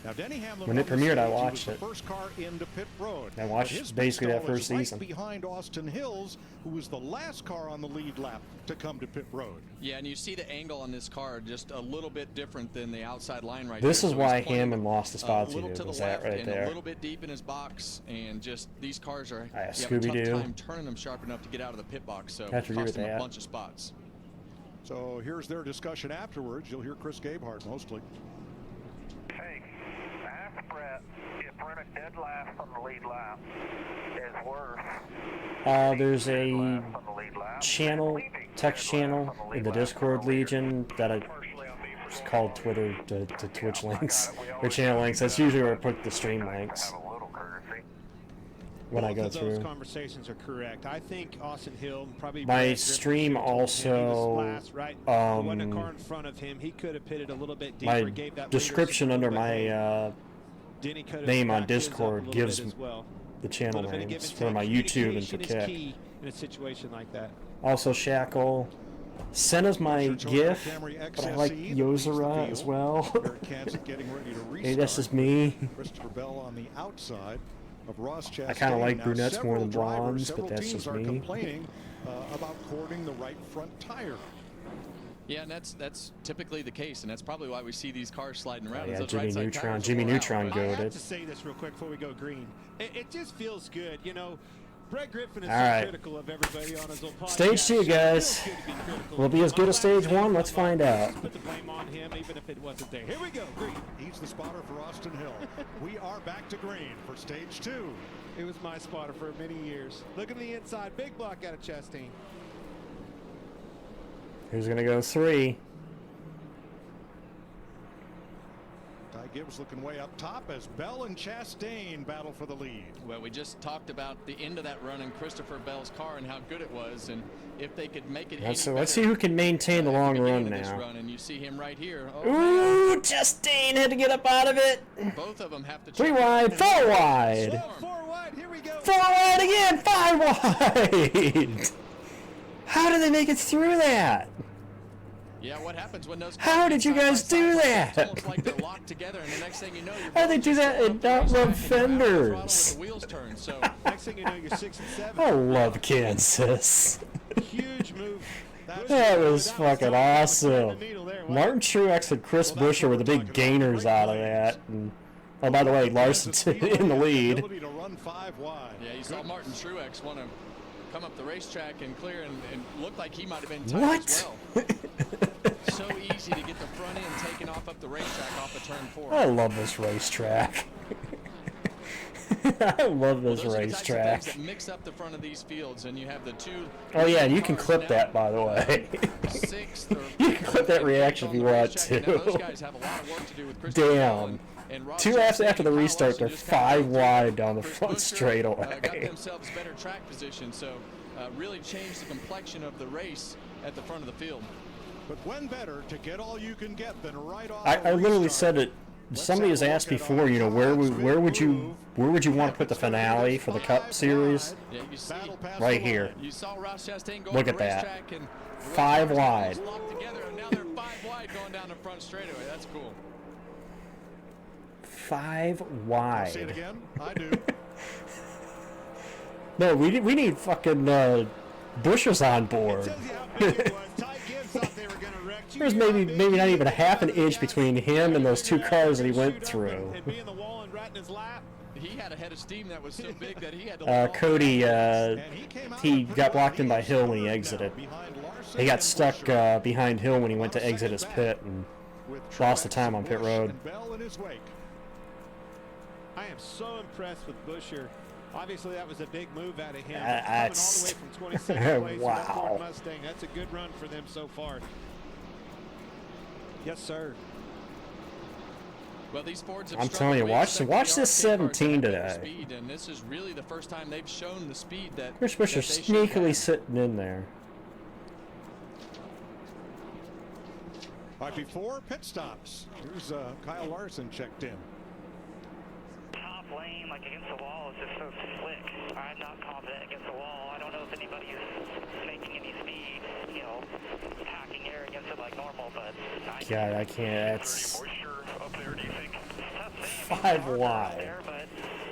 Now, Denny Hamlin When it premiered, I watched was it. The first car into pit road. I watched basically that first season. Right behind Austin Hills, who was the last car on the lead lap to come to pit road. Yeah, and you see the angle on this car just a little bit different than the outside line right there. This is So why he's pointing Hammond lost the spots a he little did. to the Was that left right and there? a little bit deep in his box, and just these cars are you have a Scooby-Doo. tough time turning them sharp enough to get out of the pit box. So Have to agree cost with him a that. bunch of spots. So here's their discussion afterwards. You'll hear Chris Gabehart mostly. Hey, ask Brett if running dead last on the lead lap is worse. There's a channel, text channel in the Discord Legion that it's called Twitter to Twitch links or channel links. That's usually where I put the stream links when I go Both of those through. conversations are correct. I think Austin Hill probably. My Brad stream Griffin told him he was also, last, right? There wasn't a car in front of him. He could have pitted a little bit deeper. My gave that description leadership under a little bit my more. Denny could have name on backed his up a Discord little gives bit as well. the channel Little bit of give names and for take. my YouTube and for Communication is Kick. key in a situation like that. Also, Shackle. Send us my GIF, but I like Yozora as well. Hey, this is me. Christopher Bell on the outside of Ross Chastain. I kind of like Now, brunettes more than several blondes, drivers, but that's several just teams are me. complaining about cording the right front tire. Yeah, and that's typically the case, and that's probably why we see these cars sliding around. Yeah, Those Jimmy right side Neutron. tires are Jimmy wore out, Neutron but- I have goated. to say this real quick before we go green. It just feels good, you know. Brett Griffin is All so right. critical of everybody on his own podcast. Stage 2, guys. Will it be as good as Stage 1? Let's find out. Put the blame on him, even if it wasn't there. Here we go, green. He's the spotter for Austin Hill. We are back to green for stage 2. It was my spotter for many years. Look at the inside, big block out of Chastain. Who's going to go 3? Ty Gibbs looking way up top as Bell and Chastain battle for the lead. Well, we just talked about the end of that run in Christopher Bell's car and how good it was, and if they could make it. Let's see who can maintain the long run now. Run, and you see him right here. Oh, Ooh, Chastain had to get up out of it. both of them have to. 3 wide, 4 wide. 4 wide, here we go. 4 wide again, 5 wide. How did they make it through that? Yeah, what happens when those? How did you guys do that? It's almost like they're locked together, and the next thing you know, you're. How did they do that and not rub fenders? The wheels turn. So next thing you know, you're 6 and 7. I love Kansas. Huge move. That was fucking awesome. Martin Truex and Chris Buescher were the big gainers out of that. And, oh, by the way, Larson's in the lead. yeah, you saw Martin Truex want to come up the racetrack and clear, and looked like he might have been tight What? as well. So easy to get the front end taken off up the racetrack off of turn 4. I love this racetrack. I love this Those are the types of racetrack. things that mix up the front of these fields, and you have the two. Oh yeah, and you can clip that, by the way. You can clip that reaction if you want Now, those to. guys have a lot of work to do with Christopher Bell Damn. and Ross 2 laps Chastain after the and Kyle restart, Larson they're just kinda 5 wide down the front got straightaway. themselves better track position, so really changed the complexion of the race at the front of the field. But when better to get all you can get than right off. I literally said it. Somebody has asked before, you know, where would you want to put the finale for the Cup Series? Yeah, you see, Right here. You saw Ross Chastain go Look on at the that. racetrack and 5 wide. locked together, and now they're 5 wide going down the front straightaway. That's cool. 5 See it wide. again? I do. No, we need fucking Bushers on board. There's maybe not even a half an inch between him and those 2 cars that he went through. He had a head of steam that was so big that he had to. Cody, he got blocked in by Hill when he exited. He got stuck behind Hill when he went to exit his pit and lost the time on pit road. I am so impressed with Buescher. Obviously, that was a big move out of him. That's- Coming all the way from 22nd place Wow. with that Ford Mustang. That's a good run for them so far. Yes, sir. Well, these Fords have I'm struggled. telling you, We watch expect this the arcade 17 cars to have better today. Speed, and this is really the first time they've shown the speed that. Chris that Buescher they should sneakily have. sitting in there. All right, before pit stops, here's Kyle Larson checked in. Top lap lane, like against the wall, is just so slick. I'm not confident against the wall. I don't know if anybody is making any speed, you know, packing air against it like normal, but God, I can't. That's up there, do you think? 5 wide. There, but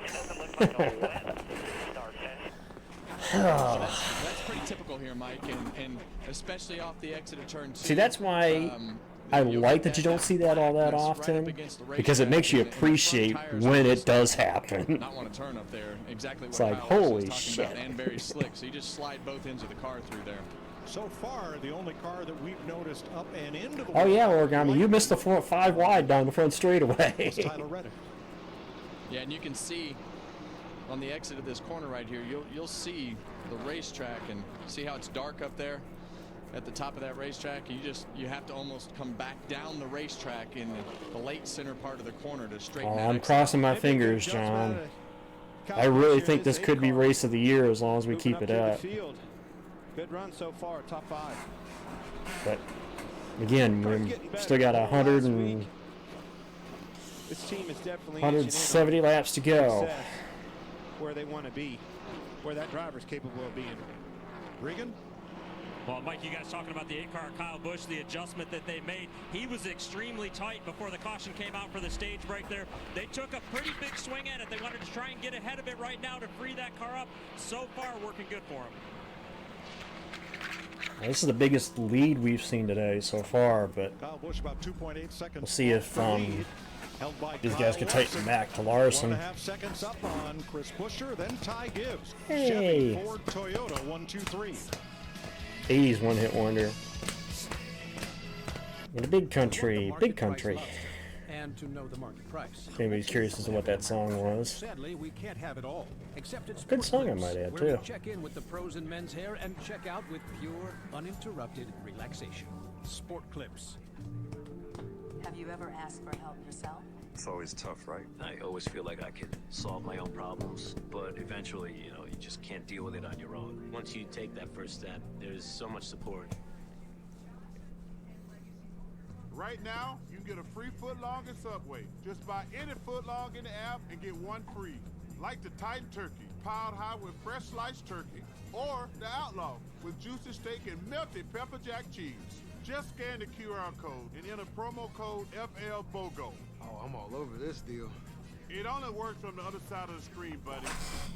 it doesn't look like a wet start test. That's pretty typical here, Mike, and especially off the exit of turn 2. See, that's why I like that you don't see that all that often, because it makes you appreciate when it does happen. Not want to turn up there. Exactly what It's like, Kyle was holy talking shit. about, and very slick. So you just slide both ends of the car through there. So far, the only car that we've noticed up and into the Oh yeah, Origami, you missed the 5 wide down the front straightaway. Tyler Reddick. Yeah, and you can see on the exit of this corner right here, you'll see the racetrack and see how it's dark up there at the top of that racetrack. You have to almost come back down the racetrack in the late center part of the corner to straighten Oh, that I'm exit. crossing my fingers, John. I really think this could be race of the year as long as we keep it up. Good run so far, top 5. But again, we still got 100 and This team is definitely 170 laps to go. Where they want to be, where that driver's capable of being. Regan? Well, Mike, you guys talking about the 8-car Kyle Busch, the adjustment that they made. He was extremely tight before the caution came out for the stage break there. They took a pretty big swing at it. They wanted to try and get ahead of it right now to free that car up. So far, working good for him. This is the biggest lead we've seen today so far, but Kyle Busch about 2.8 seconds. we'll see if Held by these Kyle guys can take Larson. it back to Larson. 1.5 seconds up on Chris Buescher, then Ty Gibbs. Hey. Chevy, Ford, Toyota, 1, 2, 3. 80s one-hit wonder. In a big country, big country. And to know the market price. Anybody's curious as to what that song was. Sadly, we can't have it all. Except it's Good song, I Clips, might add, where too. we check in with the pros in men's hair and check out with pure, uninterrupted relaxation. Sport Clips. Have you ever asked for help yourself? It's always tough, right? I always feel like I can solve my own problems, but eventually, you know, you just can't deal with it on your own. Once you take that first step, there's so much support. Right now, you can get a free footlong at Subway. Just buy any footlong in the app and get one free. Like the Titan Turkey, piled high with fresh sliced turkey. Or the Outlaw, with juicy steak and melted pepper jack cheese. Just scan the QR code and enter promo code FLBOGO. Oh, I'm all over this deal. It only works on the other side of the screen, buddy.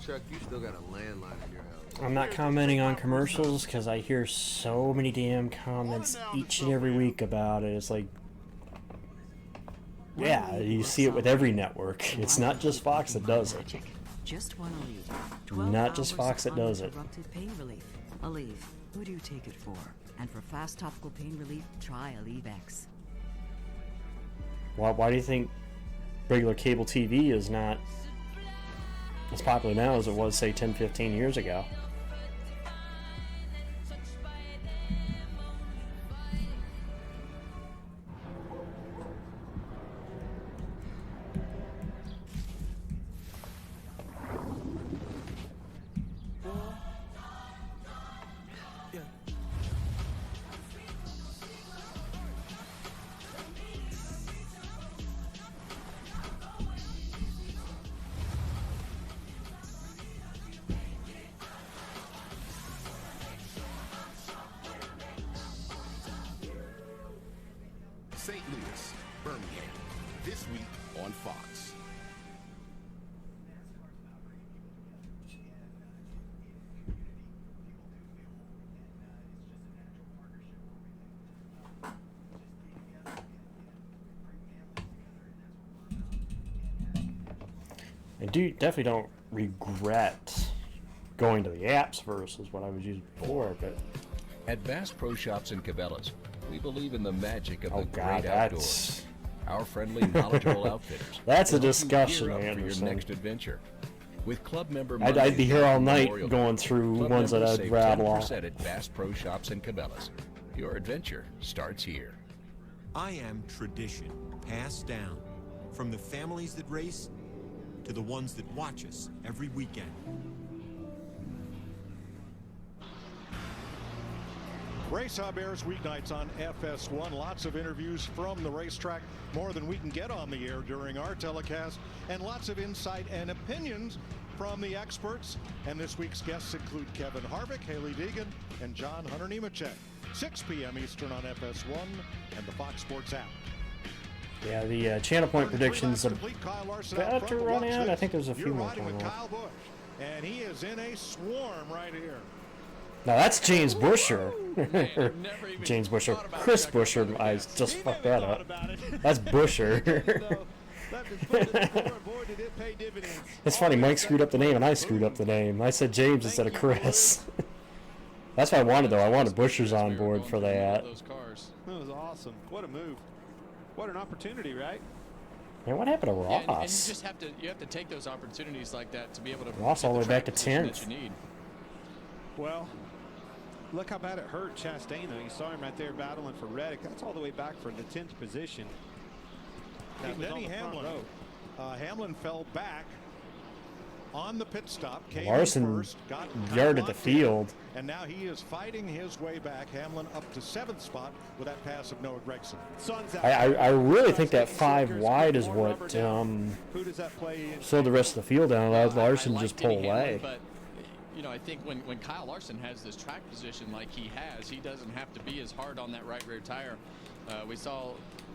Chuck, you still got a landline in your house. I'm not commenting on commercials because I hear so many damn comments each and every week about it. It's like, yeah, you see it with every network. It's not just Fox that does it. Just one Aleve. Not just Fox that does it. Uninterrupted pain relief. Aleve. Who do you take it for? And for fast topical pain relief, try Aleve X. Why do you think regular cable TV is not as popular now as it was, say, 10, 15 years ago? St. Louis, Birmingham, this week on Fox. I definitely don't regret going to the apps versus what I was using before, but At Bass Pro Shops and Cabela's, we believe in the magic of the God, great outdoors. Our friendly, knowledgeable outfitters. That's a will help you discussion, gear up for Anderson. your next adventure. With club member I'd be here all night Memorial going Day, through club ones that members I'd save rattle off. 10% at Bass Pro Shops and Cabela's. Your adventure starts here. I am tradition, passed down from the families that race to the ones that watch us every weekend. Race Hub airs weeknights on FS1. Lots of interviews from the racetrack, more than we can get on the air during our telecast, and lots of insight and opinions from the experts. And this week's guests include Kevin Harvick, Haley Deegan, and John Hunter Nemechek. 6 p.m. Eastern on FS1 and the Fox Sports app. Yeah, the channel point predictions are about to run out. I think there's a few more coming up. Kyle Busch, and he is in a swarm right here. Now that's James Busher. James Busher. Chris Busher. I just fucked that up. That's Busher. It's funny, Mike screwed up the name and I screwed up the name. I said James instead of Chris. That's what I wanted though. I wanted Busher's on board for that. That was awesome. What a move. What an opportunity, right? Man, what happened to Ross? Yeah, and you just have to take those opportunities like that to be able to Ross all the way back to 10th. Well, look how bad it hurt Chastain though. You saw him right there battling for Reddick. That's all the way back for the 10th position. Denny Hamlin. Hamlin fell back on the pit stop. Came Larson first, got yarded the field. And now he is fighting his way back. Hamlin up to 7th spot with that pass of Noah Gragson. I really think that 5 wide is what slowed the rest of the field down. Allowed Larson to just pull away. But you know, I think when Kyle Larson has this track position like he has, he doesn't have to be as hard on that right rear tire. We saw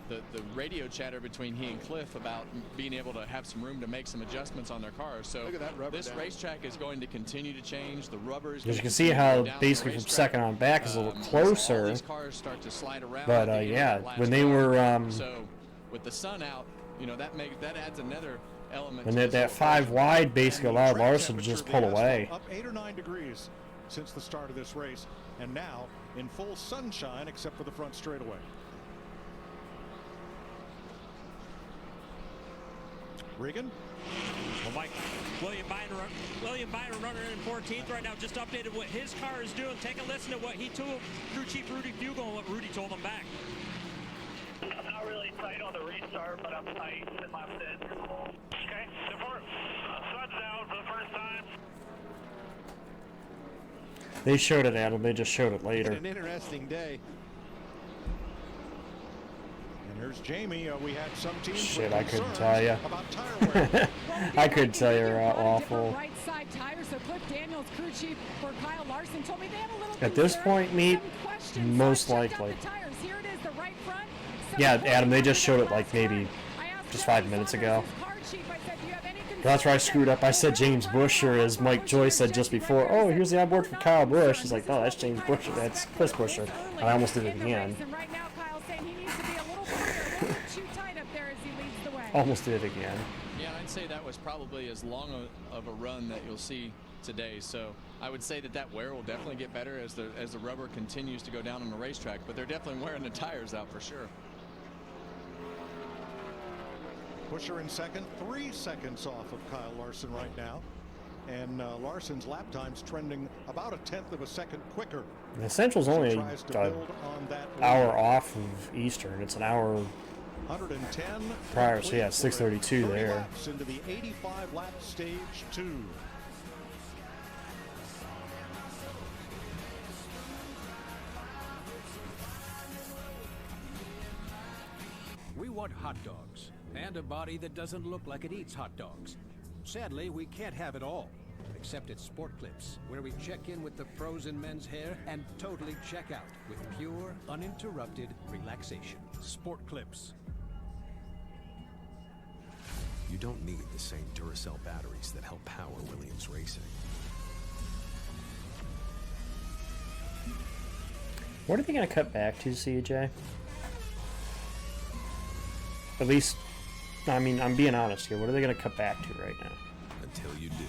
the radio chatter between he and Cliff about being able to have some room to make some adjustments on their cars. So this racetrack is going to continue to change. The rubber is. As you can see how basically from second on back is a little closer. These cars start to slide around. But yeah, when they were so with the sun out, you know, that adds another element. And that 5 wide basically allowed Larson to just pull away. Up 8 or 9 degrees since the start of this race, and now in full sunshine except for the front straightaway. Regan? Well, Mike, William Byron running in 14th right now, just updated what his car is doing. Take a listen to what he told crew chief Rudy Fugle and what Rudy told him back. I'm not really tight on the restart, but I'm tight in my set. Okay, sun's out for the first time. They showed it, Adam. They just showed it later. An interesting day. Here's Jamie. We had some teams. Shit, I couldn't tell you. I couldn't tell you. Awful. Right side tires. So Cliff Daniels, crew chief for Kyle Larson, told me they had a little. At this point, meet most likely. Here it is, the right front. Yeah, Adam. They just showed it like maybe just 5 minutes ago. That's where I screwed up. I said James Busher, as Mike Joyce said just before. Oh, here's the onboard for Kyle Busch. He's like, oh, that's James Busher. That's Chris Busher. And I almost did it again. Almost did it again. Yeah, I'd say that was probably as long of a run that you'll see today. So I would say that wear will definitely get better as the rubber continues to go down on the racetrack. But they're definitely wearing the tires out for sure. Busher in second, 3 seconds off of Kyle Larson right now. And Larson's lap time's trending about 1/10 of a second quicker. The Central's only an hour off of Eastern. It's an hour 110 prior, so yeah, 6:32 there. Into the 85 lap stage 2. We want hot dogs and a body that doesn't look like it eats hot dogs. Sadly, we can't have it all, except at Sport Clips, where we check in with the pros in men's hair and totally check out with pure, uninterrupted relaxation. Sport Clips. You don't need the same Duracell batteries that help power Williams Racing. What are they going to cut back to, CJ? At least, I mean, I'm being honest here. What are they going to cut back to right now? Until you do.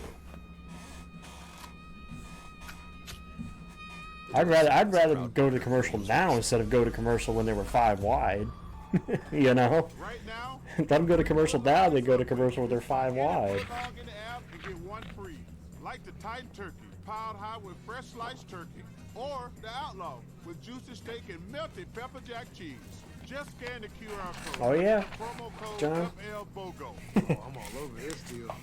I'd rather go to commercial now instead of go to commercial when they were 5 wide. You know? Right now, let them go to commercial now, they go to commercial when they're 5 wide. in the app and get 1 free. Like the Titan Turkey, piled high with fresh sliced turkey. Or the Outlaw with juicy steak and melted pepper jack cheese. Just scan the QR code. Oh yeah, promo code John. FLBOGO. I'm all over this deal.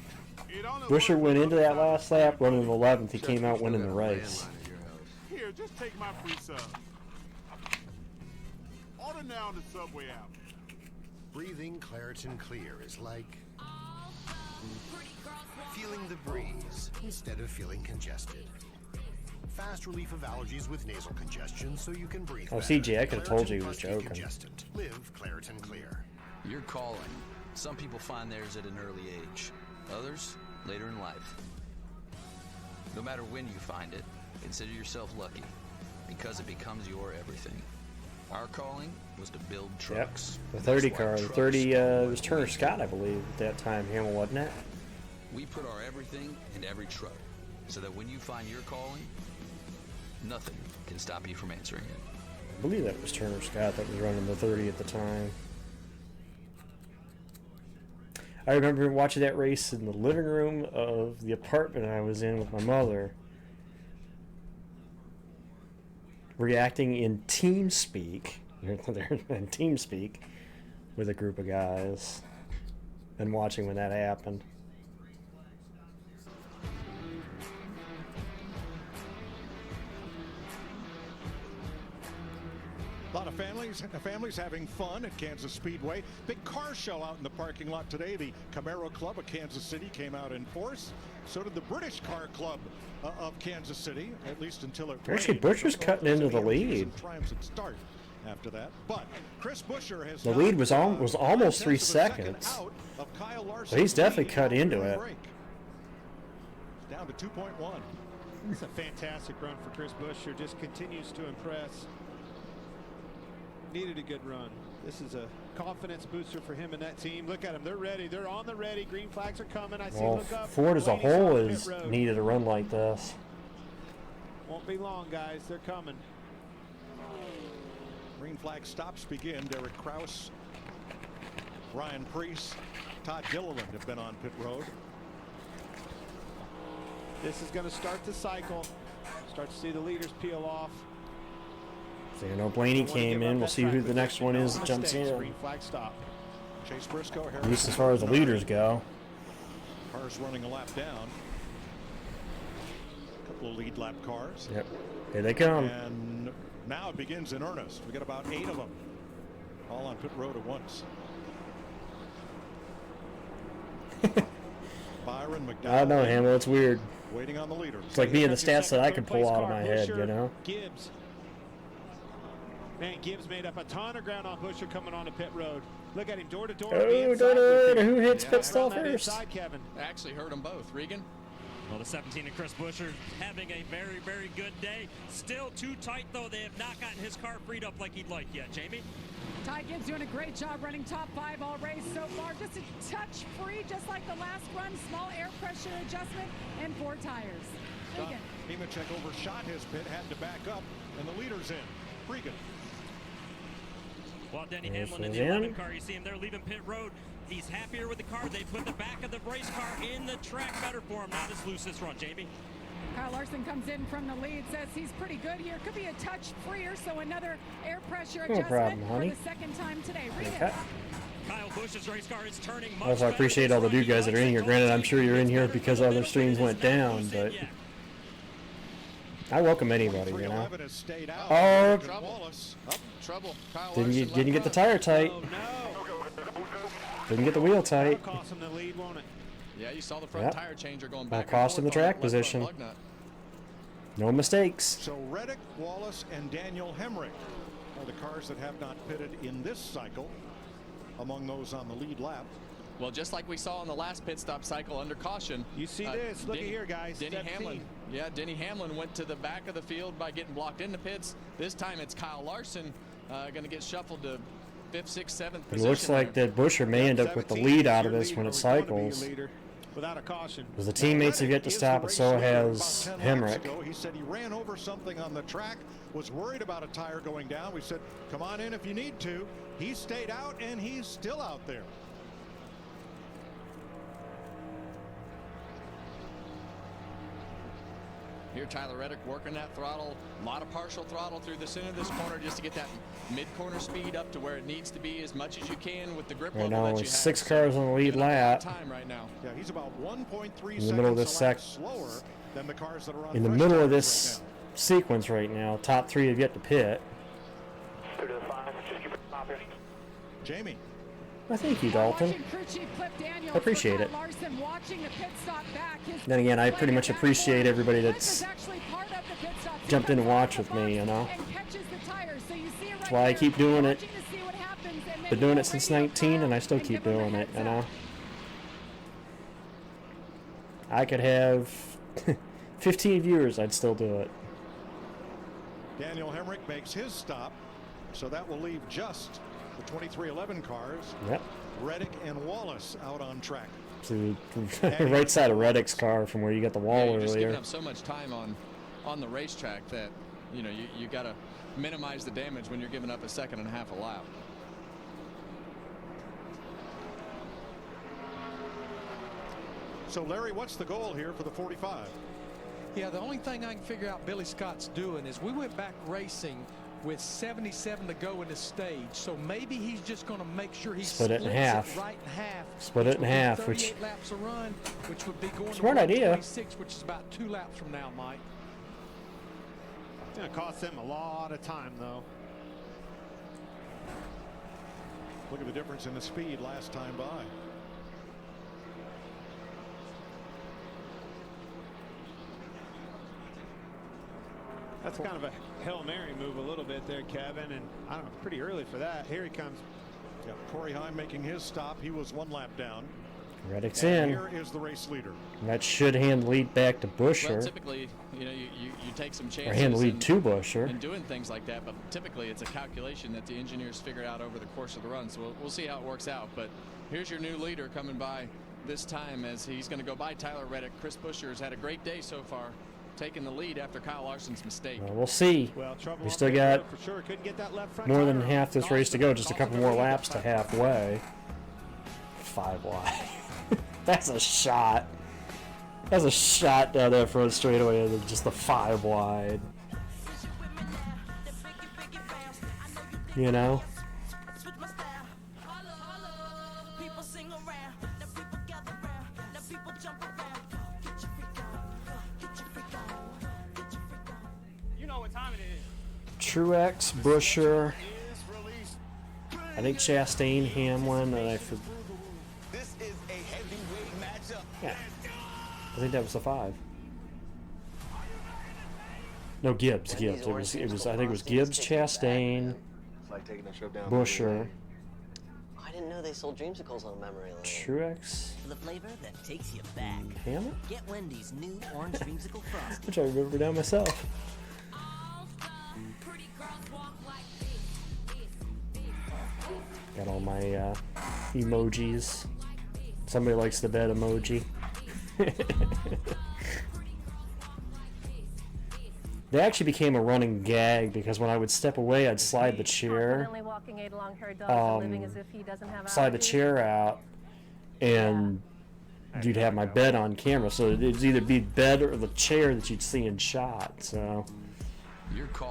Busher went into that last lap running 11th. He came out winning the race. Here, just take my free sub. Order now on the Subway app. Breathing Claritin Clear is like feeling the breeze instead of feeling congested. Fast relief of allergies with nasal congestion so you can breathe better. CJ, I could have told you he Claritin was plus joking. decongestant. Live Claritin Clear. Your calling. Some people find theirs at an early age. Others, later in life. No matter when you find it, consider yourself lucky, because it becomes your everything. Our calling was to build trucks. Yep, the 30 car. The 30 was Turner Scott, I believe, at that time, Hamill, wasn't it? We put our everything in every truck, so that when you find your calling, nothing can stop you from answering it. I believe that was Turner Scott that was running the 30 at the time. I remember watching that race in the living room of the apartment I was in with my mother, reacting in TeamSpeak, with a group of guys, and watching when that happened. A lot of families having fun at Kansas Speedway. Big car show out in the parking lot today. The Camaro Club of Kansas City came out in force. So did the British Car Club of Kansas City, at least until it Actually, rained. Butcher's cutting into the lead. Triumphs at start after that. But Chris Buescher has The lead was almost 3 seconds. So he's definitely cut into it. Down to 2.1. It's a fantastic run for Chris Buescher. Just continues to impress. Needed a good run. This is a confidence booster for him and that team. Look at them. They're ready. They're on the ready. Green flags are coming. I see Well, look up. Ford as a Blaney's whole on the has pit road. needed a run like this. Won't be long, guys. They're coming. Green flag stops begin. Derek Kraus, Ryan Preece, Todd Gilliland have been on pit road. This is going to start the cycle. Start to see the leaders peel off. So you know Blaney came in. We'll see who the next one is that jumps in. Green flag stop. Chase Briscoe, At least as far as the leaders go. Cars running a lap down. A couple of lead lap cars. Yep. Here they come. And now it begins in earnest. We got about 8 of them, all on pit road at once. Byron McDowell. I don't know, Hamill. It's weird. Waiting on the leaders. It's like being the stats that I could pull out of my head, you know? Gibbs. Man, Gibbs made up a ton of ground on Buescher coming on to pit road. Look at him door to door. Oh, who hits pit stall first? Inside, Kevin. Actually heard them both. Regan? Well, the 17 of Chris Buescher having a very, very good day. Still too tight, though. They have not gotten his car freed up like he'd like yet. Jamie? Ty Gibbs doing a great job running top 5 all race so far. Just a touch free, just like the last run. Small air pressure adjustment and 4 tires. Regan. Nemechek overshot his pit, had to back up, and the leader's in. Regan. Well, Denny Hamlin in the 11 car, you see him there leaving pit road. He's happier with the car. They put the back of the race car in the track better for him. Not as loose this run, Jamie. Kyle Larson comes in from the lead, says he's pretty good here. Could be a touch freer, so another air pressure adjustment for the second time today. Regan. Okay. Kyle Busch's race car is turning much Also, I appreciate all the new guys that are in here. Granted, I'm sure you're in here because other streams went down, but I welcome anybody, you know. Oh, Trouble. Kyle didn't you get the tire tight? Oh, no. Didn't get the wheel tight. That'll cost him the lead, won't it? Yeah, you saw the front tire changer going back. That'll cost him the track position. No mistakes. So Reddick, Wallace, and Daniel Hemrick are the cars that have not pitted in this cycle, among those on the lead lap. Well, just like we saw in the last pit stop cycle under caution. You see this. Look at here, guys. Denny Hamlin. Yeah, Denny Hamlin went to the back of the field by getting blocked in the pits. This time it's Kyle Larson going to get shuffled to 5th, 6th, 7th position. It looks like that Buescher may end up with the lead out of this when it cycles. Without a caution. Because the teammates have yet to stop, and so has Hemrick. He said he ran over something on the track, was worried about a tire going down. We said, come on in if you need to. He stayed out, and he's still out there. Here, Tyler Reddick working that throttle. A lot of partial throttle through the center of this corner just to get that mid-corner speed up to where it needs to be as much as you can with the grip Right level now, that you with have. 6 cars on the lead lap. Time right now. Yeah, he's about 1.3 in the middle of this slower than the cars that are on in the middle of this sequence right now. Top 3 have yet to pit. 3 to 5, just keep Jamie. Well, thank you, Dalton. I appreciate it. Then again, I pretty much appreciate everybody that's jumped in to watch with me, you know. That's why I keep doing it. Been doing it since 19, and I still keep doing it, you know. I could have 15 viewers, I'd still do it. Daniel Hemrick makes his stop, so that will leave just the 2311 cars. Yep. Reddick and Wallace out on track. To the right side of Reddick's car from where you got the wall you're just earlier. giving up so much time on the racetrack that you got to minimize the damage when you're giving up a second and a half a lap. So Larry, what's the goal here for the 45? Yeah, the only thing I can figure out Billy Scott's doing is we went back racing with 77 to go in the stage, so maybe he's just going to make sure he split it in half. Right in half. Split it in half, which laps a run, which would be going smart to idea. 26, which is about 2 laps from now, Mike. It's going to cost them a lot of time, though. Look at the difference in the speed last time by. That's kind of a Hail Mary move a little bit there, Kevin, and I don't know, pretty early for that. Here he comes. Yeah, Corey Heim making his stop. He was 1 lap down. Reddick's and in. Here is the race leader. That should hand the lead back to Busher. Well, typically, you take some chances. Or hand the lead to Busher. And doing things like that, but typically it's a calculation that the engineers figure out over the course of the run. So we'll see how it works out. But here's your new leader coming by this time as he's going to go by Tyler Reddick. Chris Busher has had a great day so far, taking the lead after Kyle Larson's mistake. Well, we'll see. We still got more than half this race to go. Just a couple more laps to halfway. 5 wide. That's a shot. That's a shot down that front straightaway and just the 5 wide. You know? Truex, Busher, I think Chastain, Hamlin, and I forget. Yeah, I think that was the 5. No, Gibbs. It was. I think it was Gibbs, Chastain, Busher. I didn't know they sold dreamsicles on memory lane. Truex. For the flavor that takes you back. Hamlin? Get Wendy's new orange dreamsicle frosty. Which I remember now myself. Got all my emojis. Somebody likes the bed emoji. They actually became a running gag because when I would step away, I'd slide the chair. Slide the chair out, and you'd have my bed on camera. So it'd either be bed or the chair that you'd see in shot. So.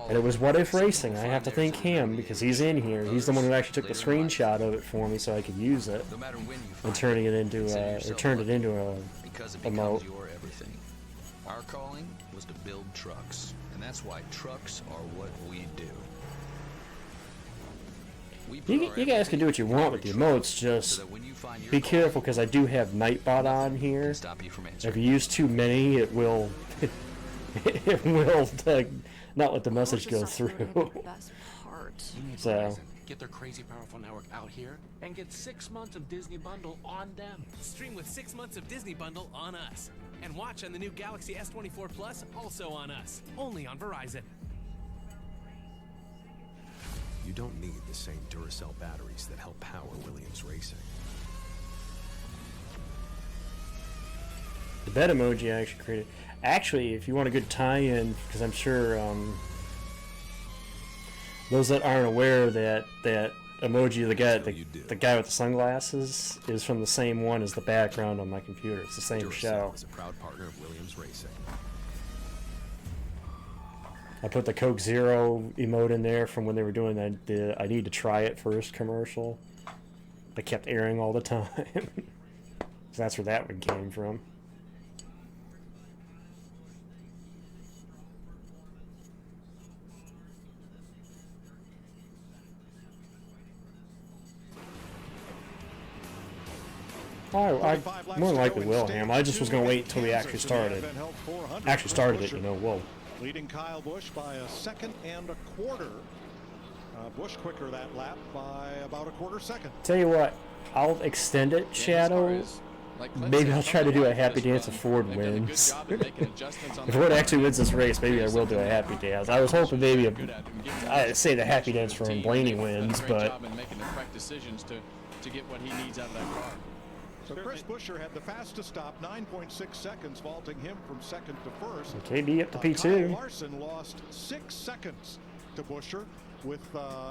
And it was What If Racing. I have to thank him because he's in here. He's the one who actually took the screenshot of it for me so I could use it and turned it into a emote. Your everything. Our calling was to build trucks, and that's why trucks are what we do. You guys can do what you want with the emotes, just be careful because I do have Nightbot on here. If you use too many, it will it will not let the message go through. So get their crazy powerful network out here and get 6 months of Disney Bundle on them. Stream with 6 months of Disney Bundle on us. And watch on the new Galaxy S24 Plus, also on us. Only on Verizon. You don't need the same Duracell batteries that help power Williams Racing. the bed emoji I actually created. Actually, if you want a good tie-in, because I'm sure those that aren't aware that emoji, the guy with the sunglasses, is from the same one as the background on my computer. It's the same Duracell show. is a proud partner of Williams Racing. I put the Coke Zero emote in there from when they were doing the I Need to Try It First commercial. They kept airing all the time. So that's where that one came from. I more than likely will, Ham. I just was going to wait until we actually started. It, you know, whoa. Leading Kyle Busch by a second and a quarter. Busch quicker that lap by about a quarter second. Tell you what, I'll extend it, Shadow. Maybe I'll try to do a happy dance if Ford wins. If Ford actually wins this race, maybe I will do a happy dance. I was hoping maybe I'd say the happy dance for when Blaney wins, but making the correct decisions to get what he needs out of that car. So Chris Buescher had the fastest stop, 9.6 seconds, vaulting him from second to first. KB up to P2. Kyle Larson lost 6 seconds to Buescher with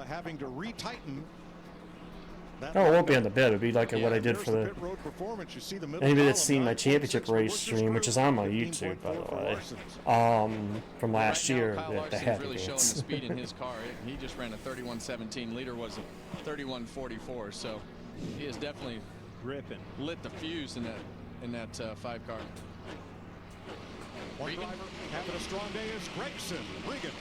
having to retighten. Oh, it won't be on the bed. It'll be like what I did for the. Anybody that's seen my championship race stream, which is on my YouTube, by the way, from last year, the happy really showing the dance. speed in his car. He just ran a 31.17. Leader was a 31.44. So he is definitely ripping, lit the fuse in that 5 car. One driver having a strong day is Gregson Regan.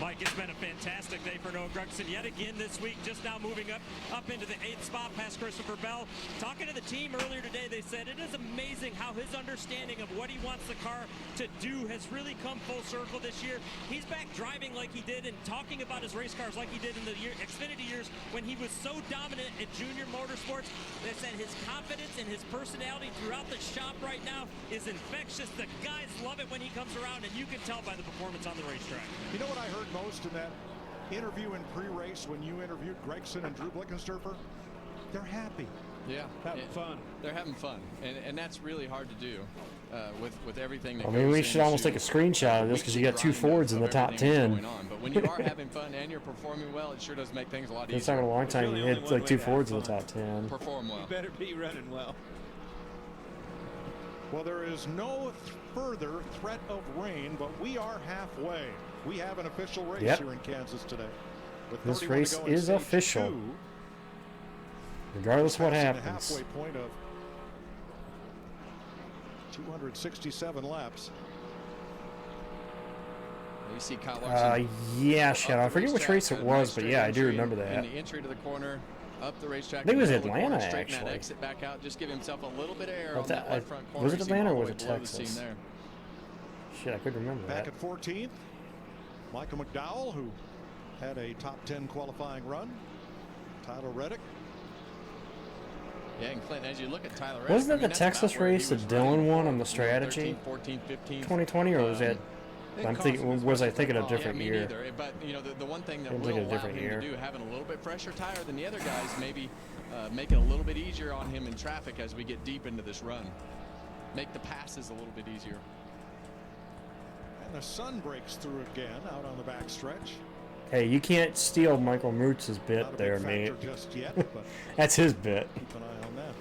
Mike, it's been a fantastic day for Noah Gragson yet again this week, just now moving up into the 8th spot past Christopher Bell. Talking to the team earlier today, they said it is amazing how his understanding of what he wants the car to do has really come full circle this year. He's back driving like he did and talking about his race cars like he did in the Xfinity years when he was so dominant at junior motorsports. They said his confidence and his personality throughout the shop right now is infectious. The guys love it when he comes around, and you can tell by the performance on the racetrack. You know what I heard most in that interview in pre-race when you interviewed Gregson and Drew Blickensturfer? They're happy. Yeah, having fun. They're having fun, and that's really hard to do with everything that I mean, we should almost take a screenshot of this because you got 2 Fords in the top 10. But when you are having fun and you're performing well, it sure does make things a lot easier. It's taken a long time. You had like 2 Fords in the top 10. Perform well. You better be running well. Well, there is no further threat of rain, but we are halfway. We have an official race here in Kansas today. This race is official, regardless of what happens. Halfway point of 267 laps. You see Kyle Larson. Yeah, Shadow. I forget which race it was, but yeah, I do remember that. In the entry to the corner, up the racetrack. I think it was Atlanta, actually. That exit back out, just give himself a little bit of air on that left front corner. Was it Atlanta or was it Texas? Shit, I couldn't remember Back that. at 14th, Michael McDowell, who had a top 10 qualifying run. Tyler Reddick. Yeah, and Clinton, as you look at Tyler Reddick, Wasn't it the Texas race that Dylan won on the strategy? 14, 15. 2020, or was it? I'm thinking. Was I thinking a different year? Neither. But you know, the one thing that I'm will thinking a allow different him year. to do, having a little bit fresher tire than the other guys, maybe make it a little bit easier on him in traffic as we get deep into this run. Make the passes a little bit easier. And the sun breaks through again out on the backstretch. Hey, you can't steal Michael Mootz's bit there, mate. Just yet, but that's his bit. Keep an eye on that.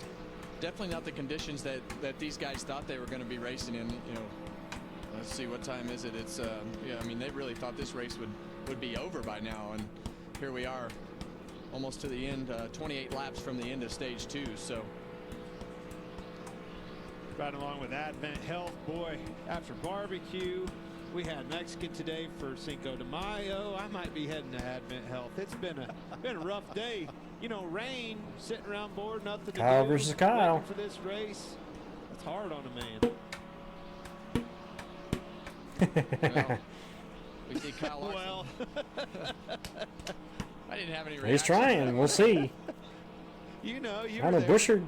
Definitely not the conditions that these guys thought they were going to be racing in. You know, let's see, what time is it? It's yeah, I mean, they really thought this race would be over by now, and here we are, almost to the end, 28 laps from the end of stage 2. So. Right along with AdventHealth, boy, after barbecue, we had Mexican today for Cinco de Mayo. I might be heading to AdventHealth. It's been a rough day. You know, rain, sitting around bored, nothing to do. Kyle versus Kyle. For this race, it's hard on a man. Well, we see Kyle Larson. Well, I didn't have any reaction. He's trying. We'll see. You know, I don't know. Buescher.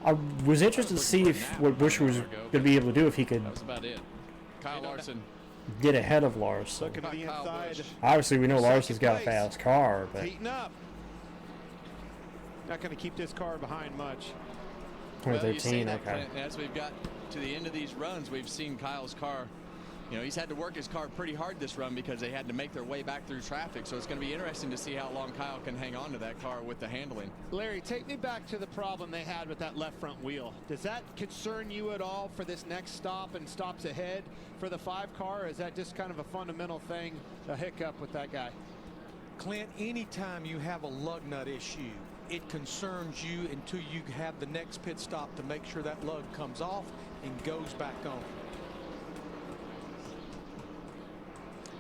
I was interested to see what Buescher was going to be able to do if he could. That was about it. Kyle Larson. Get ahead of Larson. Looking to the inside. Obviously, we know Larson's got a fast car, but Heating up. Not going to keep this car behind much. 2013, well, okay. As we've got to the end of these runs, we've seen Kyle's car. You know, he's had to work his car pretty hard this run because they had to make their way back through traffic. So it's going to be interesting to see how long Kyle can hang on to that car with the handling. Larry, take me back to the problem they had with that left front wheel. Does that concern you at all for this next stop and stops ahead for the 5 car? Or is that just kind of a fundamental thing, a hiccup with that guy? Clint, anytime you have a lug nut issue, it concerns you until you have the next pit stop to make sure that lug comes off and goes back on.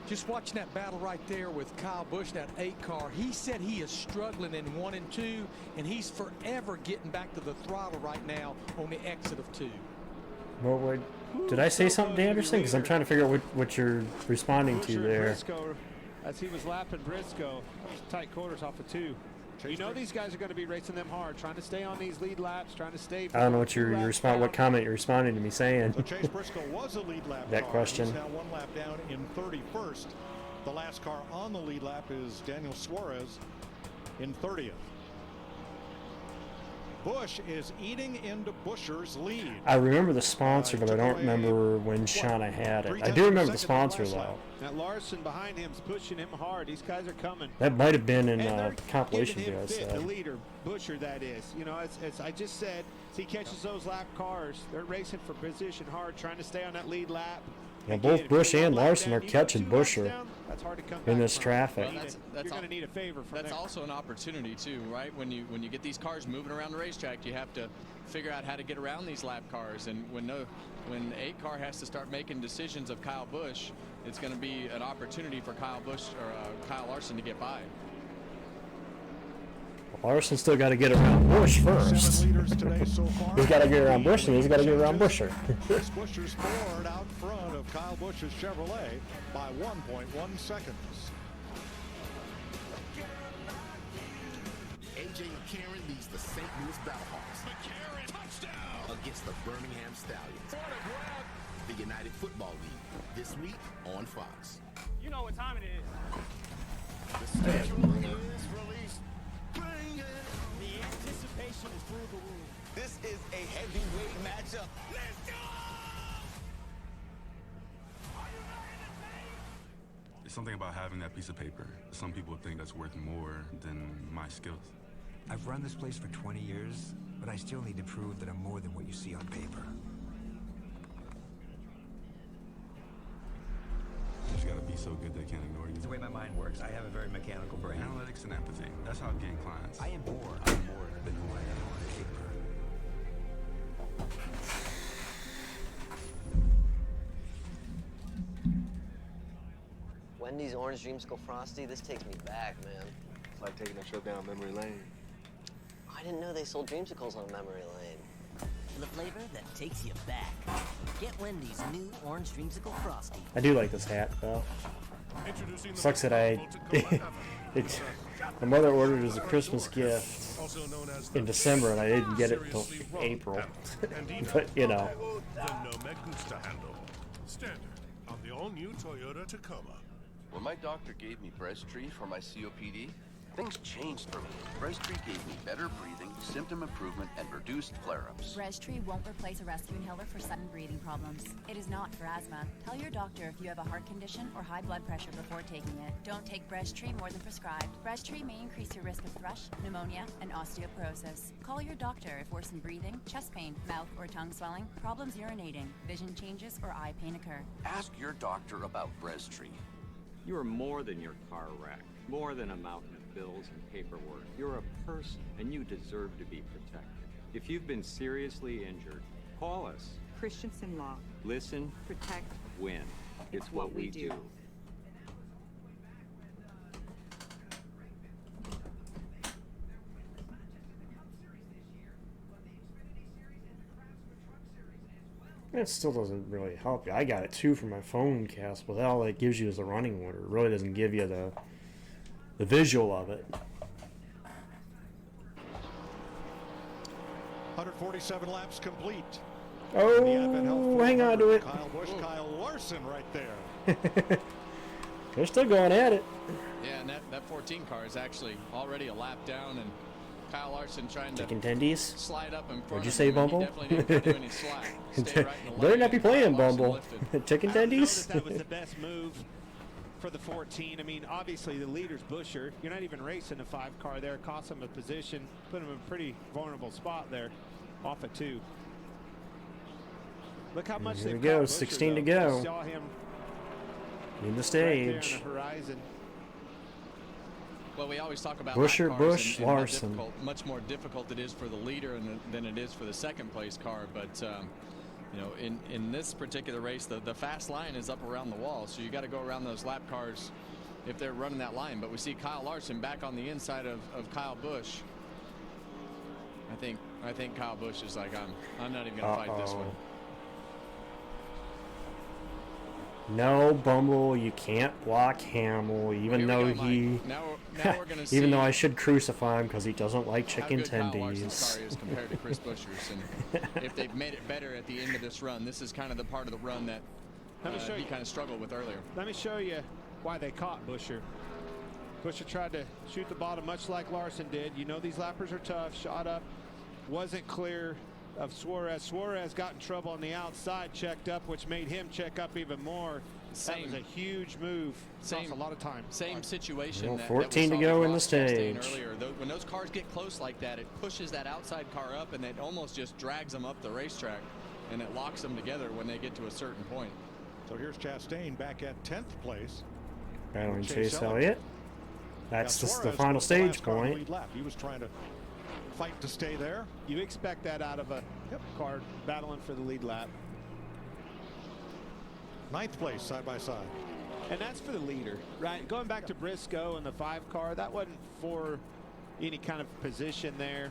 just watching that battle right there with Kyle Busch, that 8 car, he said he is struggling in 1 and 2, and he's forever getting back to the throttle right now on the exit of 2. Well, wait, did I say something to Anderson? Because I'm trying to figure out what you're responding to there. Briscoe, as he was lapping Briscoe, tight quarters off of 2. You know these guys are going to be racing them hard, trying to stay on these lead laps, trying to stay. I don't know what what comment you're responding to me saying. So Chase Briscoe was a lead lap that car. question. He's now 1 lap down in 31st. The last car on the lead lap is Daniel Suarez in 30th. Busch is eating into Buescher's lead. I remember the sponsor, but I don't remember when Shauna had it. I do remember the sponsor, though. That Larson behind him is pushing him hard. These guys are coming. That might have been in compilation giving him videos. fit, the leader, Buescher, that is. You know, as I just said, as he catches those lap cars, they're racing for position hard, trying to stay on that lead lap. Yeah, both Busch and Larson are catching Buescher in this traffic. Well, You're going to need a favor from That's also an opportunity too, right? When you get these cars moving around the racetrack, you have to figure out how to get around these lap cars. And when 8 car has to start making decisions of Kyle Busch, it's going to be an opportunity for Kyle Larson to get by. Larson still got to get around Busch first. He's got to get around Busch, and he's got to get around Buescher. Buescher's Ford out front of Kyle Busch's Chevrolet by 1.1 seconds. AJ McCarron leads the St. Louis Battlehawks. McCarron, touchdown! Against the Birmingham Stallions. The United Football League, this week on Fox. You know what time it is. The schedule is released. The anticipation is through the roof. This is a heavyweight matchup. Let's go! There's something about having that piece of paper. Some people think that's worth more than my skills. I've run this place for 20 years, but I still need to prove that I'm more than what you see on paper. You just gotta be so good they can't ignore you. It's the way my mind works. I have a very mechanical brain. Analytics and empathy. That's how I gain clients. I am more. I'm more than who I am on paper. Wendy's Orange Dreamsicle Frosty, this takes me back, man. It's like taking a trip down memory lane. I didn't know they sold dreamsicles on memory lane. The flavor that takes you back. Get Wendy's new Orange Dreamsicle Frosty. I do like this hat, though. Sucks that my mother ordered it as a Christmas gift in December, and I didn't get it until April. But, you know. The Nomegusta handle. Standard on the all-new Toyota Tacoma. When my doctor gave me Breasttree for my COPD, things changed for me. Breasttree gave me better breathing, symptom improvement, and reduced flare-ups. Breasttree won't replace a rescue inhaler for sudden breathing problems. It is not for asthma. Tell your doctor if you have a heart condition or high blood pressure before taking it. Don't take Breasttree more than prescribed. Breasttree may increase your risk of thrush, pneumonia, and osteoporosis. Call your doctor if worsened breathing, chest pain, mouth or tongue swelling, problems urinating, vision changes, or eye pain occur. Ask your doctor about Breasttree. You are more than your car wreck, more than a mountain of bills and paperwork. You're a person, and you deserve to be protected. If you've been seriously injured, call us. Christensen Law. Listen, Protect. win. It's what we do. It still doesn't really help you. I got it too for my phone cast, but all it gives you is a running order. It really doesn't give you the visual of it. 147 laps complete. Oh, The AdventHealth hang on to it. Kyle Busch, Kyle Larson right there. They're still going at it. Yeah, and that 14 car is actually already a lap down, and Kyle Larson trying to Chicken tendies? slide up in front What'd you of say, him, and Bumble? He definitely didn't do any slack. Stayed right in the Better lane, not be and playing Kyle Larson Bumble. lifted. Chicken I don't know tendies? that was the best move for the 14. I mean, obviously the leader's Buescher. You're not even racing a 5 car there. Cost him a position, put him in a pretty vulnerable spot there, off of 2. Look how much Here we they've go, got Buescher, 16 to though. go. I saw him In the right there on stage. the horizon. Well, we always talk about Buescher, lap cars Busch, and how Larson. much more difficult it is for the leader than it is for the second place car. But You know, in this particular race, the fast line is up around the wall, so you got to go around those lap cars if they're running that line. But we see Kyle Larson back on the inside of Kyle Busch. I think Kyle Busch is like, I'm not even gonna fight this one. No, Bumble, you can't block Hamill, even though he. Now we're gonna see even though I should crucify him because he doesn't like chicken how good Kyle Larson's tendies. car is compared to Chris Buescher's, and if they've made it better at the end of this run. This is kind of the part of the run that he kind of struggled with earlier. Let me show you why they caught Buescher. Buescher tried to shoot the bottom much like Larson did. You know these lappers are tough. Shot up, wasn't clear of Suarez. Suarez got in trouble on the outside, checked up, which made him check up even more. That was a huge move. Lost a lot of time. Same situation. Well, that 14 we to saw go with in the Ross Chastain stage. Earlier. When those cars get close like that, it pushes that outside car up, and it almost just drags them up the racetrack, and it locks them together when they get to a certain point. So here's Chastain back at 10th place. Battling Chase Elliott. That's the final stage point. He was trying to fight to stay there. You expect that out of a car battling for the lead lap. 9th place side by side. And that's for the leader, right? Going back to Briscoe and the 5 car, that wasn't for any kind of position there.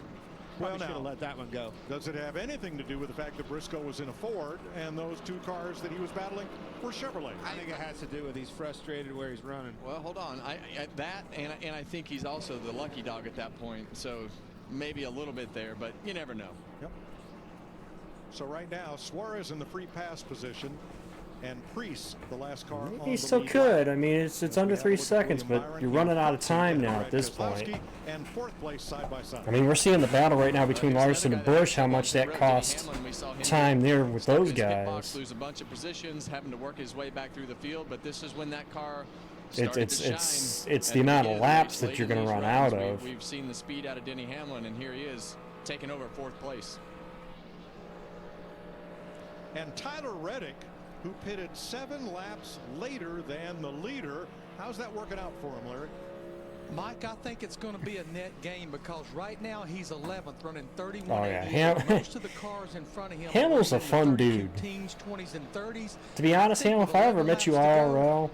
Probably should have let that one go. Does it have anything to do with the fact that Briscoe was in a Ford and those 2 cars that he was battling were Chevrolet? I think it has to do with he's frustrated where he's running. Well, hold on. And I think he's also the lucky dog at that point. So maybe a little bit there, but you never know. Yep. So right now, Suarez in the free pass position, and Priest, the last car on He the still lead could. lap. I mean, it's under 3 seconds, but you're running out of time now at this point. And 4th place side by side. I mean, we're seeing the battle right now between Larson and Busch, how much that cost time there with those guys. Lose a bunch of positions, having to work his way back through the field, but this is when that car started to shine. It's the amount of laps that you're going to run out of. We've seen the speed out of Denny Hamlin, and here he is taking over 4th place. And Tyler Reddick, who pitted 7 laps later than the leader. How's that working out for him, Larry? Mike, I think it's going to be a net gain because right now he's 11th, running 31. Oh, yeah. Most of the cars in front of him. Hamill's a fun dude. 15s, 20s, and 30s. To be honest, Hamill, if I ever met you IRL,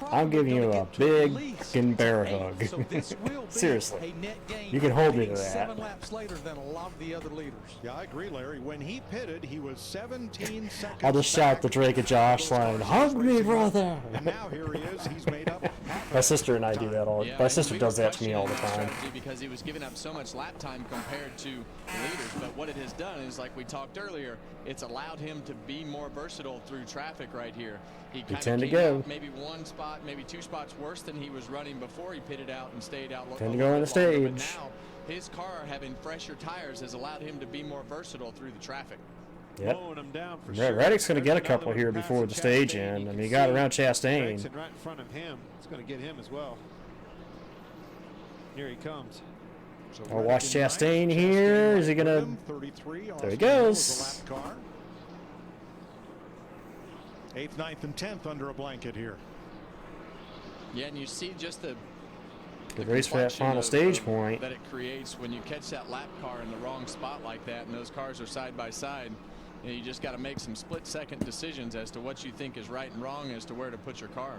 I'm giving you a big fucking bear hug. So this will be Seriously. a net gain. You can hold me to being that. 7 laps later than a lot of the other leaders. Yeah, I agree, Larry. When he pitted, he was 17 seconds. I'll just shout the Drake and Josh line, hug me, brother. And now here he is. He's made up. My sister and I do that all. My sister does that to me all the time. Because he was giving up so much lap time compared to the leaders, but what it has done is, like we talked earlier, it's allowed him to be more versatile through traffic right here. He kind tend of to go. maybe 1 spot, maybe 2 spots worse than he was running before he pitted out and stayed out. Tend to go on the stage. But now his car having fresher tires has allowed him to be more versatile through the traffic. Yep. Him down for sure. Reddick's going to get a couple here before the stage end. I mean, he got around Chastain. Right in front of him. It's going to get him as well. Here he comes. I'll watch Chastain here. Is he going to... There he goes. 8th, 9th, and 10th under a blanket here. Yeah, and you see just the Good race for that final stage point. that it creates when you catch that lap car in the wrong spot like that, and those cars are side by side. You just got to make some split-second decisions as to what you think is right and wrong as to where to put your car.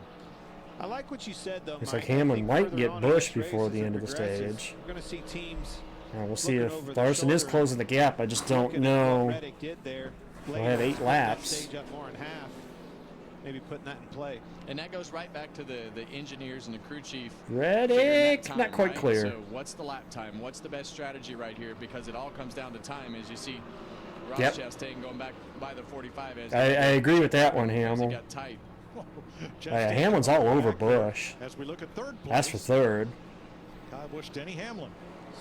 I like what you said, though. Looks Mike. like Hamlin might get Busch race before the as it end of the progresses, stage. We're going to see teams. We'll see looking if over the Larson is shoulder, closing the gap. I just don't know. Reddick did there. We'll have 8 laps. Stage up more in half. Maybe putting that in play. And that goes right back to the engineers and the crew chief. Reddick, time, not quite right? clear. So what's the lap time? What's the best strategy right here? Because it all comes down to time, as you see Ross Chastain going back by the 45. As I agree with that one, Hamill. got tight. Hamlin's all over Busch. As we look at 3rd place. That's for 3rd. Kyle Busch, Denny Hamlin.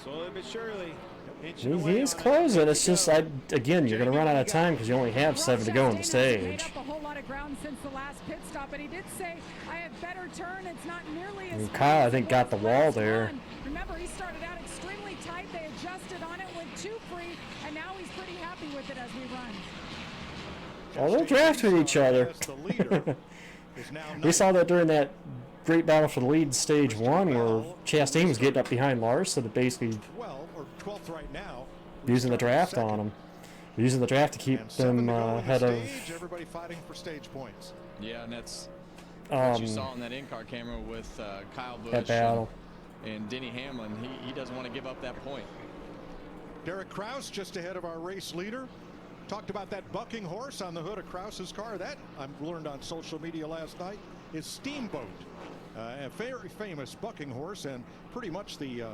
Slowly but surely. He's closing. It's just, again, you're going to run out of time because you only have 7 to go on the stage. Made up a whole lot of ground since the last pit stop, and he did say, "I have better turn. It's not nearly as." Kyle, I think, got the wall there. Remember, he started out extremely tight. They adjusted on it, went 2 free, and now he's pretty happy with it as we run. Oh, they'll draft with each other. We saw that during that great battle for the lead in stage 1 where Chastain was getting up behind Larson to basically 12th right now. using the draft on him. Using the draft to keep And 7 them to go in the ahead of. stage. Everybody fighting for stage points. Yeah, and that's what you saw Um, in that in-car camera with Kyle that Busch battle. and Denny Hamlin. He doesn't want to give up that point. Derek Kraus just ahead of our race leader. Talked about that bucking horse on the hood of Kraus's car. That I learned on social media last night is Steamboat, a very famous bucking horse and pretty much the.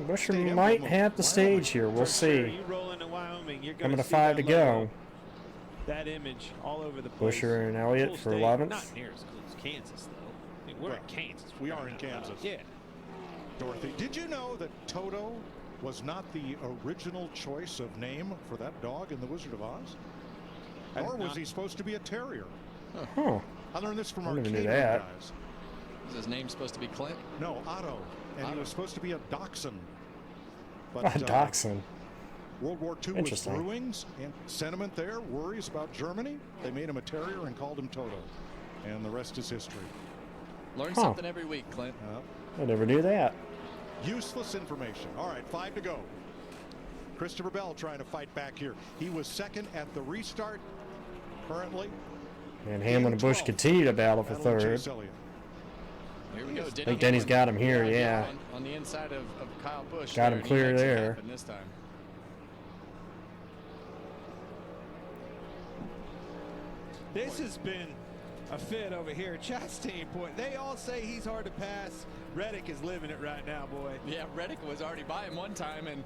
Busher state might emblem of have the stage here. We'll For sure, see. you roll into Wyoming, you're Coming gonna to see 5 that to go. logo, that image all over the place. Busher and Elliott Cool for state. 11th. Not near as cool as Kansas, though. I mean, we're Right. in Kansas. We are in Kansas. Yeah. Dorothy, did you know that Toto was not the original choice of name for that dog in The Wizard of Oz? Or was he supposed to be a terrier? Huh. I learned this from I our never knew catering that. guys. Is his name supposed to be Clint? No, Otto. And he Otto. was supposed to be a dachshund. But Dachshund. World War II was Interesting. brewing, and sentiment there, worries about Germany. They made him a terrier and called him Toto. And the rest is history. Learn Huh. something every week, Clint. I never knew that. Useless information. All right, 5 to go. Christopher Bell trying to fight back here. He was second at the restart. Currently, And Hamlin and Busch continue to battle for battling third. Chase Elliott. Here we go. I think Denny's got him here, yeah. On the inside of Kyle Busch. Got him and he clear makes it there. happen this time. This has been a fit over here. Chastain point. They all say he's hard to pass. Reddick is living it right now, boy. Yeah, Reddick was already by him one time and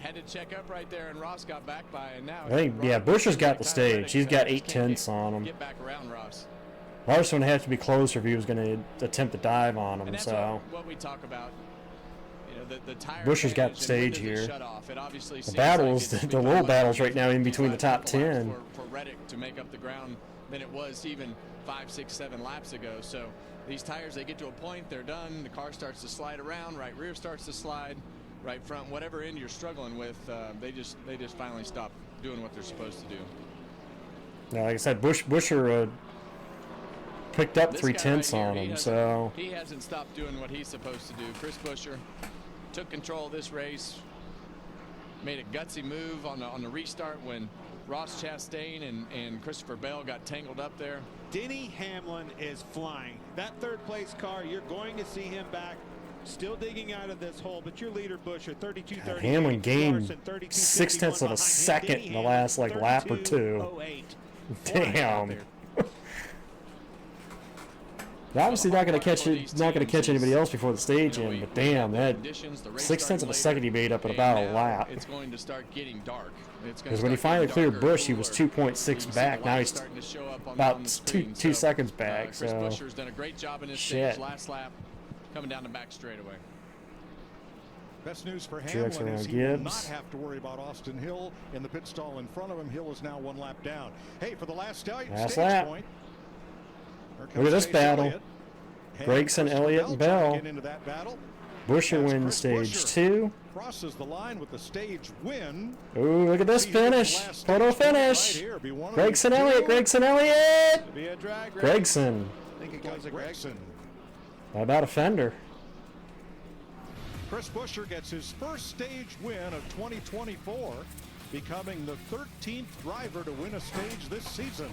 had to check up right there, and Ross got back by, and now I think, yeah, Busher's got the stage. He's got 8/10 on him. get back around Ross. Larson would have to be closer if he was going to attempt to dive on him. And that's So what we talk about. You know, the tire Busher's got the advantage and when stage does it here. shut off? It obviously The seems battles, like it's the little become battles much right now in between the top 10. for Reddick to make up the ground than it was even 5, 6, 7 laps ago. So these tires, they get to a point, they're done. The car starts to slide around. Right rear starts to slide. Right front, whatever end you're struggling with, they just finally stop doing what they're supposed to do. Now, like I said, Busher picked up This 3/10 guy right on here, him. he So hasn't stopped doing what he's supposed to do. Chris Buescher took control of this race, made a gutsy move on the restart when Ross Chastain and Christopher Bell got tangled up there. Denny Hamlin is flying. That third place car, you're going to see him back. Still digging out of this hole, but your leader Buescher 32-30. Hamlin gained 6/10 of a second in the last lap or two. Damn. They're obviously not going to catch anybody else before the stage end, but damn, that 6/10 of a second he made up in about a lap. It's going to start getting dark. Because when he finally cleared Busch, he was 2.6 back. Now he's about two seconds back. Chris So Buescher's done a great job in his stage last lap, coming down the back straightaway. Best news for Truex Hamlin is around he will not Gibbs. have to worry about Austin Hill in the pit stall in front of him. Hill is now 1 lap down. Hey, for the last stage lap. point. Look at this Chase battle. Elliott. Gregson, Elliott, and trying to Bell. get into that battle. Buscher That's wins Chris stage Buescher. 2. Crosses the line with the stage win. Ooh, look at this See who gets the finish. last Photo stage point finish. right here. Be one of Gregson these Elliott, two. Gregson Elliott. To be a drag race. Gregson. I think it goes to Gregson. How about a fender? Chris Buescher gets his first stage win of 2024, becoming the 13th driver to win a stage this season.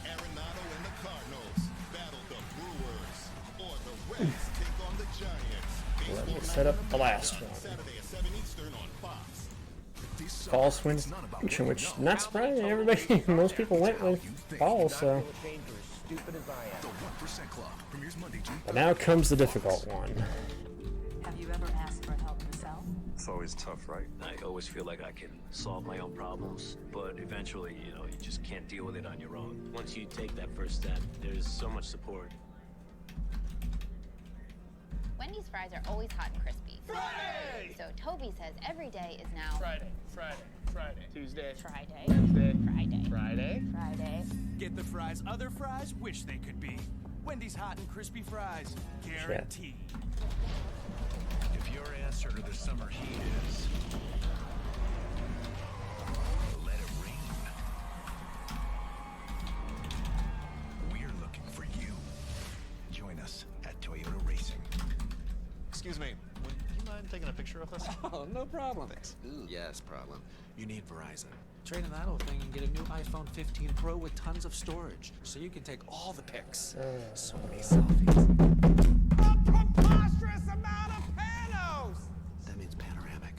Arenado and the Cardinals battle the Brewers, or the Reds take on the Giants. Let me set up the last one. Saturday at 7 Eastern on Fox. False wins, which not surprising. Everybody, most people went with false. So, The 1% Club premieres Monday, June but now comes the difficult one. Have you ever asked for help yourself? It's always tough, right? I always feel like I can solve my own problems, but eventually, you just can't deal with it on your own. Once you take that first step, there's so much support. Wendy's fries are always hot and crispy. Friday! So Toby says every day is now Friday, Tuesday, Friday, Wednesday, Friday, Friday. Get the fries other fries wish they could be. Wendy's hot and crispy fries, guaranteed. If your answer to the summer heat is let it rain, we're looking for you. Join us at Toyota Racing. Excuse me, would you mind problem taking a picture with us? Oh, no problem. Thanks. Ooh, yes, problem. You need Verizon. Trade in that old thing and get a new iPhone 15 Pro with tons of storage, so you can take all the pics. So many selfies. A preposterous amount of panos! That means panoramic.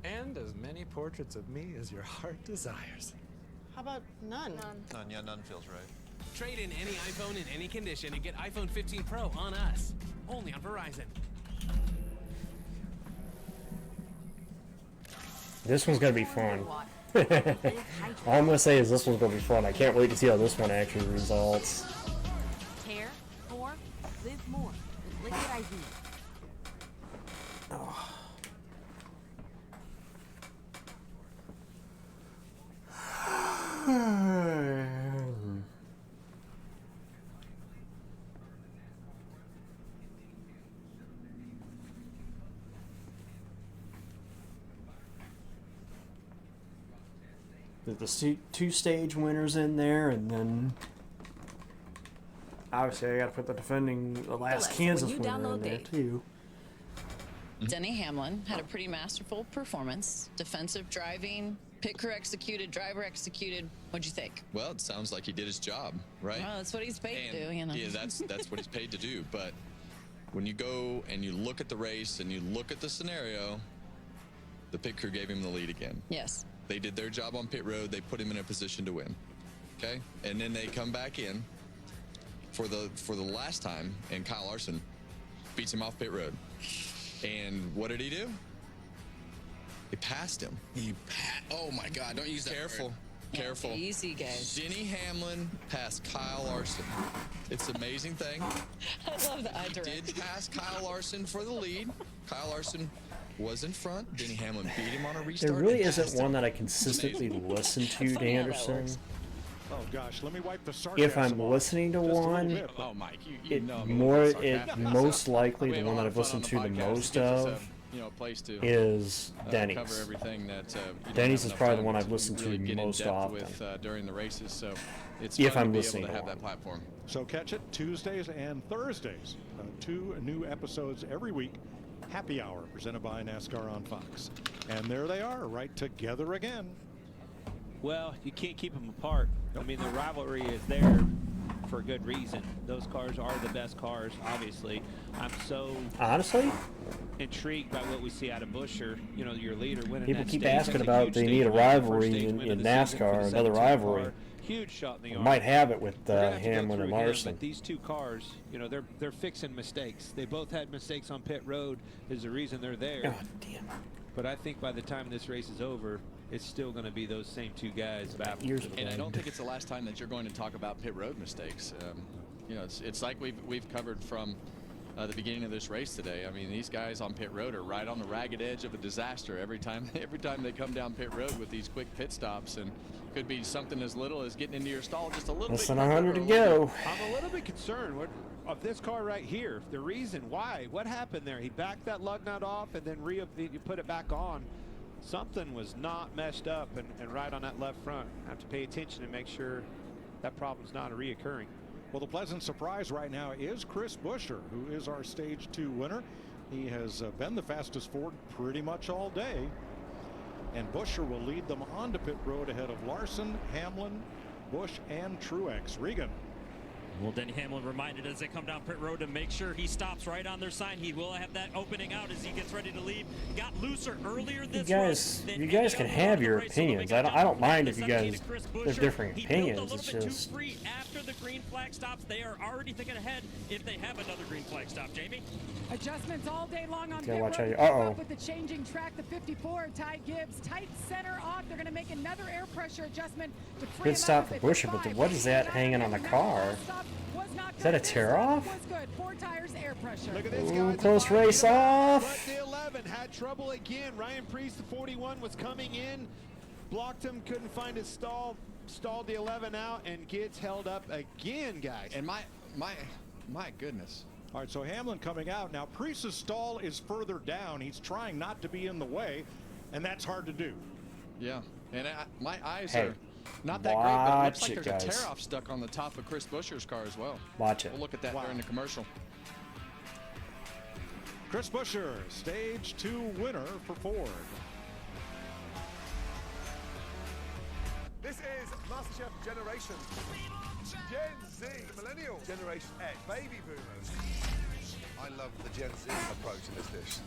And as many portraits of me as your heart desires. How about none? None, yeah, none feels right. Trade in any iPhone in any condition and get iPhone 15 Pro on us. Only on Verizon. This one's gonna be fun. All I'm gonna say is this one's gonna be fun. I can't wait to see how this one actually results. Care more, live more with Liquid IV. Oh. There's the two-stage winners in there, and then obviously I got to put the last Kansas winner in there too. Denny Hamlin had a pretty masterful performance. Defensive driving, pit crew executed, driver executed. What'd you think? Well, it sounds like he did his job, right? Well, that's what he's paid to do, you know. Yeah, that's what he's paid to do. But when you go and you look at the race and you look at the scenario, the pit crew gave him the lead again. Yes. They did their job on pit road. They put him in a position to win. Okay, and then they come back in for the last time, and Kyle Larson beats him off pit road. And what did he do? He passed him. Oh my God! Don't use that. Careful. word. Careful. Easy, guys. Denny Hamlin passed Kyle Larson. It's an amazing thing. I love the eye He direct. did pass Kyle Larson for the lead. Kyle Larson was in front. Denny Hamlin beat him on a restart. There really and isn't passed him. one that I consistently listen to, Anderson. Oh gosh, let me wipe the sarcasm If I'm off listening to just a little one, bit. Oh, Mike, you know I'm most likely We the have one a that lot I've fun on listened to the podcast. most It gives us of a place to is cover Denny's. everything that you don't Denny's have is enough probably the time one I've listened really to get in most depth often. with, during the races, so it's If fun I'm to be listening able to to have that one. platform. So catch it Tuesdays and Thursdays. 2 new episodes every week. Happy Hour presented by NASCAR on Fox. And there they are, right together again. Well, you can't keep them apart. I mean, the rivalry is there for good reason. Those cars are the best cars, obviously. I'm so Honestly, intrigued by what we see out of Buescher, you know, your leader winning people that keep stage. asking That's a about huge they stage need a win, first rivalry stage in win of the season for NASCAR, the another 17 rivalry. car. Huge shot in the We arm. might have it with We're gonna have to go Hamlin and through him, Larson. but these two cars, you know, they're fixing mistakes. They both had mistakes on pit road. Is the reason they're there. God damn. But I think by the time this race is over, it's still going to be those same two guys battling. And I don't think it's the last time that you're going to talk about pit road mistakes. You know, it's like we've covered from the beginning of this race today. I mean, these guys on pit road are right on the ragged edge of a disaster every time they come down pit road with these quick pit stops, and could be something as little as getting into your stall just a little Less bit. than 100 to quicker or a little go. I'm a little bit concerned of this car right here. The reason why, what happened there? He backed that lug nut off and then you put it back on. Something was not meshed up and right on that left front. I have to pay attention and make sure that problem's not reoccurring. Well, the pleasant surprise right now is Chris Buescher, who is our Stage 2 winner. He has been the fastest Ford pretty much all day. And Buescher will lead them onto pit road ahead of Larson, Hamlin, Busch, and Truex. Regan. Well, Denny Hamlin reminded as they come down pit road to make sure he stops right on their sign. He will have that opening out as he gets ready to lead. Got looser earlier this You guys can have your opinions. I don't mind if you guys have different opinions. It's just free after the green flag stops. They are already thinking ahead if they have another green flag stop. Jamie? Adjustments all day long on Okay, pit watch road. how you- Keep up with the changing track. The 54, Ty Gibbs, tight center off. They're going to make another air pressure adjustment to free good stop for Buescher, but what is that hanging on the car? Is that a tear off? Was good. 4 tires, air pressure. Look at this Ooh, guy. close race off. But the 11 had trouble again. Ryan Priest, the 41, was coming in, blocked him, couldn't find his stall, stalled the 11 out, and gets held up again, guys. And my goodness. All right, so Hamlin coming out. Now, Priest's stall is further down. He's trying not to be in the way, and that's hard to do. Yeah, and my eyes Hey, are not that great, but it looks watch like it, there's a guys. tear-off stuck on the top of Chris Buescher's car as well. Watch it. We'll look at that during the commercial. Chris Buescher, stage 2 winner for Ford. This is MasterChef Generation. Gen Z, Millennial, Generation X, Baby Boomers. I love the Gen Z approach in this dish.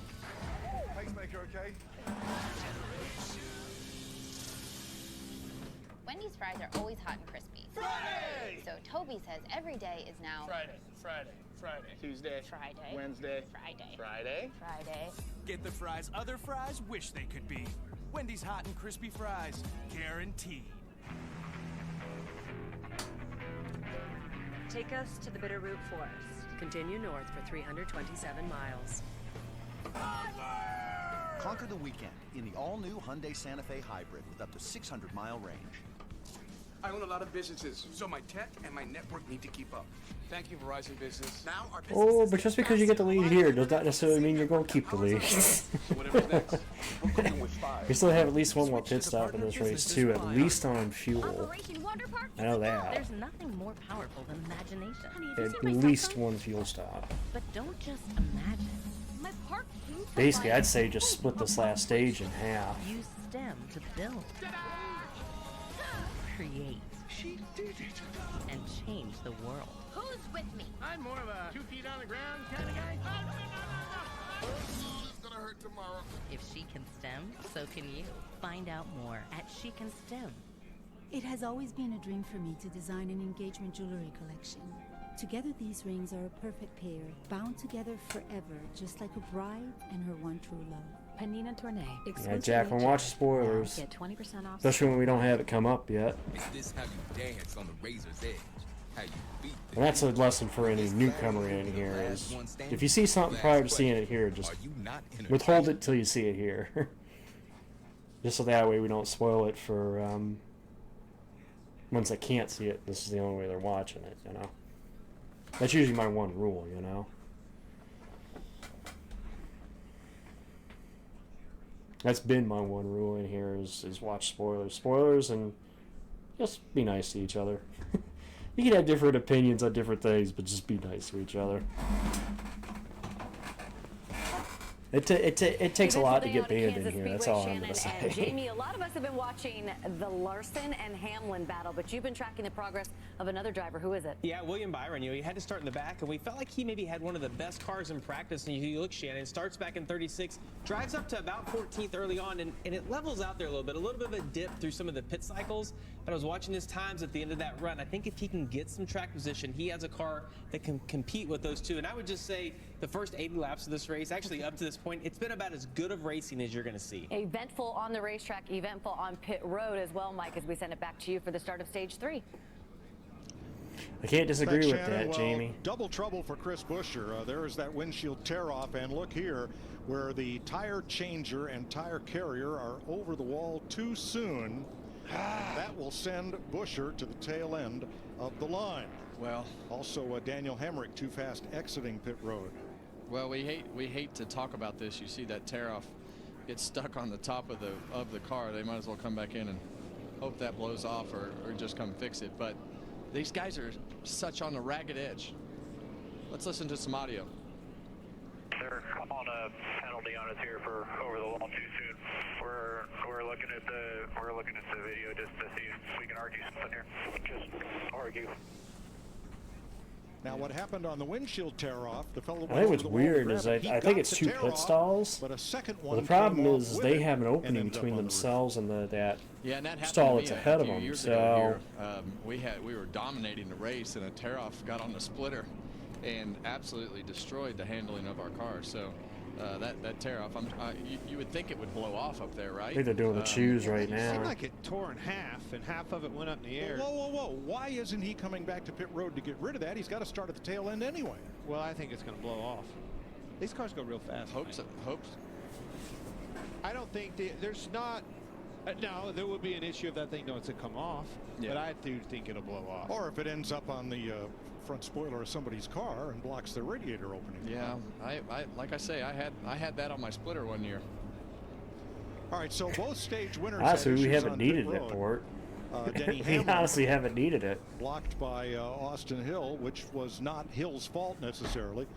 Pacemaker, okay? Wendy's fries are always hot and crispy. Friday! So Toby says every day is now Friday. Tuesday. Friday. Wednesday. Friday. Friday. Get the fries other fries wish they could be. Wendy's hot and crispy fries, guaranteed. Take us to the Bitterroot Forest. Continue north for 327 miles. Conquer the weekend in the all-new Hyundai Santa Fe Hybrid with up to 600-mile range. I own a lot of businesses, so my tech and my network need to keep up. Thank you, Verizon Business. Now our business Oh, but just because you get the lead here does not necessarily mean you're going to keep the lead. We still have at least one more pit stop in this race too, at least on fuel. I know that. There's nothing more powerful than imagination. At least one fuel stop. But don't just imagine. My park food Basically, I'd say just split this last stage in half. Use STEM to build, create, she did it, and change the world. Who's with me? I'm more of a 2 feet on the ground kind of guy. It's gonna hurt tomorrow. If she can STEM, so can you. Find out more at She Can STEM. It has always been a dream for me to design an engagement jewelry collection. Together these rings are a perfect pair, bound together forever, just like a bride and her one true love. Panina Tournay. Yeah, Jacqueline, watch spoilers. Get 20% off. Especially when we don't have it come up yet. Is this how you dance on the razor's edge? How you beat the And that's a lesson for any newcomer in here is, if you see something prior to seeing it here, just withhold it till you see it here. Just so that way we don't spoil it for ones that can't see it. This is the only way they're watching it, you know. That's usually my one rule, you know. That's been my one rule in here is watch spoilers, and just be nice to each other. You can have different opinions on different things, but just be nice to each other. It takes a lot to get banned in here. That's all I'm going to say. Jamie, a lot of us have been watching the Larson and Hamlin battle, but you've been tracking the progress of another driver. Who is it? Yeah, William Byron. You know, he had to start in the back, and we felt like he maybe had one of the best cars in practice. And you look, Shannon, starts back in 36, drives up to about 14th early on, and it levels out there a little bit of a dip through some of the pit cycles. But I was watching his times at the end of that run. I think if he can get some track position, he has a car that can compete with those two. And I would just say the first 80 laps of this race, actually up to this point, it's been about as good of racing as you're going to see. Eventful on the racetrack, eventful on pit road as well, Mike, as we send it back to you for the start of stage 3. I can't disagree with Shannon. that, Well, Jamie. Double trouble for Chris Buescher. There is that windshield tear-off, and look here where the tire changer and tire carrier are over the wall too soon. That will send Buescher to the tail end of the line. Well, also Daniel Hemrick too fast exiting pit road. Well, we hate to talk about this. You see that tear off get stuck on the top of the car. They might as well come back in and hope that blows off or just come fix it. But these guys are such on the ragged edge. Let's listen to some audio. They're calling a penalty on us here for over the wall too soon. We're looking at the video just to see if we can argue something here. Just argue. Now, what happened on the windshield tear-off? The fellow. I think what's weird is I think it's 2 pit stalls. But a second Well, one. the problem came is off they with have an it opening and ended between up on the themselves and that Yeah, and that happened stall to me that's a ahead of few them. years So ago here. We were dominating the race, and a tear-off got on the splitter and absolutely destroyed the handling of our car. So that tear-off, you would think it would blow off up there, right? I think they're doing the choose right It now. seemed like it tore in half, and half of it went up in the air. Whoa. Why isn't he coming back to pit road to get rid of that? He's got to start at the tail end anyway. Well, I think it's going to blow off. These cars go real fast. Hopes. I don't think there's not. No, there would be an issue if that thing doesn't come off. Yeah. But I do think it'll blow off. Or if it ends up on the front spoiler of somebody's car and blocks the radiator opening. Yeah, I like I say, I had that on my splitter one year. All right, so both stage winners. Honestly, we issues haven't on needed pit it road. for it. Denny We Hamlin honestly haven't needed it. blocked by Austin Hill, which was not Hill's fault necessarily.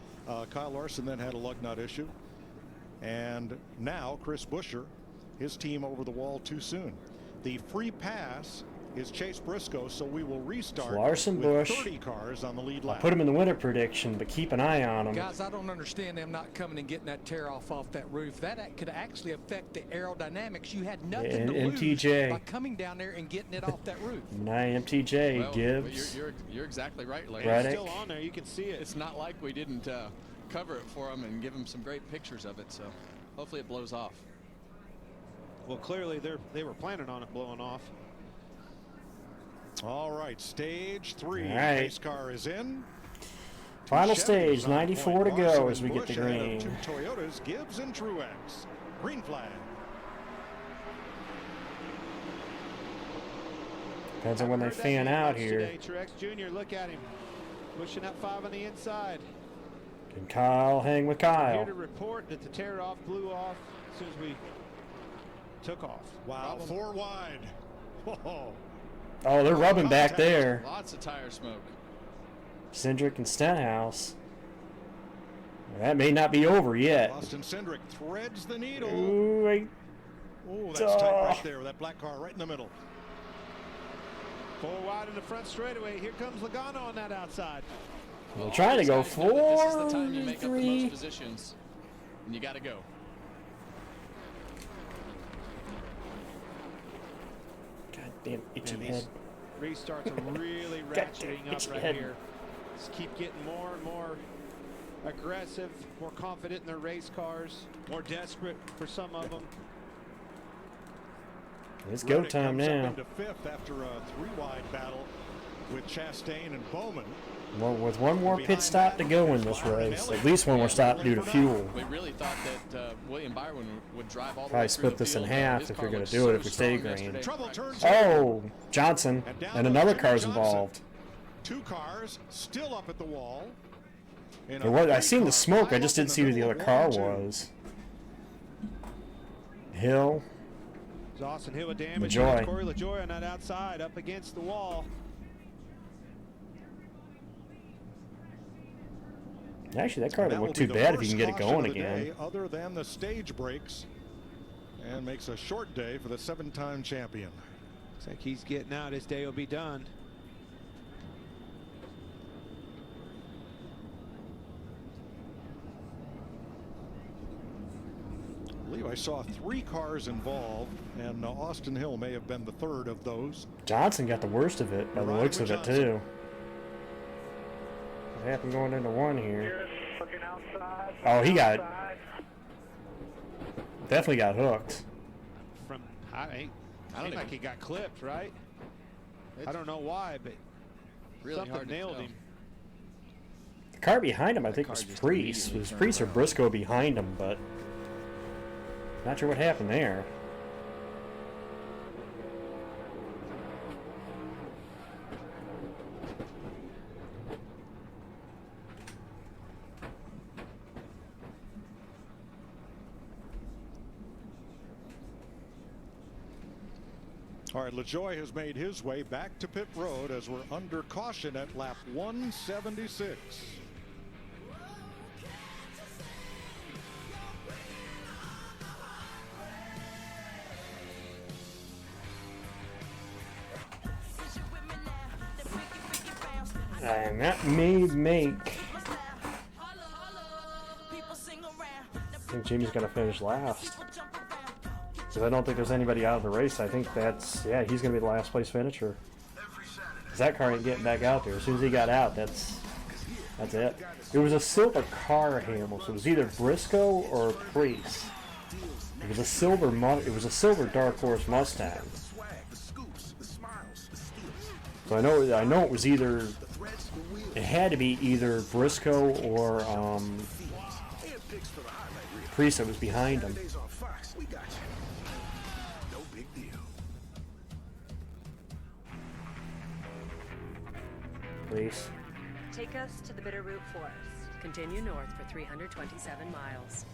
Kyle Larson then had a lug nut issue. And now Chris Buescher, his team over the wall too soon. The free pass is Chase Briscoe, so we will restart Larson with Busch. 30 cars on the lead lap. I'll put him in the winter prediction, but keep an eye on him. Guys, I don't understand them not coming and getting that tear off that roof. That could actually affect the aerodynamics. You had nothing And to MTJ. lose by coming down there and getting it off that roof. MTJ, Well, Gibbs. You're exactly right, Larry. Right. It's still on there. You can see it. It's not like we didn't cover it for them and give them some great pictures of it. So hopefully it blows off. Well, clearly they were planning on it blowing off. All right, stage 3. All right. Pace car is in. Final Two stage, Chevys on 94 to point. go Larson as we and get the Busch ahead of green. 2 Toyotas, Gibbs and Truex. Green flag. Depends on when they fan out here. Today, Truex Jr., look at him. Pushing up 5 on the inside. Can Kyle hang with Here Kyle? to report that the tear off blew off as soon as we took off. Wow, 4 wide. Whoa. Oh, they're rubbing back there. Lots of tire smoke. Cindric and Stenhouse. That may not be over yet. Austin Cindric threads the needle. Ooh, Oh, that's tight right there with that black car right in the middle. 4 wide in the front straightaway. Here comes Logano on that outside. We're trying to go Guys know that this is the 4, time you make up the 3. most positions, and you got to go. Damn itchy And head. these restarts are really ratcheting up itchy right head. here. Just keep getting more and more aggressive, more confident in their race cars, more desperate for some of them. It's go Reddick time comes up now. into 5th after a 3-wide battle with Chastain and Bowman. Well, with one more pit stop to go in this race, at least one more stop due to fuel. We really thought that William Byron would drive all the Probably way through split the this in field. half His if car you're going looked to do it so if we stay strong green. yesterday. Trouble turns. Oh, Johnson. down And goes another Jimmy car's Johnson. involved. 2 cars still up at the wall. In a It was, I 3 seen the car smoke, I pileup just in didn't see who the middle other of car 1 and 2. was. Hill. Austin Hill with damage. LaJoy. Corey LaJoy on that outside up against the wall. Actually, that car And didn't will look be too the bad if you first can get it caution going of the again. day other than the stage breaks, and makes a short day for the 7-time champion. Looks like he's getting out. His day will be done. I believe I saw 3 cars involved, and Austin Hill may have been the 3rd of those. Johnson got the worst of it by the Riding looks with of it, Johnson. too. What happened going into 1 here? Oh, he got... Definitely got hooked. From I don't seemed like even- he got clipped, right? I don't know why, but Really something hard to nailed tell. him. The car behind him, I think, car was just Priest. It immediately was turned Priest or around. Briscoe behind him, but... Not sure what happened there. All right, LaJoy has made his way back to pit road as we're under caution at lap 176. And that may make... I think Jimmy's going to finish last. Because I don't think there's anybody out of the race. I think that's... Yeah, he's going to be the last place finisher. Because that car ain't getting back out there. As soon as he got out, that's it. It was a silver car, Hamill, so it was either Briscoe or Priest. It was a silver Dark Horse Mustang. So I know it was either... It had to be either Briscoe or Priest that was behind him. Priest. Take us to the Bitterroot Forest. Continue north for 327 miles.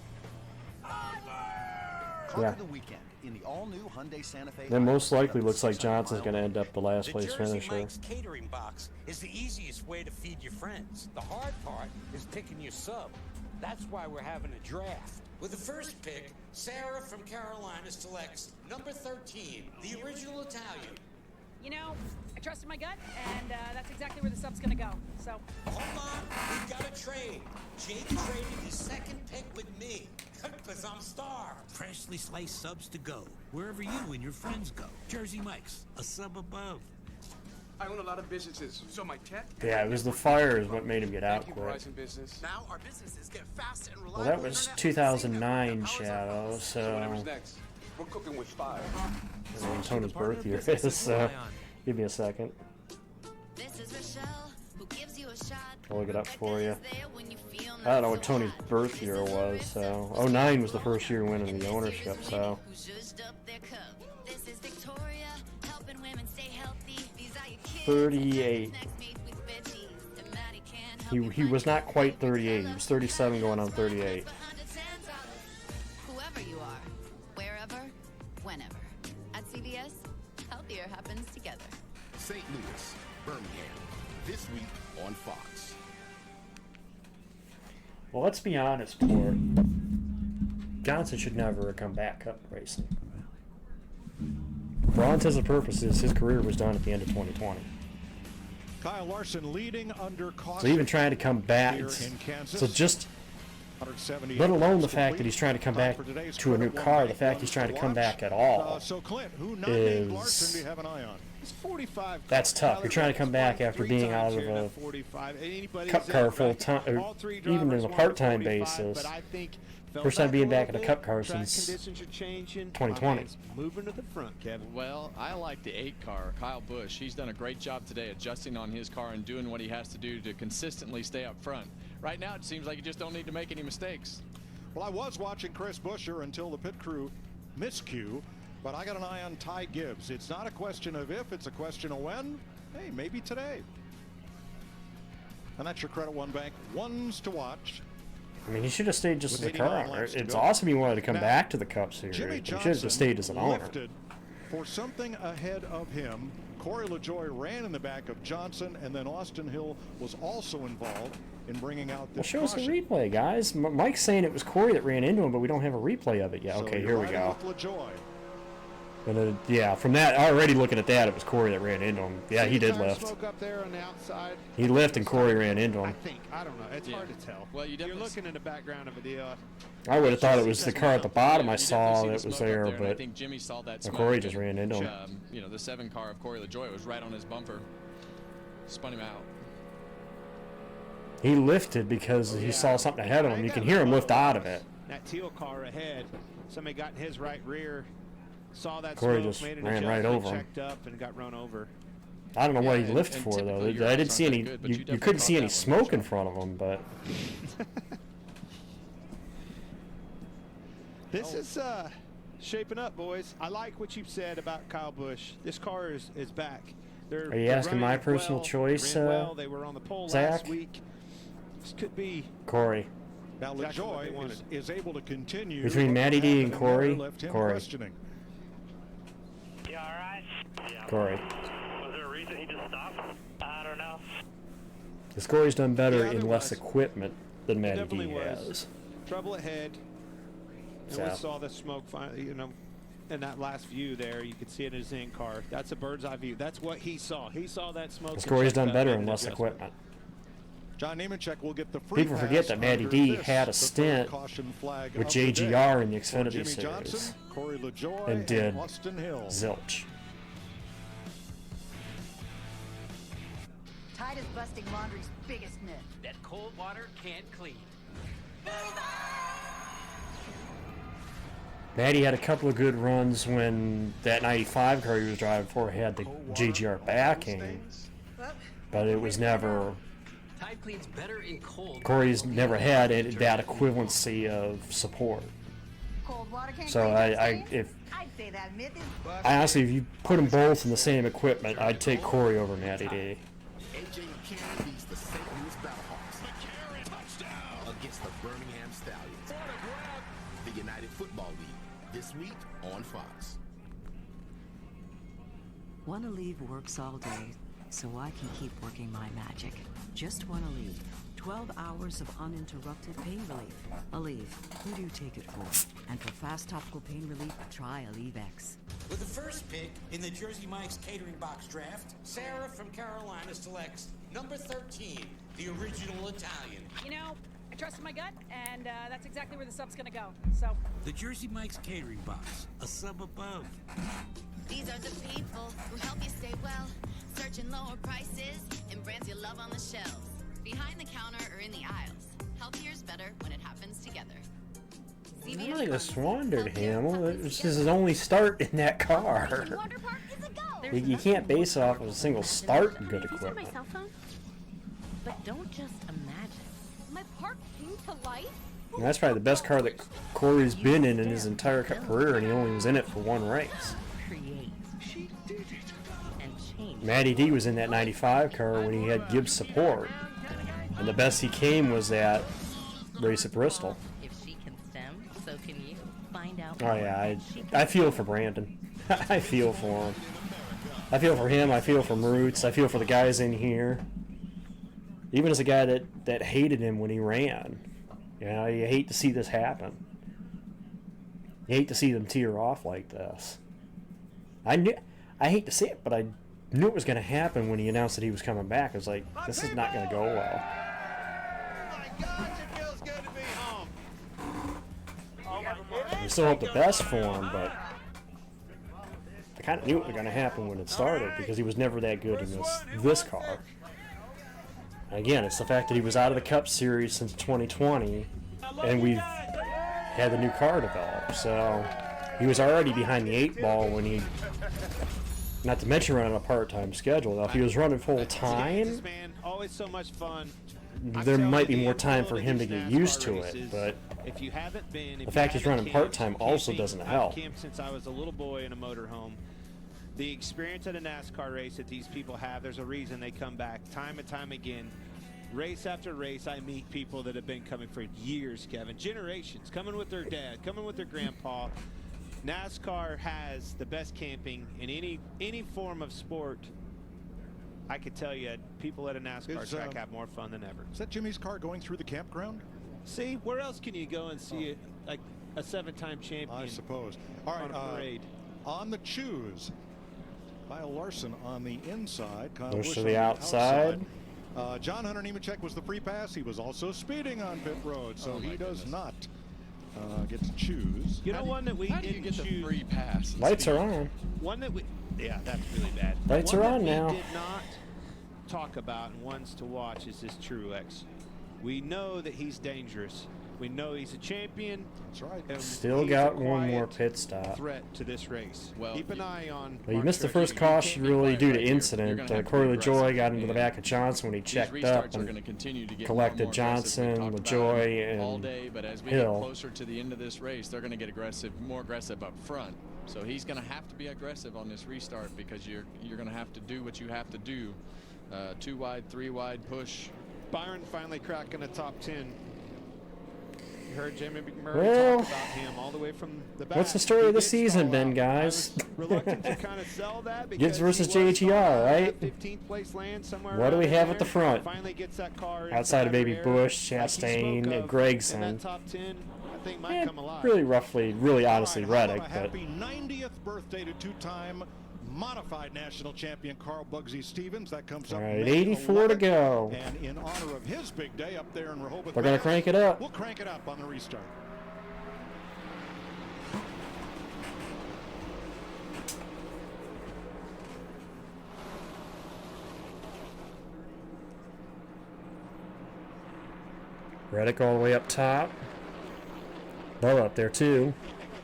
Car Yeah. of the weekend in the all-new Hyundai Santa Fe. Then most hybrid likely up to looks like 600 Johnson's going to end up the last place The Jersey finisher. Mike's catering box is the easiest way to feed your friends. The hard part is picking your sub. That's why we're having a draft. With the first pick, Sarah from Carolina selects number 13, the original Italian. You know, I trusted my gut, and that's exactly where the sub's going to go. So. Hold on, we've got a trade. Jake traded his second pick with me, because I'm star. Freshly sliced subs to go, wherever you and your friends go. Jersey Mike's, a sub above. I own a lot of businesses, so my tech. Yeah, it was the fire is what made him get out Thank you, quick. Verizon Business. Now our businesses get fast and reliable. Well, that was 2009, Shadow, Whatever's so next. We're cooking with fire. when Tony's birth year is, so give me a second. This is Rochelle, who gives you a shot. I'll look it up for you. I don't know what Tony's birth year was, so 09 was the first year winning the ownership, so Who zhuzhed up their cup. This is Victoria, helping women stay healthy. These are your kids. 38. Next meet with veggies. And Maddie can help He was not quite 38. He was 37 going on 38. whoever you are, wherever, whenever. At CVS, healthier happens together. St. Louis, Birmingham, this week on Fox. Well, let's be honest, Port. Johnson should never have come back cup racing. For all intents and purposes, his career was done at the end of 2020. Kyle Larson leading under caution. So even trying to come back, here in Kansas. so just 178 let alone the miles fact that he's trying to come back to a new car, the fact he's trying to come back at all So Clint, who not named Larson, do is you have an eye on? He's 45. that's tough. You're trying to come back after being out of a 45. Anybody cup car full time, or even in a part-time basis. First time being back at a cup car since 2020. Moving to the front, Kevin. Well, I like the 8 car, Kyle Busch. He's done a great job today adjusting on his car and doing what he has to do to consistently stay up front. Right now, it seems like you just don't need to make any mistakes. Well, I was watching Chris Buescher until the pit crew miscue, but I got an eye on Ty Gibbs. It's not a question of if, it's a question of when. Hey, maybe today. And that's your Credit One Bank ones to watch. I mean, he should have stayed just With as a 89 car. laps to It's go. awesome he wanted to come Now, back to the Cup Series. Jimmy But he should have Johnson just stayed as an owner. lifted for something ahead of him. Corey LaJoie ran in the back of Johnson, and then Austin Hill was also involved in bringing out Well, this show us the caution. replay, guys. Mike's saying it was Corey that ran into him, but we don't have a replay of it yet. So Okay, you're here we riding go. with LaJoie. And yeah, from that, already looking at that, it was Corey that ran into him. Yeah, he did lift. Smoke up there on the outside. He lifted and Corey ran into I him. think. I don't know. It's hard to tell. Well, You're looking in the background of a deal. I would have thought it was the car at the bottom I You saw definitely that see was the smoke up there, and I but think Jimmy saw that smoke. Corey just ran into him. You know, the 7 car of Corey LaJoie was right on his bumper. Spun him out. He lifted because he saw something ahead of him. You can hear him lift out of it. That teal car ahead. Somebody got in his right rear. Saw that Corey smoke, just made an ran right adjustment, over him. checked up, and got run over. I don't know what he and- lifted and for though. typically your I eyes didn't see aren't any. that good, but You you definitely couldn't caught see that any one, smoke in front of him, but This is shaping up, boys. I like what you've said about Kyle Busch. This car is back. Are you asking my personal choice, Ran well. They were on the pole Zach? last week. This could be Corey. Now exactly what they LaJoie wanted. is able to continue. Between but Matty what D and happened Corey, there left him Corey. questioning. You alright? Yeah. Corey. Was there a reason he just stopped? I don't know. Because Corey's done better Yeah, in there less was. equipment than Matty definitely D was. has. Trouble ahead. And So. we saw the smoke finally, you know, in that last view there. You could see it in his in car. That's a bird's eye view. That's what he saw. He saw that smoke. Because and Corey's checked done up, better made in an less adjustment. equipment. John Nemechek will get the free People forget pass that Matty under D this, had a the third stint caution flag with of the day. JGR in the For Xfinity Jimmy Series Johnson, Corey LaJoie, and did Austin Hill. zilch. Tide is busting laundry's biggest myth. That cold water can't clean. Matty had a couple of good runs when that 95 car he was driving for had the JGR backing, but it was never. Tide cleans better in cold. Corey's never had that equivalency of support. Cold water can't So clean I stains? if I'd say that myth is I honestly, if you put them both in the same equipment, I'd take Corey over Matty D. AJ McCarron leads the St. Louis Battlehawks against the Birmingham Stallions. The United Football League, this week on Fox. Want to leave works all day so I can keep working my magic. Just want to leave. 12 hours of uninterrupted pain relief. Aleve, who do you take it for? And for fast topical pain relief, try Aleve X. With the first pick in the Jersey Mike's catering box draft, Sarah from Carolina selects number 13, the original Italian. You know, I trusted my gut, and that's exactly where the sub's gonna go. So. The Jersey Mike's catering box, a sub above. These are the people who help you stay well, searching lower prices and brands you love on the shelves, behind the counter or in the aisles. Healthier's better when it happens together. I like the Swandered Hamill. This is his only start in that car. You can't base it off of a single start good equipment. My cell phone? But don't just imagine. My park came to life? And that's probably the best car that Corey's been in his entire career, and he only was in it for one race. Create. She did it. And change. Matty D was in that 95 car when he had Gibbs support. And the best he came was that race at Bristol. If she can stem, so can you. Find out. Oh yeah, I feel for Brandon. I feel for him. I feel for him, I feel for Maroots, I feel for the guys in here. Even as a guy that hated him when he ran. You know, you hate to see this happen. You hate to see them tear off like this. I hate to see it, but I knew it was going to happen when he announced that he was coming back. I was like, this is not going to go well. You still hope the best for him, but I kind of knew it was going to happen when it started because he was never that good in this car. Again, it's the fact that he was out of the Cup Series since 2020, and we've had the new car developed. So he was already behind the 8 ball when he, not to mention running a part-time schedule. Now, if he was running full-time, always so much fun. There might be more time for him to get used to it, but if you haven't been, the fact he's running part-time also doesn't help. I've camped since I was a little boy in a motorhome. The experience at a NASCAR race that these people have, there's a reason they come back time and time again. Race after race, I meet people that have been coming for years, Kevin. Generations, coming with their dad, coming with their grandpa. NASCAR has the best camping in any form of sport. I could tell you, people at a NASCAR track have more fun than ever. Is that Jimmy's car going through the campground? See, where else can you go and see like a 7-time champion? I suppose. All right, on a parade. On the choose, Kyle Larson on the inside. Kyle Busch Busch to on the outside. John Hunter Nemechek was the free pass. He was also speeding on pit road, so he does not get to choose. You know, one that we didn't get choose. the free pass? Lights are on. One that we, yeah, that's really bad. Lights are on now. One that we did not talk about and ones to watch is this Truex. We know that he's dangerous. We know he's a champion. That's right. And Still he's got a one more quiet pit stop. threat to this race. Well, keep an eye on. Well, you missed the first caution really due to incident. Corey LaJoy got into the back of Johnson when he checked up and collected Johnson, LaJoy, and all day. But as we Hill. get closer to the end of this race, they're going to get more aggressive up front. So he's going to have to be aggressive on this restart because you're going to have to do what you have to do. 2 wide, 3 wide push. Byron finally cracking the top 10. You heard Jamie McMurray talk about him all the way from the back. What's the story of the season been, guys? Reluctant to kind of sell that because Gibbs versus JGR, right? 15th place land somewhere. What do we have at the there. front? Finally gets that car Outside of Baby air, Busch, like he spoke Chastain, of, Gregson. and that top 10, I think, might come alive. Really honestly, Reddick. A But happy 90th birthday to two-time modified national champion Carl Bugsy Stevens. That comes up all right, May 84 to 11th. go. And in honor of his big day up there in Rehoboth, We're gonna Mass, crank it up. We'll crank it up on the restart. Reddick all the way up top. Bell up there too.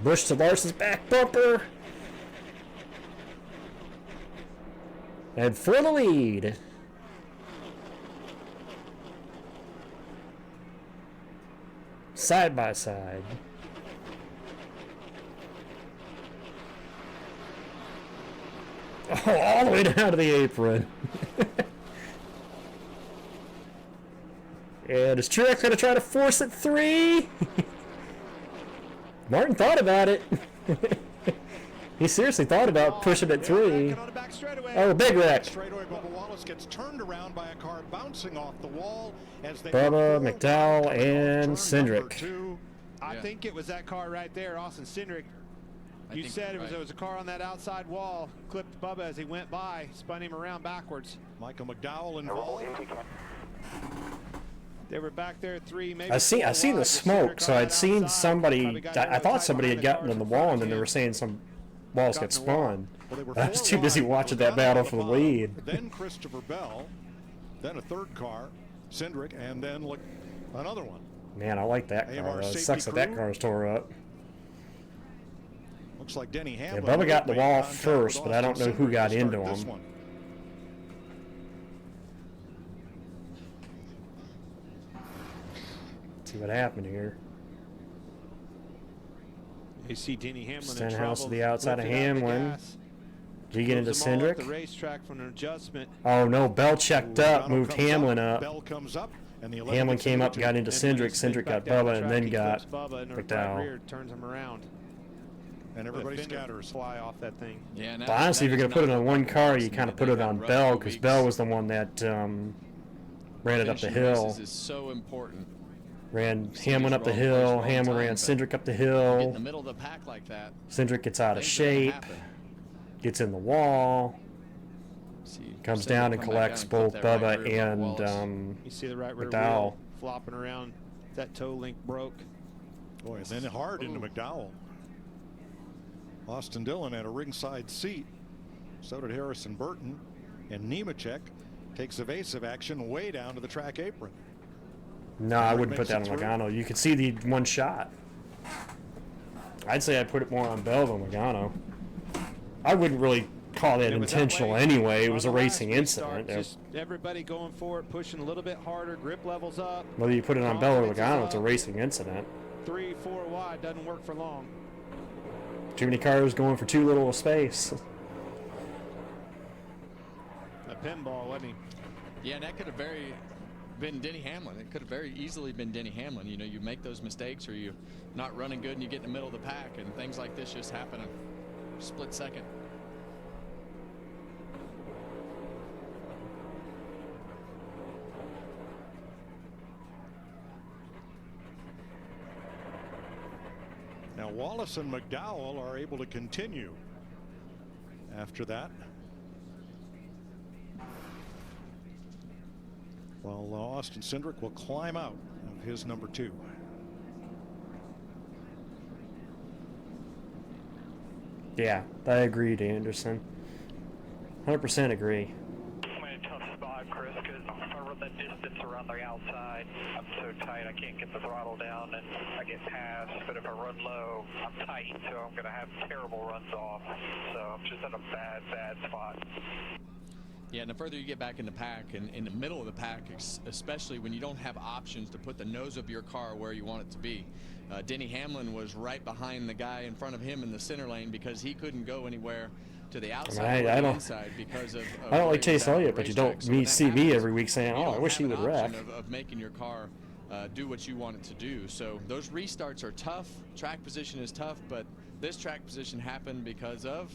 Busch to Larson's back bumper. And for the lead. Side by side. Oh, all the way down to the apron. And is Truex going to try to force it 3? Martin thought about it. He seriously thought about pushing it 3. Oh, big wreck. Straightaway, Bubba Wallace gets turned around by a car bouncing off the wall as they Bubba, McDowell, and Cindric. I think it was that car right there, Austin Cindric. You said it was a car on that outside wall, clipped Bubba as he went by, spun him around backwards. Michael McDowell involved. They were back there 3, maybe. I seen the smoke, so I'd seen somebody. I thought somebody had gotten on the wall, and then they were saying some walls got spun. I was too busy watching that battle for the lead. Then Christopher Bell, then a third car, Cindric, and then look, another one. Man, I like that car. It sucks that that car's tore up. Looks like Denny Hamlin. Yeah, Bubba got the wall first, but I don't know who got into him. Let's see what happened here. You see Denny Hamlin Stenhouse to the outside of Hamlin. Did he get into Cindric? The racetrack from an adjustment. Oh no, Bell checked up, moved Hamlin up. Bell comes up, and the Hamlin came up, got into Cindric. Cindric got Bubba, and then got McDowell. Turns him around. And everybody scatters. Fly off that thing. Yeah, but honestly, if you're going to put it on one car, you kind of put it on Bell, because Bell was the one that ran it up the hill. Is so important. Ran Hamlin up the hill. Hamlin ran Cindric up the hill. Get in the middle of the pack like that. Cindric gets out of shape. Gets in the wall. Comes down and collects both Bubba and you see the right rear McDowell. wheel flopping around. That toe link broke. Boy, and then hard into McDowell. Austin Dillon had a ringside seat. So did Harrison Burton. And Nemechek takes evasive action way down to the track apron. No, I wouldn't put that on Logano. You could see the one shot. I'd say I'd put it more on Bell than Logano. I wouldn't really call that intentional anyway. It was a racing incident. Just everybody going forward, pushing a little bit harder, grip levels up. Whether you put it on Bell or Logano, it's a racing incident. 3, 4 wide doesn't work for long. Too many cars going for too little space. A pinball, wasn't he? Yeah, and that could have been Denny Hamlin. It could have very easily been Denny Hamlin. You know, you make those mistakes, or you're not running good and you get in the middle of the pack, and things like this just happen in a split second. Now Wallace and McDowell are able to continue after that. Well, Austin Cindric will climb out of his number 2. Yeah, I agree, Anderson. 100% agree. I'm in a tough spot, Chris, because if I run that distance around the outside, I'm so tight I can't get the throttle down and I get past. But if I run low, I'm tight, so I'm going to have terrible runs off. So I'm just in a bad spot. Yeah, and the further you get back in the pack, and in the middle of the pack, especially when you don't have options to put the nose of your car where you want it to be. Denny Hamlin was right behind the guy in front of him in the center lane because he couldn't go anywhere to the outside or the inside because of I don't like Chase Elliott, but you don't see me every week saying, "Oh, I wish he would wreck." Of making your car do what you want it to do. So those restarts are tough. Track position is tough, but this track position happened because of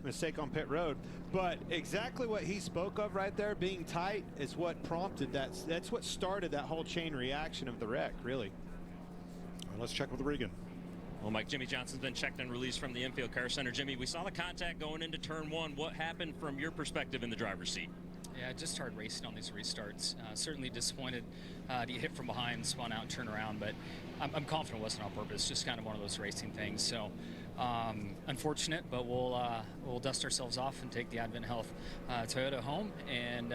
mistake on pit road. But exactly what he spoke of right there, being tight, is what prompted that. That's what started that whole chain reaction of the wreck, really. All right, let's check with Regan. Well, Mike, Jimmy Johnson's been checked and released from the infield car center. Jimmy, we saw the contact going into turn 1. What happened from your perspective in the driver's seat? Yeah, just hard racing on these restarts. Certainly disappointed to get hit from behind, spun out and turn around, but I'm confident it wasn't on purpose. Just kind of one of those racing things. So unfortunate, but we'll dust ourselves off and take the AdventHealth Toyota home, and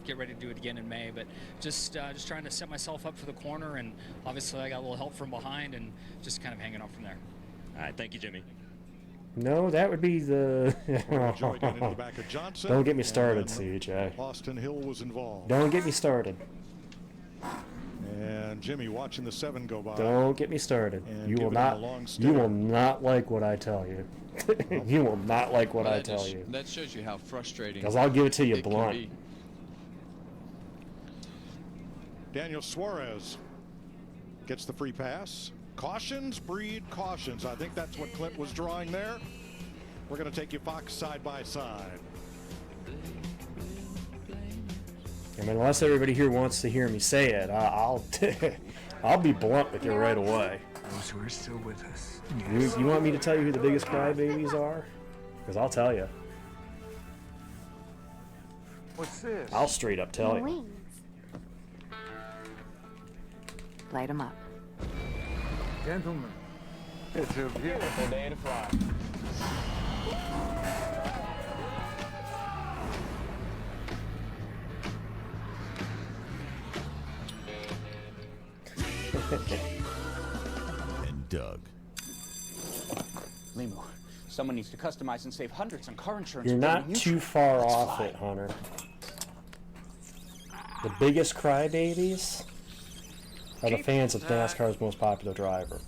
get ready to do it again in May. But just trying to set myself up for the corner, and obviously I got a little help from behind, and just kind of hanging on from there. All right, thank you, Jimmy. No, that would be the. Joey got into the back of Johnson. Don't get me started, CJ. Austin Hill was involved. Don't get me started. And Jimmy watching the 7 go by. Don't get me started. You will not like what I tell you. You will not like what I tell you. That shows you how frustrating. Because I'll give it to you blunt. Daniel Suarez gets the free pass. Cautions breed cautions. I think that's what Clint was drawing there. We're going to take you Fox side by side. I mean, unless everybody here wants to hear me say it, I'll I'll be blunt with you right away. Those who are still with us. You want me to tell you who the biggest crybabies are? Because I'll tell you. What's this? I'll straight up tell you. Wings. Light them up. Gentlemen, it's a beautiful day to fly. And Doug. Limo, someone needs to customize and save hundreds on car insurance. You're for not the too mutual. far Let's off fly. it, Hunter. The biggest crybabies are the fans of NASCAR's most popular driver.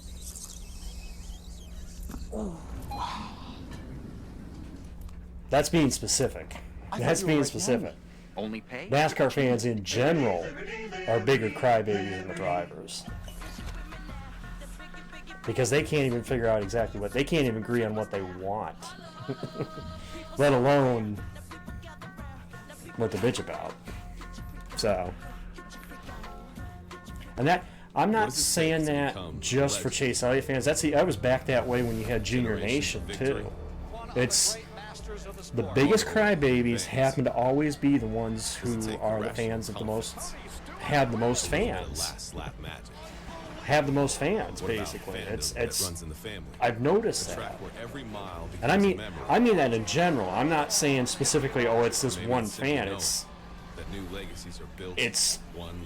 That's being specific. That's being specific. Only pay? NASCAR fans in general are bigger crybabies than the drivers. Because they can't even figure out exactly what, they can't even agree on what they want. Let alone what to bitch about. So. And that, I'm not saying that just for Chase Elliott fans. That was back that way when you had Junior Nation too. It's the biggest crybabies happen to always be the ones who are the fans of the most, have the most fans. Have the most fans, basically. It's I've noticed that. And I mean that in general. I'm not saying specifically, oh, it's this one fan. It's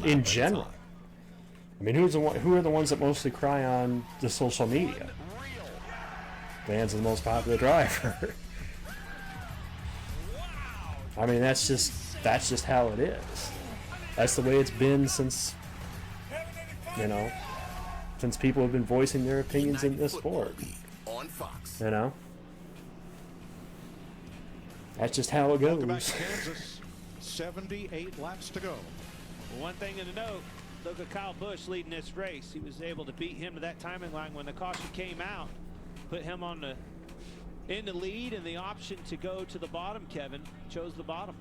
in general. I mean, who are the ones that mostly cry on the social media? Fans of the most popular driver. I mean, that's just how it is. That's the way it's been since, since people have been voicing their opinions in this sport. On Fox. That's just how it goes. Welcome back to Kansas. 78 laps to go. One thing to note, look at Kyle Busch leading this race. He was able to beat him to that timing line when the caution came out. Put him in the lead, and the option to go to the bottom, Kevin, chose the bottom.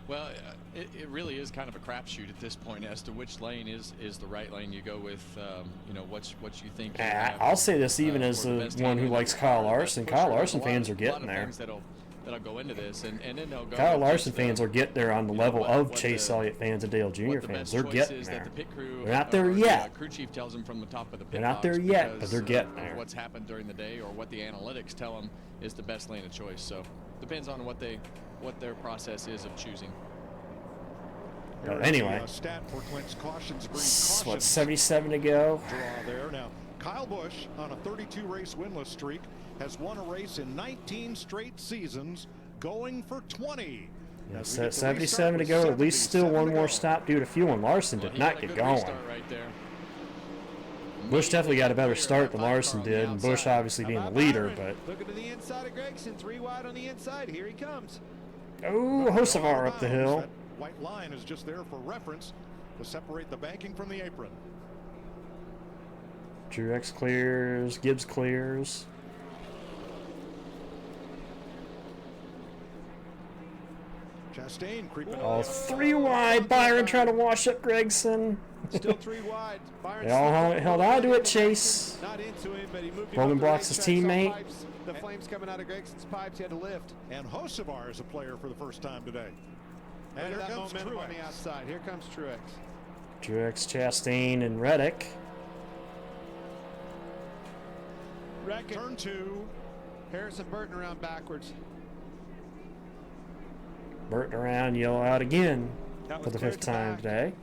Well, it really is kind of a crapshoot at this point as to which lane is the right lane you go with. What you think. I'll say this even as the one who likes Kyle Larson. Kyle Larson fans are getting there. That'll go into this, and then they'll go. Kyle Larson fans will get there on the level of Chase Elliott fans and Dale Jr. fans. They're getting there. They're not there yet. Crew chief tells them from the top of the pit. They're not there yet, but they're getting there. What's happened during the day, or what the analytics tell them is the best lane of choice. So depends on what their process is of choosing. But anyway, Stat for Clint's cautions breed cautions. What, 77 to go? Draw there now. Kyle Busch on a 32 race winless streak has won a race in 19 straight seasons, going for 20. Yeah, 77 to go. At least still one more stop due to fuel, and Larson did not get going. Right there. Busch definitely got a better start than Larson did, and Busch obviously being the leader, but. Looking to the inside of Gregson, 3 wide on the inside. Here he comes. Oh, Hocevar up the hill. That white line is just there for reference to separate the banking from the apron. Truex clears, Gibbs clears. Chastain creeping. Oh, 3 wide. Byron trying to wash up Gregson. Still 3 wide. They all held on to it, Chase. Not into him, but he moved him Bowman up the blocks his racetrack, saw teammate. pipes. The flames coming out of Gregson's pipes. He had to lift. And Hocevar is a player for the first time today. And here that comes momentum Truex on the outside. Here comes Truex. Truex, Chastain, and Reddick. Turn 2. Harrison Burton around backwards. Burton around, yellow out again That for was the cleared 5th to time back. today.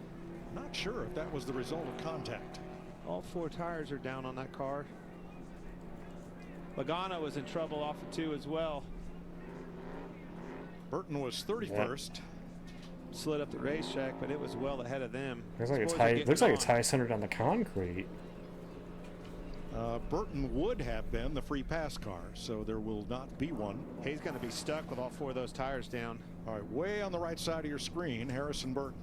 Not sure if that was the result of contact. All 4 tires are down on that car. Logano was in trouble off of 2 as well. Burton was 31st. Slid up the racetrack, but it was well ahead of them. Looks like it's high centered on the concrete. Burton would have been the free pass car, so there will not be one. He's going to be stuck with all 4 of those tires down. All right, way on the right side of your screen, Harrison Burton.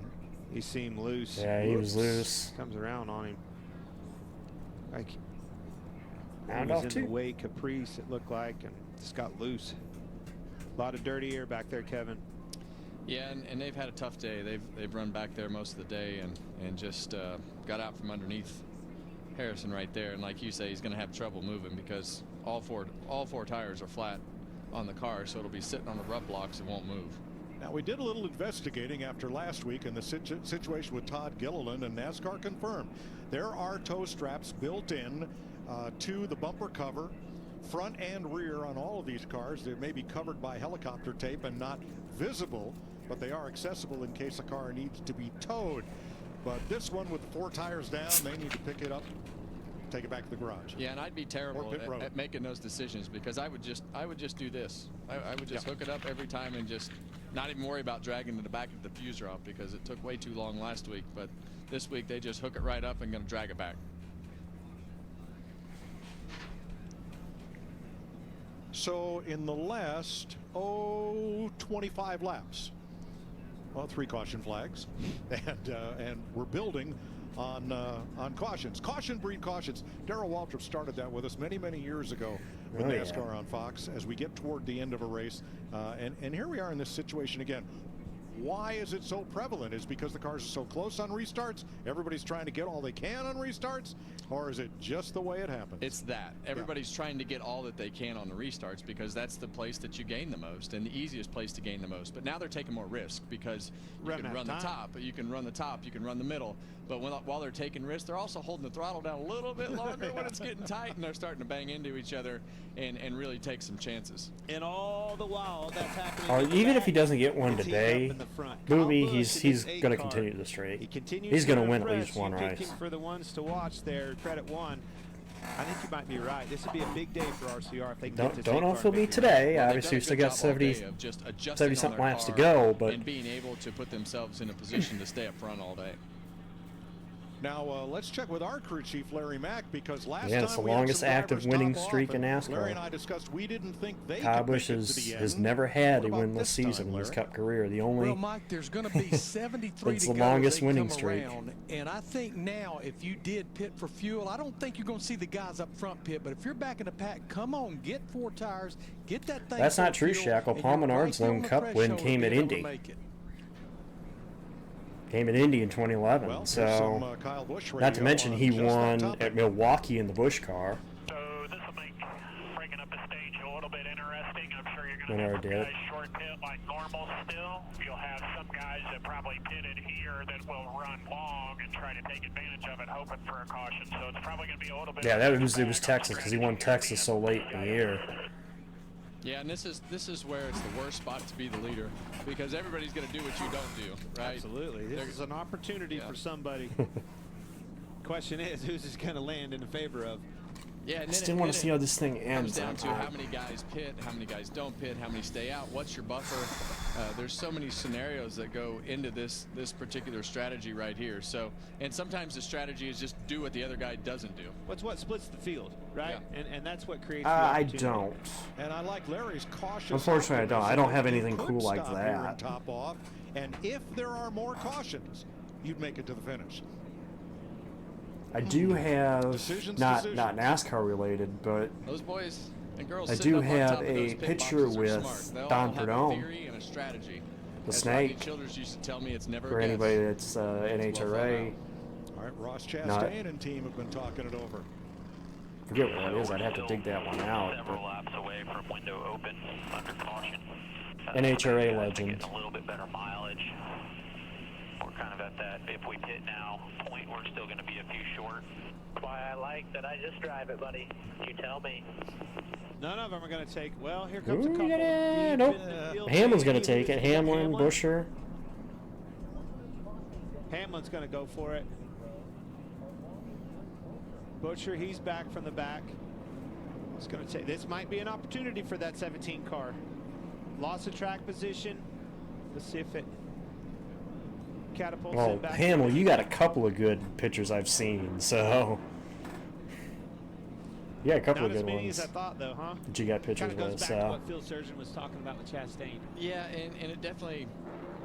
He seemed loose. Yeah, he was loose. Comes around on him. Like, Round he was off in two. the way Caprice, it looked like, and just got loose. A lot of dirty air back there, Kevin. Yeah, and they've had a tough day. They've run back there most of the day and just got out from underneath Harrison right there. And like you say, he's going to have trouble moving because all four tires are flat on the car, so it'll be sitting on the rut blocks and won't move. Now, we did a little investigating after last week in the situation with Todd Gilliland, and NASCAR confirmed there are tow straps built in to the bumper cover, front and rear on all of these cars. They may be covered by helicopter tape and not visible, but they are accessible in case a car needs to be towed. But this one with 4 tires down, they need to pick it up, take it back to the garage. Yeah, and I'd be terrible at making those decisions because I would just do this. I would just hook it up every time and just not even worry about dragging the back of the diffuser off because it took way too long last week. But this week they just hook it right up and going to drag it back. So in the last 25 laps, well, 3 caution flags, and we're building on cautions. Caution breed cautions. Darrell Waltrip started that with us many years ago with NASCAR on Fox as we get toward the end of a race, and here we are in this situation again. Why is it so prevalent? Is it because the cars are so close on restarts? Everybody's trying to get all they can on restarts? Or is it just the way it happens? It's that. Everybody's trying to get all that they can on the restarts because that's the place that you gain the most and the easiest place to gain the most. But now they're taking more risk because you can run the top, you can run the top, you can run the middle. But while they're taking risks, they're also holding the throttle down a little bit longer when it's getting tight, and they're starting to bang into each other and really take some chances. And all the while that's happening. Or even if he doesn't get one today, Booby, he's going to continue the straight. He's going to win at least one race. For the ones to watch there, credit one. I think you might be right. This would be a big day for RCR if they can get this. Don't feel me today. Obviously, we've still got 70-something laps to go, but and being able to put themselves in a position to stay up front all day. Now let's check with our crew chief Larry Mack because last yeah, time it's the we had longest some active drivers winning top streak off, in NASCAR. Larry and I discussed we didn't think they Kyle could Busch make it to the has end. never had a What about winless this season time, in his Larry? Cup career. The only Well, Mike, there's going to be 73 it's to the go longest as they winning come streak. around. And I think now, if you did pit for fuel, I don't think you're going to see the guys up front pit. But if you're back in the pack, come on, get 4 tires, get that thing. That's not true, fuel, Shackle. and Paul you're Menard's right there lone on the Cup win threshold came of at being able to Indy. make it. Came at Indy in 2011. Well, so, Kyle Busch not to mention he just that won topic. at Milwaukee in the Busch car. So this will make breaking up the stage a little bit interesting. I'm sure you're going to Menard have some did. guys short pit like normal still. You'll have some guys that probably pitted here that will run long and try to take advantage of it, hoping for a caution. So it's probably going to be a little bit. Yeah, it was Texas because he won Texas so late in the year. Yeah, and this is where it's the worst spot to be the leader because everybody's going to do what you don't do, right? Absolutely. This is an opportunity for somebody. Question is, who's this going to land in favor of? Yeah, I still want to see how this thing ends. Comes down to how many guys pit, how many guys don't pit, how many stay out, what's your buffer. There's so many scenarios that go into this particular strategy right here. So, and sometimes the strategy is just do what the other guy doesn't do. What's what splits the field, right? Yeah. And that's what creates. I don't. And I like Larry's cautious. Unfortunately, I don't. I don't have anything Could cool like stop here and that. top off, and if there are more cautions, you'd make it to the finish. I do have not decisions. NASCAR related, but Those boys and girls. I sitting do up on have top of those a pit picture boxes are with smart. They all Don have a Perdome, theory and a strategy. the As Rodney snake. Childers used to tell me, it's never For a guess. anybody that's NHRA, All right, Ross Chastain and team have been talking it over. forget what that is. I'd have to dig that one out. Several laps away from window open under caution. NHRA legend. Getting a little bit better mileage. We're kind of at that. If we pit now, point, we're still going to be a few short. Why I like that I just drive it, buddy. You tell me. None of them are going to take. Well, here comes a Ooh, couple. yeah, deep nope. in the field. Hamlin's going to take it. Hamlin, Busher. Hamlin's going to go for it. Butcher, he's back from the back. It's going to take. This might be an opportunity for that 17 car. Lost of track position. Let's see if it catapults Well, him back. Hamlin, you got a couple of good pictures I've seen, so you got a couple Not of as good many ones as I thought, though, huh? that you got pictures Kind of goes with. back to So what Phil Surgeon was talking about with Chastain. Yeah, and it definitely,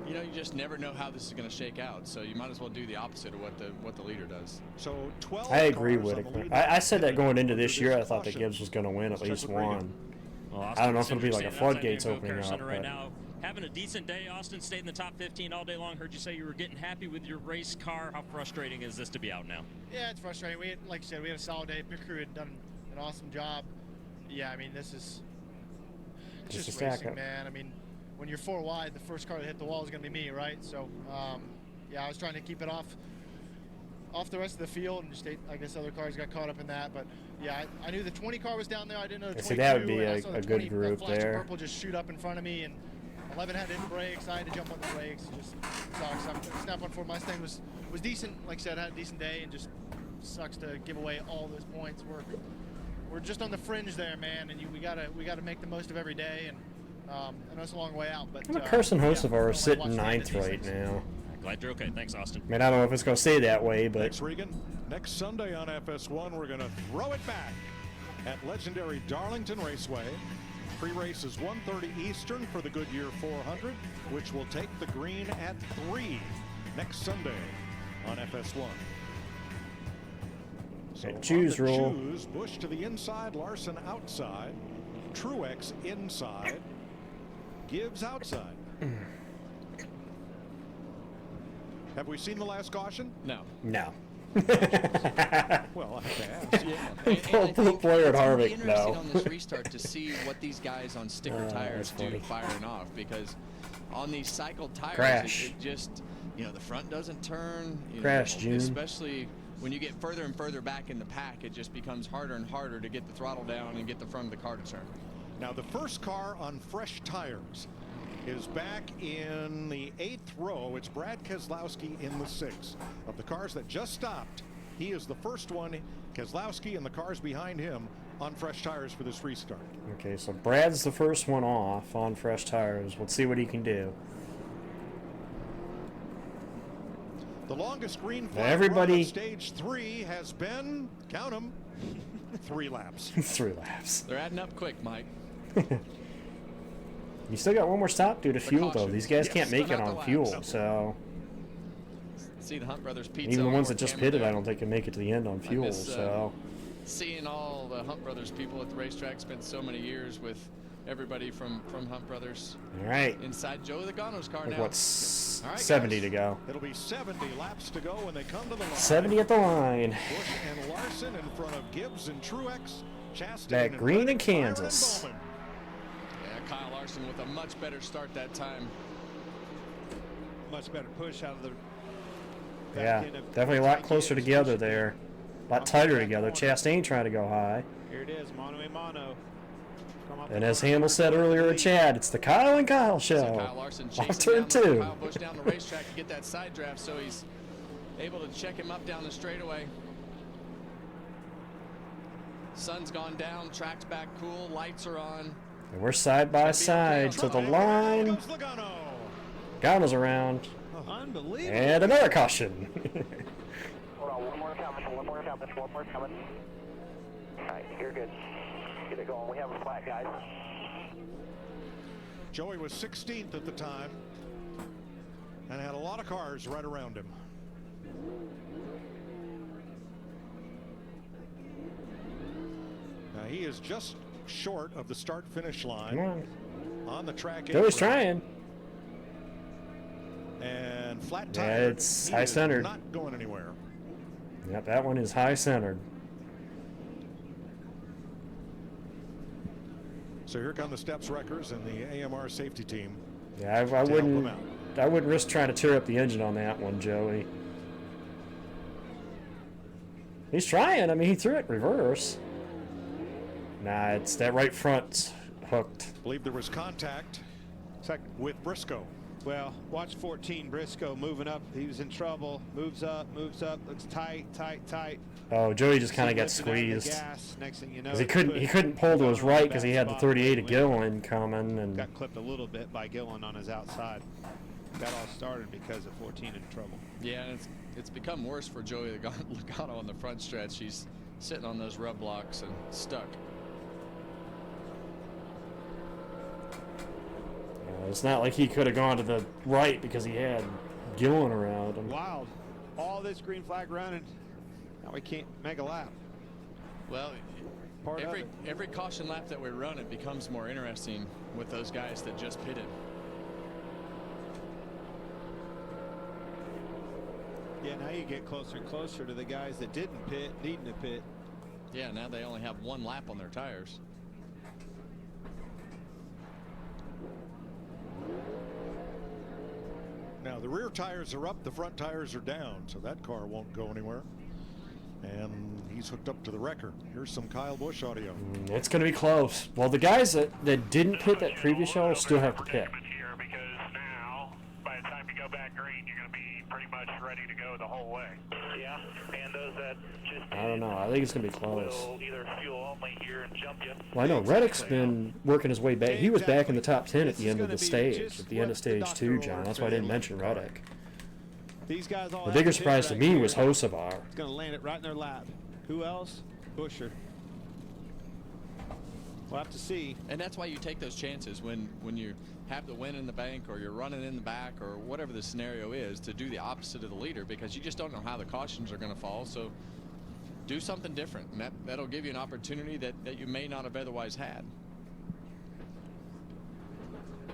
You know, you just never know how this is going to shake out, so you might as well do the opposite of what the leader does. So 12. I agree with it. I said that going into this year, I thought that Gibbs was going to win at least one. Well, I don't know if it'll be like a standing outside floodgates the Infield opening Care up. Center right But now, having a decent day. Austin stayed in the top 15 all day long. Heard you say you were getting happy with your race car. How frustrating is this to be out now? Yeah, it's frustrating. Like you said, we had a solid day. Pit crew had done an awesome job. Yeah, I mean, this is just racing, man. I mean, when you're 4 wide, the first car that hit the wall is going to be me, right? So, yeah, I was trying to keep it off the rest of the field, and just I guess other cars got caught up in that. But yeah, I knew the 20 car was down there. I didn't know the 22. See, that would be and I a saw the good 20 group flash of there. Purple just shoot up in front of me, and 11 had to hit the brakes. I had to jump on the brakes. It just sucks. I'm snapping for Mustang was decent. Like I said, had a decent day, and just sucks to give away all those points. We're just on the fringe there, man, and we gotta make the most of every day. And I know it's a long way out, but Carson Hocevar is sitting watching 9th these right things. now. Glad you're okay. Thanks, Austin. I mean, I don't know if it's going to stay that way, but Thanks, Regan. Next Sunday on FS1, we're going to throw it back at legendary Darlington Raceway. Pre-race is 1:30 Eastern for the Goodyear 400, which will take the green at 3 next Sunday on FS1. So choose on the rule. Choose, Busch to the inside, Larson outside, Truex inside, Gibbs outside. Have we seen the last caution? No. no. Well, I have to ask. Yeah. Boyer and Harvick, Interesting no. on this restart to see what these guys on sticker tires that's do funny. firing off, because on these cycled tires, Crash. it just, you know, the front doesn't turn. Crash, June. Especially when you get further and further back in the pack, it just becomes harder and harder to get the throttle down and get the front of the car to turn. Now, the first car on fresh tires is back in the 8th row. It's Brad Keselowski in the 6th. Of the cars that just stopped, he is the first one. Keselowski and the cars behind him on fresh tires for this restart. Okay, so Brad's the first one off on fresh tires. Let's see what he can do. The longest green Now, flag everybody- run of stage 3 has been, count them, 3 laps. 3 laps. They're adding up quick, Mike. You still got one more stop due to fuel, though. caution. These guys Yes, can't make it another on lap. fuel, so See the Hunt Brothers pizza. even the on ones board that just camera pitted, there. I don't think can make it to the end on fuel. miss, So Seeing all the Hunt Brothers people at the racetrack, spent so many years with everybody from Hunt Brothers. all right, Inside Joey Logano's car like now. what's All right, 70 guys. to go? It'll be 70 laps to go when they come to the line. 70 at the line. Busch and Larson in front of Gibbs and Truex. Chastain That and green Reddick, in Byron and Kansas. Bowman. Yeah, Kyle Larson with a much better start that time. Much better push out of the Yeah, back end of definitely a lot Gibbs, closer pushing together there. A lot tighter together. Chastain trying to go high. Here it is, mano a mano. Come up And the as corner. Hamill said earlier in Chad, it's the Kyle and Kyle So show. Kyle Larson Off chasing turn down 2. Kyle Busch down the racetrack to get that side draft, so he's able to check him up down the straightaway. Sun's gone down, track's back cool, lights are on. And we're side by side to the line. Goes Logano. Gano's around. Unbelievable. And another caution. Hold on, one more coming, one more coming. All right, you're good. Get it going. We have a flat, guys. Joey was 16th at the time and had a lot of cars right around him. Now he is just short of the start-finish line. Come on the track. Joey's apron. trying. And flat Yeah, tire. it's He high is centered. Not going anywhere. Yep, that one is high centered. So here come the Steps Wreckers and the AMR safety team. Yeah, I to help wouldn't. him out. I wouldn't risk trying to tear up the engine on that one, Joey. He's trying. I mean, he threw it reverse. Nah, it's that right front hooked. Believe there was contact with Briscoe. Well, watch 14, Briscoe moving up. He was in trouble. Moves up, looks tight. Oh, Joey just kind of got Lifting out the squeezed. gas. Next thing you know, Because he couldn't pull to his right because he had the 38 of Gillen coming, and got clipped a little bit by Gillen on his outside. Got all started because of 14 in trouble. Yeah, and it's become worse for Joey Logano on the front stretch. He's sitting on those rub blocks and stuck. It's not like he could have gone to the right because he had Gillen around him. Wild. All this green flag running. Now we can't make a lap. Well, every caution lap that we run, it becomes more interesting with those guys that just pitted. Yeah, now you get closer and closer to the guys that didn't pit, needing to pit. Yeah, now they only have one lap on their tires. Now the rear tires are up, the front tires are down, so that car won't go anywhere. And he's hooked up to the wrecker. Here's some Kyle Busch audio. It's going to be close. Well, the guys that didn't pit that previous show still have to pit. Here because now, by the time you go back green, you're going to be pretty much ready to go the whole way. Yeah, and those that just I don't know. I think it's going to be close. will either fuel only here and jump you. Well, I know Reddick's been working his way back. He was back in the top 10 at the end of the stage, at the end of stage 2, John. That's why I didn't mention Reddick. These guys all The bigger surprise to me was Hocevar. It's going to land it right in their lap. Who else? Buscher. We'll have to see. And that's why you take those chances when you have the win in the bank or you're running in the back or whatever the scenario is, to do the opposite of the leader, because you just don't know how the cautions are going to fall. So do something different, and that'll give you an opportunity that you may not have otherwise had.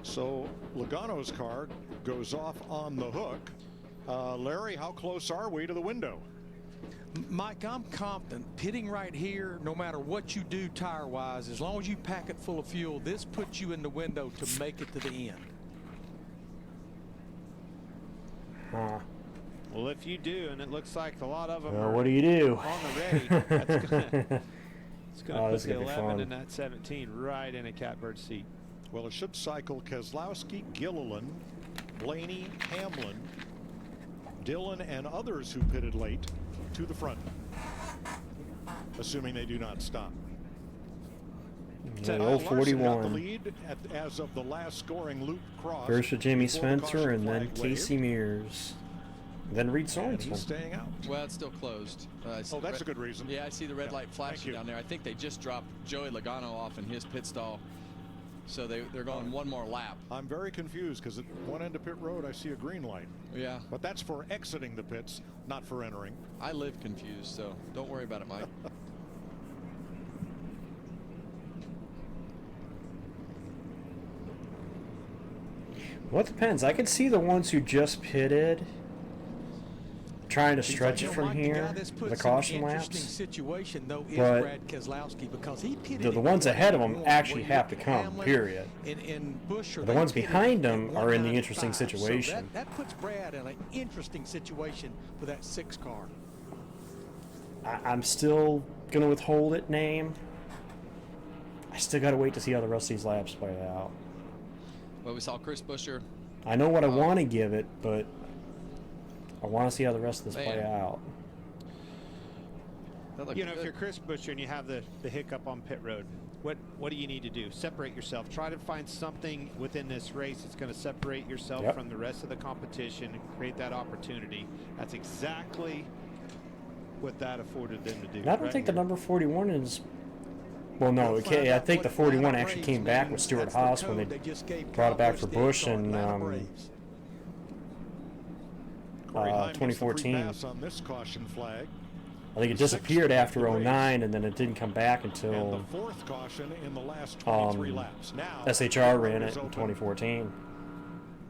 So Logano's car goes off on the hook. Larry, how close are we to the window? Mike, I'm confident pitting right here, no matter what you do tire-wise, as long as you pack it full of fuel, this puts you in the window to make it to the end. Huh. Well, if you do, and it looks like a lot of them Well, are what do you do? on the ready, that's gonna, it's going to put this is the gonna be 11 fun. and that 17 right in a catbird seat. Well, it should cycle Keselowski, Gilliland, Blaney, Hamlin, Dillon, and others who pitted late to the front, assuming they do not stop. Yeah, Kyle old Larson got the 41. lead as of the last scoring loop cross. First with Jimmy before the Spencer, caution and then flag Casey waved. Mears. Then Reed And he's Sorensen. staying out. Well, it's still closed. Oh, that's a good reason. Yeah, I see the red Yeah, light flashing down there. I think they just dropped Joey Logano off in his pit stall. So they're going one more lap. I'm very confused because at one end of pit road I see a green light. Yeah. But that's for exiting the pits, not for entering. I live confused, so don't worry about it, Mike. Well, it depends. I can see the ones who just pitted trying to stretch it from here, the caution laps. Situation, though, is But Brad Keselowski, because he pitted the ones ahead of them actually have to come, period. In Buscher, The ones behind them are in the interesting situation. So that puts Brad in an interesting situation for that 6 car. I'm still going to withhold it name. I still got to wait to see how the rest of these laps play out. Well, we saw Chris Buscher. I know what I want to give it, but I want to see how the rest of this play Man. out. You know, if you're Chris Buscher and you have the hiccup on pit road, what do you need to do? Separate yourself. Try to find something within this race that's going to separate yourself Yep. from the rest of the competition and create that opportunity. That's exactly what that afforded them to do. And I don't think the number 41 is... Well, no, okay, I think the 41 actually came back with Stuart Haas when they brought it back for Busch in Corey Heim gets the free 2014. pass on this caution flag. I think it disappeared after 09, and then it didn't come back And until the 4th caution in the last 23 laps. Now SHR ran road it is in open, 2014.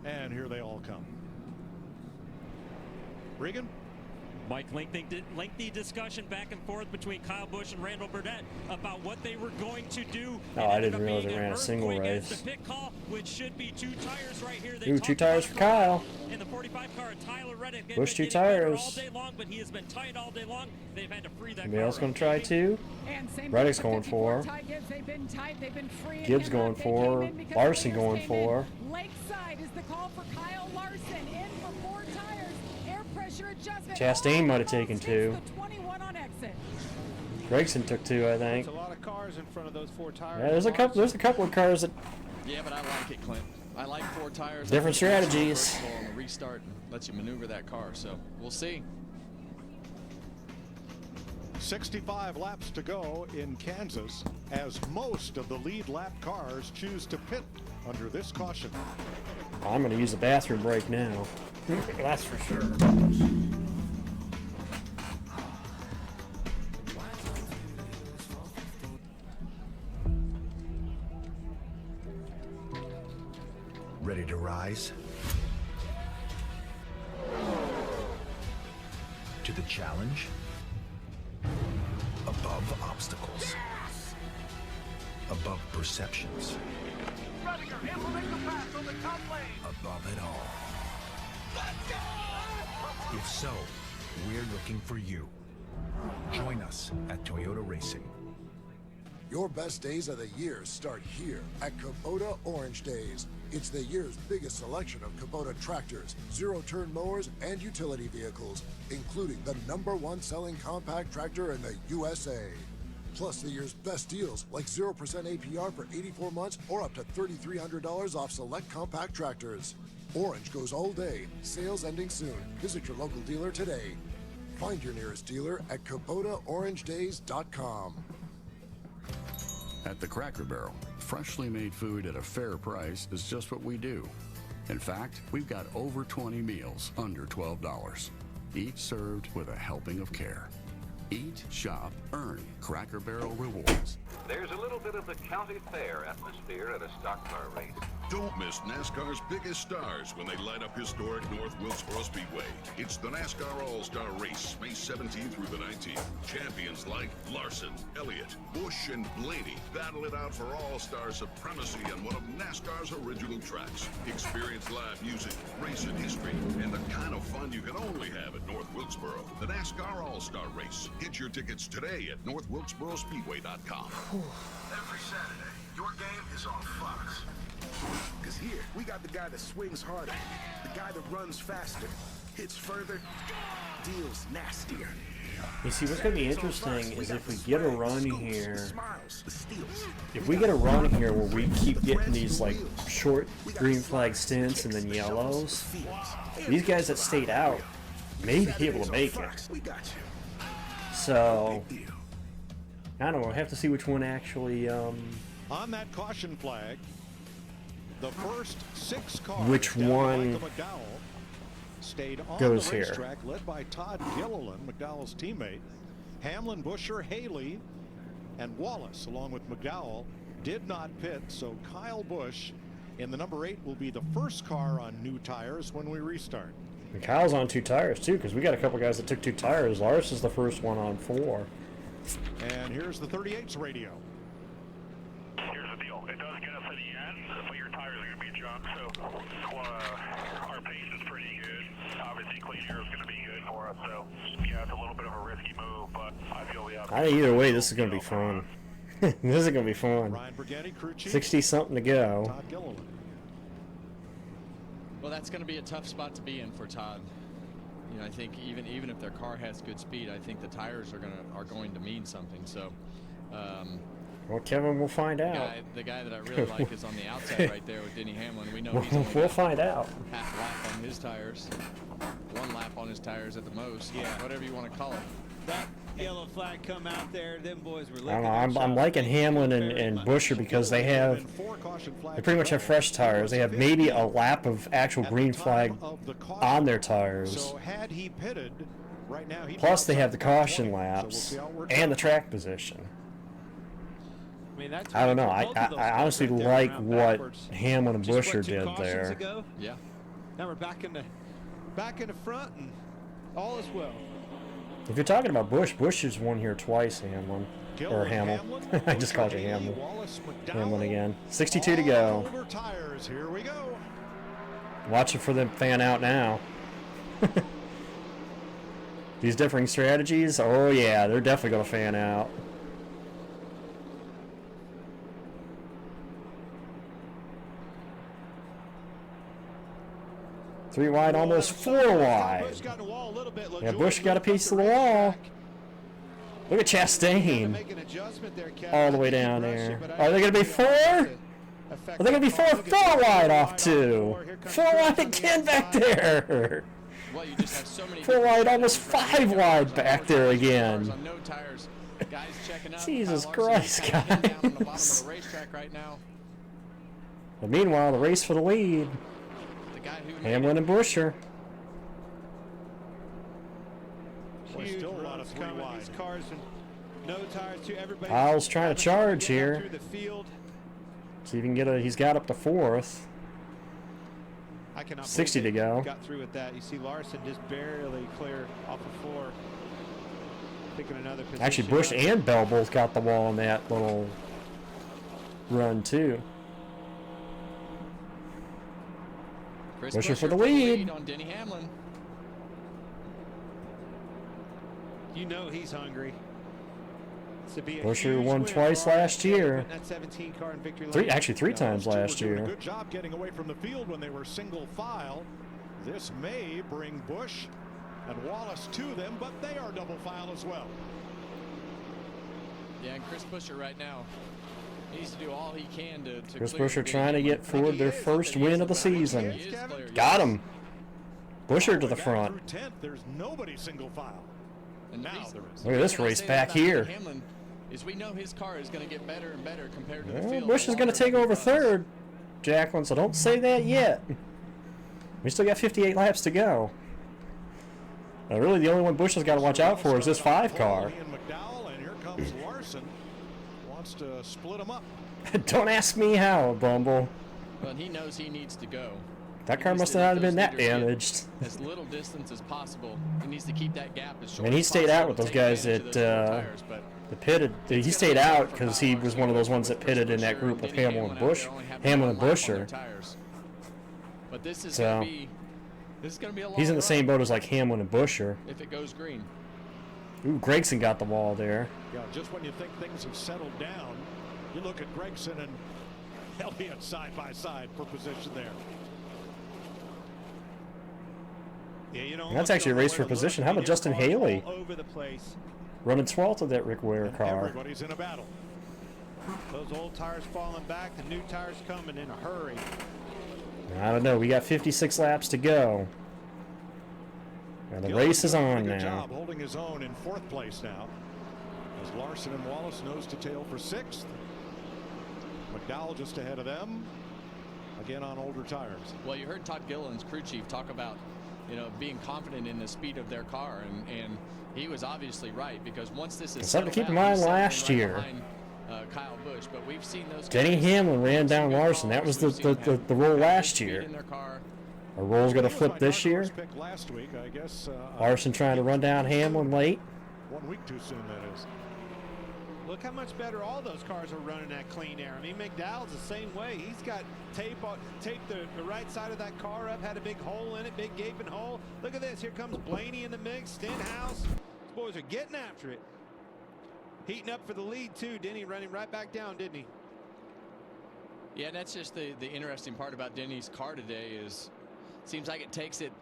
And here they all come. Regan? Mike, lengthy discussion back and forth between Kyle Busch and Randall Burdett about what they were going to do. Oh, I didn't realize they ran a single race. The pit call, which should be 2 tires right here. Ooh, 2 tires for Kyle. In the 45 car, Tyler Reddick. Busch 2 all tires. day long, but he has been tight all day long. They've had to free that Anybody else car going up. to try 2? Reddick's going 4. They've been tight. They've been free. Gibbs going 4. Larson going 4. Lakeside is the call for Kyle Larson in for 4 tires. Air pressure adjustment. Chastain might have taken 2. The 21 on exit. Gregson took 2, I think. There's a lot of cars in front of those 4 tires. Yeah, there's a couple of cars that... Yeah, but I like it, Clint. I like 4 tires. Different strategies. On the restart and lets you maneuver that car, so we'll see. 65 laps to go in Kansas as most of the lead lap cars choose to pit under this caution. I'm going to use a bathroom break now. That's for sure. Ready to rise? To the challenge? Above obstacles. Yes! Above perceptions. Above it all. Let's go! If so, we're looking for you. Join us at Toyota Racing. Your best days of the year start here at Kubota Orange Days. It's the year's biggest selection of Kubota tractors, zero-turn mowers, and utility vehicles, including the #1 selling compact tractor in the USA. Plus the year's best deals, like 0% APR for 84 months or up to $3,300 off select compact tractors. Orange goes all day. Sales ending soon. Visit your local dealer today. Find your nearest dealer at KubotaOrangeDays.com. At the Cracker Barrel, freshly made food at a fair price is just what we do. In fact, we've got over 20 meals under $12, each served with a helping of care. Eat, shop, earn Cracker Barrel rewards. There's a little bit of the county fair atmosphere at a stock car race. Don't miss NASCAR's biggest stars when they light up historic North Wilkesboro Speedway. It's the NASCAR All-Star Race, May 17th through the 19th. Champions like Larson, Elliott, Busch, and Blaney battle it out for All-Star supremacy on one of NASCAR's original tracks. Experience live music, racing history, and the kind of fun you can only have at North Wilkesboro. The NASCAR All-Star Race. Get your tickets today at NorthWilkesboroSpeedway.com. Every Saturday, your game is on Fox. Because here, we got the guy that swings harder, the guy that runs faster, hits further, deals nastier. You see, what's going to be interesting is if we get a run here, if we get a run here where we keep getting these like short green flag stints and then yellows, these guys that stayed out may be able to make it. So, I don't know, we'll have to see which one actually... On that caution flag, the first 6 cars which one stayed on goes the here? racetrack, led by Todd Gilliland, McDowell's teammate. Hamlin, Buscher, Haley, and Wallace, along with McDowell, did not pit. So Kyle Busch in the number 8 will be the first car on new tires when we restart. And Kyle's on 2 tires too, because we got a couple guys that took 2 tires. Lars is the first one on 4. And here's the 38's radio. Here's the deal. It does get us to the end, but your tires are going to be junk, so our pace is pretty good. Obviously, clean air is going to be good for us, so yeah, it's a little bit of a risky move, but I feel we have... I think either way, this is going to be fun. This is going to be fun. 60-something to go. Todd Gilliland. Well, that's going to be a tough spot to be in for Todd. You know, I think even if their car has good speed, I think the tires are going to mean something. So, well, Kevin, we'll find out. The guy that I really like is on the outside right there with Denny Hamlin. We know he's only we'll got find out. half lap on his tires, 1 lap on his tires at the most. Yeah, whatever you want to call it. That yellow flag come out there. Them boys were. I don't know, I'm liking Hamlin and Buscher because they pretty much have fresh tires. They have maybe a lap of actual green flag on their tires. So had he pitted, right now Plus they have the caution laps and the track position. I mean, that's I don't know. I honestly like what Hamlin and Buscher did there. Ago. Yeah. Now we're back in the front, and all is well. If you're talking about Busch has won here twice, Hamlin. Or Hamill. I just called you Hamill. Hamlin again. 62 to go. Tires. Here we go. Watching for them fan out now. These differing strategies, oh yeah, they're definitely going to fan out. Three wide, almost 4 wide. Yeah, Busch got a piece of the wall. Look at Chastain. All the way down there. Are they going to be 4? Are they going to be 4 wide off 2? 4 wide again back there. Well, you just have so many 4 wide, almost 5 wide back there again. On no tires. Guys checking up. Jesus Kyle Christ, Larson down on the bottom of guys. the racetrack right now. But meanwhile, the race for the lead. The guy who Hamlin and Busher. Huge still a lot runs of coming. 3 wide. These cars and no tires too. Everybody. Kyle's trying to charge here. Through the field. See if he can get a. He's got up to 4th. I cannot 60 believe to they go. Got through with that. You see Larson just barely clear off the floor. Picking another position. Actually, Bush and Bell both got the wall in that little run too. Chris Busher for the lead. on Denny Hamlin. You know he's hungry. To be a Busher huge won win twice for our last team, year. putting that 17 car in victory lane. Actually 3 times Those two last were doing year. a good job getting away from the field when they were single file. This may bring Bush and Wallace to them, but they are double file as well. Yeah, and Chris Busher right now needs to do all he can to Chris clear Busher Denny trying to Hamlin. get Ford their first win of the season. Got him. Busher to the front. Through 10th, there's nobody single file. And now the there is. Look at this reason I race say back that about here. Denny Hamlin is we know his car is going to get better and better compared to the Well, field. Bush is going to take over 3rd, Jacqueline, so don't say that yet. We still got 58 laps to go. Really, the only one Bush has got to watch out for is this 5 car. Ian McDowell, and here comes Larson. Wants to split them up. Don't ask me how, Bumble. Well, he knows he needs to go. That He car needs must to not let have been those that leaders get damaged. As little distance as possible. He needs to keep that gap as short And he as stayed out possible with to those take guys advantage that of those low tires, but that pitted. He stayed out because he was one of those ones that pitted in that group with Hamlin and Bush, Hamlin and Busher. But this is So going to be a long he's in the run same boat as like Hamlin and Busher. if it goes green. Ooh, Gregson got the wall there. Yeah, just when you think things have settled down, you look at Gregson and Elliott side by side for position there. Yeah, you know, And that's actually a race for position. How about Justin Haley all over the place. running 12th of that Rick Ware car? Everybody's in a battle. Those old tires falling back, the new tires coming in a hurry. I don't know. We got 56 laps to go. And the race is on Good now. job holding his own in 4th place now. As Larson and Wallace nose to tail for 6th. McDowell just ahead of them. Again on older tires. Well, you heard Todd Gilliland's crew chief talk about, being confident in the speed of their car, and he was obviously right, because once this is Something to keep in settled out, mind he's last settling year. right behind, Kyle Busch, but we've seen those Denny guys Hamlin ran down good Larson. That was calls. We've seen them the have role good last speed year. in their car. Our role's going to It was flip my this dark year. horse pick last week, I guess. Larson trying to run down Hamlin late. 1 week too soon, that is. Look how much better all those cars are running at clean air. I mean, McDowell's the same way. He's got taped the right side of that car up, had a big hole in it, big gaping hole. Look at this. Here comes Blaney in the mix, Stenhouse. These boys are getting after it. Heating up for the lead, too. Denny running right back down, didn't he? Yeah, and that's just the interesting part about Denny's car today is seems like it takes it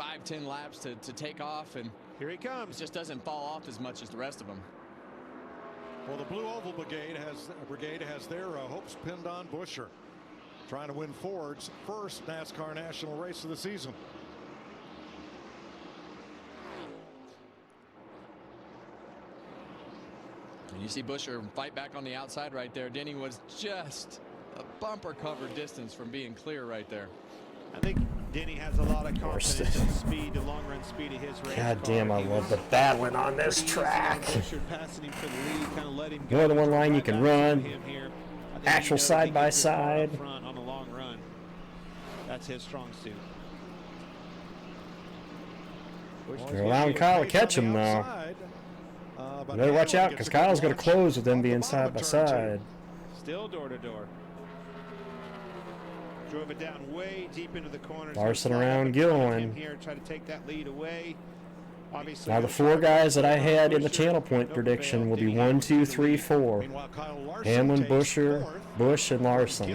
5-10 laps to take off, and here he comes. It just doesn't fall off as much as the rest of them. Well, the Blue Oval Brigade has their hopes pinned on Busher, trying to win Ford's first NASCAR national race of the season. And you see Busher fight back on the outside right there. Denny was just a bumper cover distance from being clear right there. I think Denny has a lot of confidence in the speed, the long run speed of his race. God damn, I love the battling on this track. Busher passing him for the lead, kind of let him go. More than one line you can run. Actual side by Gets side. the car up front on the long run. That's his strong suit. They're allowing Kyle to catch him though. You better watch out because Kyle's going to close with them being side by side. Still door to door. Drove it down way deep into the corners. Larson around Gilliland. Here, try to take that lead away. Obviously, Now the 4 guys that I had in the channel point prediction will be 1, 2, 3, 4. Hamlin, Busher, Bush, and Larson.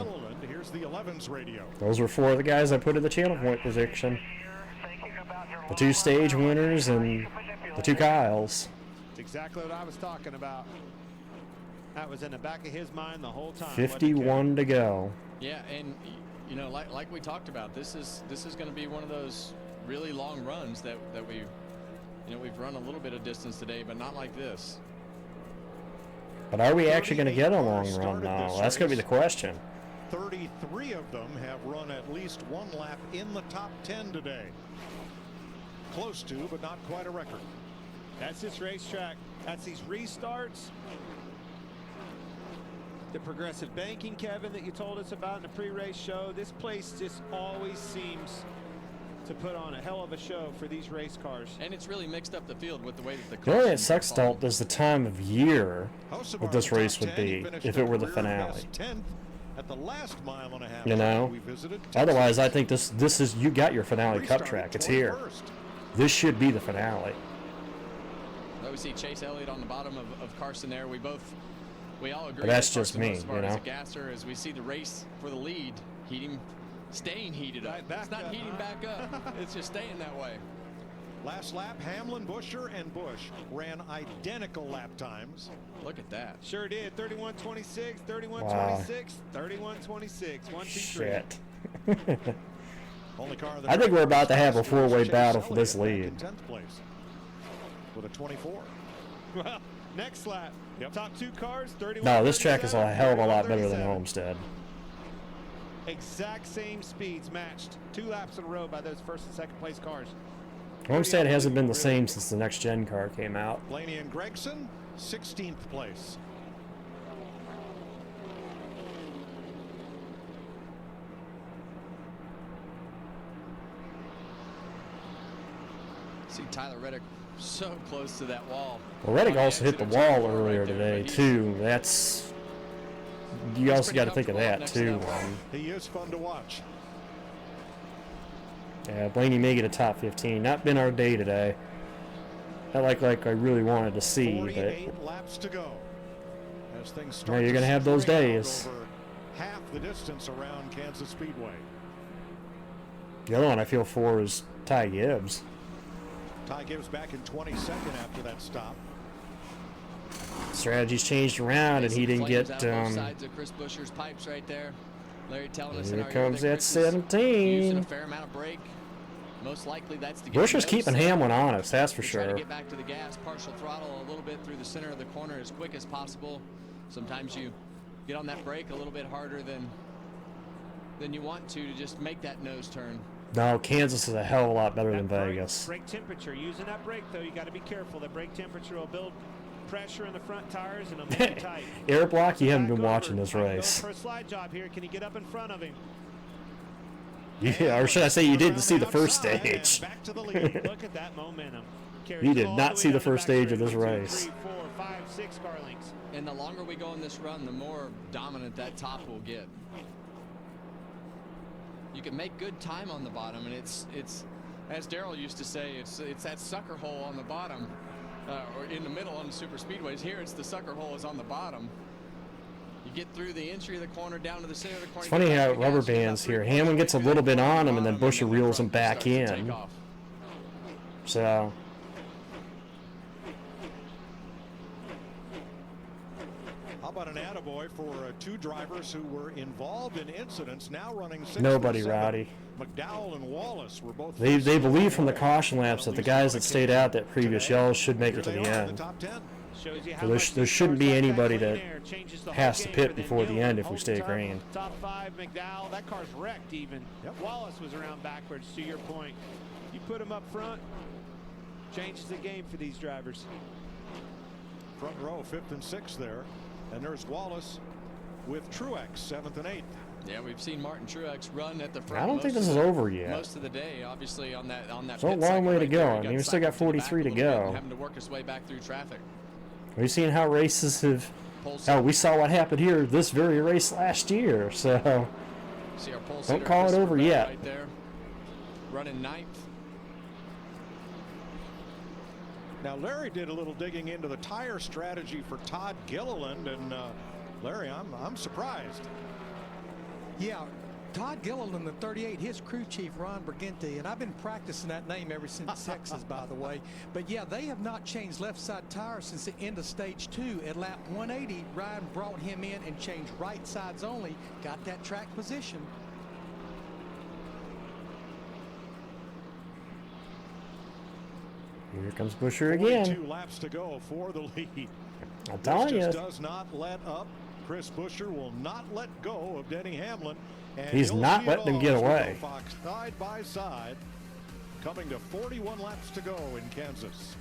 Here's the 11's radio. Those were 4 of the guys I put in the channel point prediction. The 2 stage winners and the 2 Kyles. That's exactly what I was talking about. That was in the back of his mind the whole time. 51 to go. Yeah, and like we talked about, this is going to be one of those really long runs that we've run a little bit of distance today, but not like this. But are we actually going to get a long run now? That's going to be the question. 33 of them have run at least one lap in the top 10 today. Close to, but not quite a record. That's this racetrack. That's these restarts. The progressive banking, Kevin, that you told us about in the pre-race show. This place just always seems to put on a hell of a show for these race cars. And it's really mixed up the field with the way that the The only thing that sucks, Dalton, is the time of year that this race would be if it were the finale. At the last mile and a half you know, we visited otherwise I think this is, you got your finale cup track. It's here. This should be the finale. We see Chase Elliott on the bottom of Carson there. We all agree. But that's just me, you know. As a gasser, as we see the race for the lead, staying heated up. It's not heating back up. It's just staying that way. Last lap, Hamlin, Buescher, and Busch ran identical lap times. Look at that. Sure did. 31:26, 31:26, Wow. 31:26. 1, 2, 3. Shit. Only car I think we're about to have a four-way battle for this lead. In 10th place with a 24. Well, next lap. Top two cars, 31. No, this track is a hell of a lot better than Homestead. Exact same speeds matched 2 laps in a row by those first and second place cars. Homestead hasn't been the same since the next gen car came out. Blaney and Gregson, 16th place. See Tyler Reddick so close to that wall. Well, Reddick also hit the wall earlier today too. That's, you also got to think of that too. He is fun to watch. Yeah, Blaney may get a top 15. Not been our day today. Not like I really wanted to see, 48 laps to go. As things start, you're going to have those days. Over half the distance around Kansas Speedway. The other one I feel for is Ty Gibbs. Ty Gibbs back in 22nd after that stop. Strategies changed around, and he didn't get. Both sides of Chris Buescher's pipes right there. Larry telling us Here comes that 17. Using a fair amount of brake. Most likely that's to get Buescher's keeping Hamlin honest, that's for Try to sure. get back to the gas, partial throttle a little bit through the center of the corner as quick as possible. Sometimes you get on that brake a little bit harder than you want to just make that nose turn. No, Kansas is a hell of a lot better than Vegas. Brake temperature. Using that brake, though, you got to be careful. That brake temperature will build pressure in the front tires and it'll make you tight. Air block, you haven't been watching this race. For a slide job here, can he get up in front of him? Yeah, or should I say you didn't see the first stage. Back to the lead. Look at that momentum. You did not see the first stage of this race. 1, 2, 3, 4, 5, 6 car lengths. And the longer we go in this run, the more dominant that top will get. You can make good time on the bottom, and it's as Daryl used to say, it's that sucker hole on the bottom, or in the middle on the super speedways. Here, it's the sucker hole is on the bottom. You get through the entry of the corner down to the center of the corner. It's funny how rubber bands here. Hamlin gets a little bit on him, and then Buescher reels him back in. So. How about an attaboy for 2 drivers who were involved in incidents now running 6 Nobody, Rowdy. McDowell and Wallace were both. They believe from the caution laps that the guys that stayed out that previous yellow should make it to the end. So there shouldn't be anybody that has to pit before the end if we stay green. Top 5, McDowell. That car's wrecked even. Wallace was around backwards, to your point. You put him up front, changes the game for these drivers. Front row, 5th and 6th there. And there's Wallace with Truex, 7th and 8th. Yeah, we've seen Martin Truex run at the front. I don't think this is over yet. Most of the day, obviously, on that. It's a long way to go. I mean, we still got 43 to go. Having to work his way back through traffic. We've seen how races have. Oh, we saw what happened here this very race last year. So don't call it over yet. Right there, running 9th. Now, Larry did a little digging into the tire strategy for Todd Gilliland, and Larry, I'm surprised. Yeah, Todd Gilliland, the 38, his crew chief, Ron Briganti, and I've been practicing that name ever since Texas, by the way. But yeah, they have not changed left side tires since the end of stage 2. At lap 180, Ryan brought him in and changed right sides only, got that track position. Here comes Busher 42 again. laps to go for the lead. I'm telling you. Just does not let up. Chris Busher will not let go of Denny Hamlin. And He's not letting him get away. Fox side by side, coming to 41 laps to go in Kansas.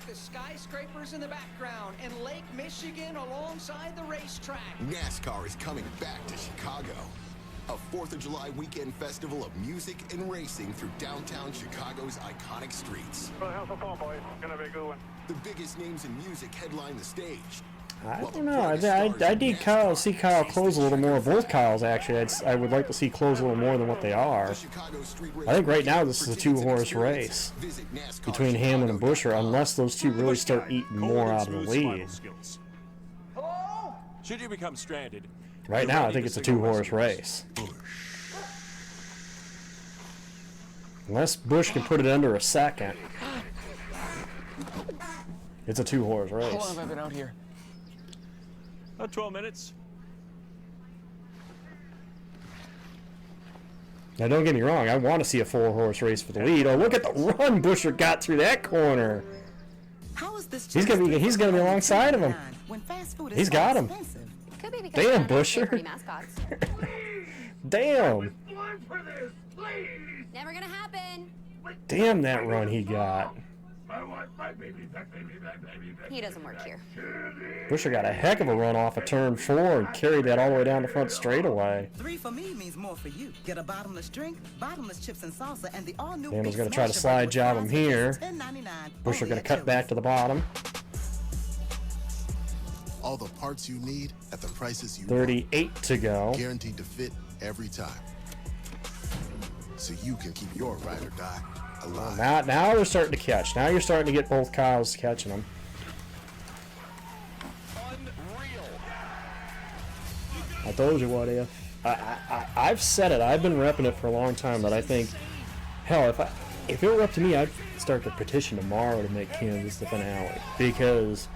The skyscrapers in the background and Lake Michigan alongside the racetrack. NASCAR is coming back to Chicago. A 4th of July weekend festival of music and racing through downtown Chicago's iconic streets. How's the phone, boys? Gonna be a good one. The biggest names in music headline the stage. I don't know. I need Kyle. See Kyle close a little more. Both Kyles actually. I would like to see close a little more than what they are. I think right now this is a 2-horse race between Hamlin and Busher, unless those two really start eating more out of the lead. Hello? Should you become stranded? Right now, I think it's a 2-horse race. Unless Busch can put it under a second, it's a 2-horse race. How long have I been out here? About 12 minutes. Now, don't get me wrong. I want to see a 4-horse race for the lead. Oh, look at the run Busher got through that corner. How is this He's gonna be alongside of him. He's got him. Could be because Damn, they're Busher. pretty mascots. Damn. Never gonna happen. Damn that run he got. He doesn't work here. Busher got a heck of a run off of turn 4 and carried that all the way down the front straightaway. 3 for me means more for you. Get a bottomless drink, bottomless chips and salsa, and the all-new. Hamlin's going to try to slide job him here. Busher going to cut back to the bottom. All the parts you need at the prices you 38 want. to go. Guaranteed to fit every time. So you can keep your ride or die alive. Now they're starting to catch. Now you're starting to get both Kyles catching them. I told you what if. I've said it. I've been repping it for a long time that I think, hell, if it were up to me, I'd start the petition tomorrow to make Kansas the finale, because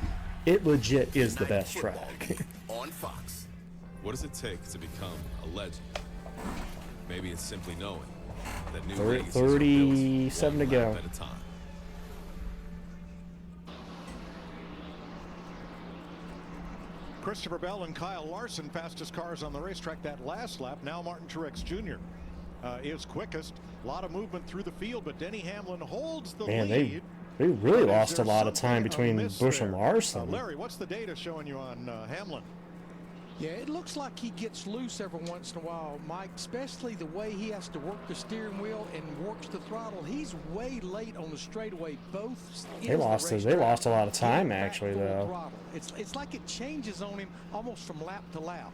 it legit is the best track. On Fox. What does it take to become a legend? Maybe it's simply knowing that new 37 to go. at a time. Christopher Bell and Kyle Larson, fastest cars on the racetrack that last lap. Now Martin Truex Jr. Is quickest. A lot of movement through the field, but Denny Hamlin holds the lead. They really lost a lot of time between Busch and Larson. Larry, what's the data showing you on Hamlin? Yeah, it looks like he gets loose every once in a while, Mike, especially the way he has to work the steering wheel and works the throttle. He's way late on the straightaway. They lost a lot of time, actually, though. It's like it changes on him almost from lap to lap.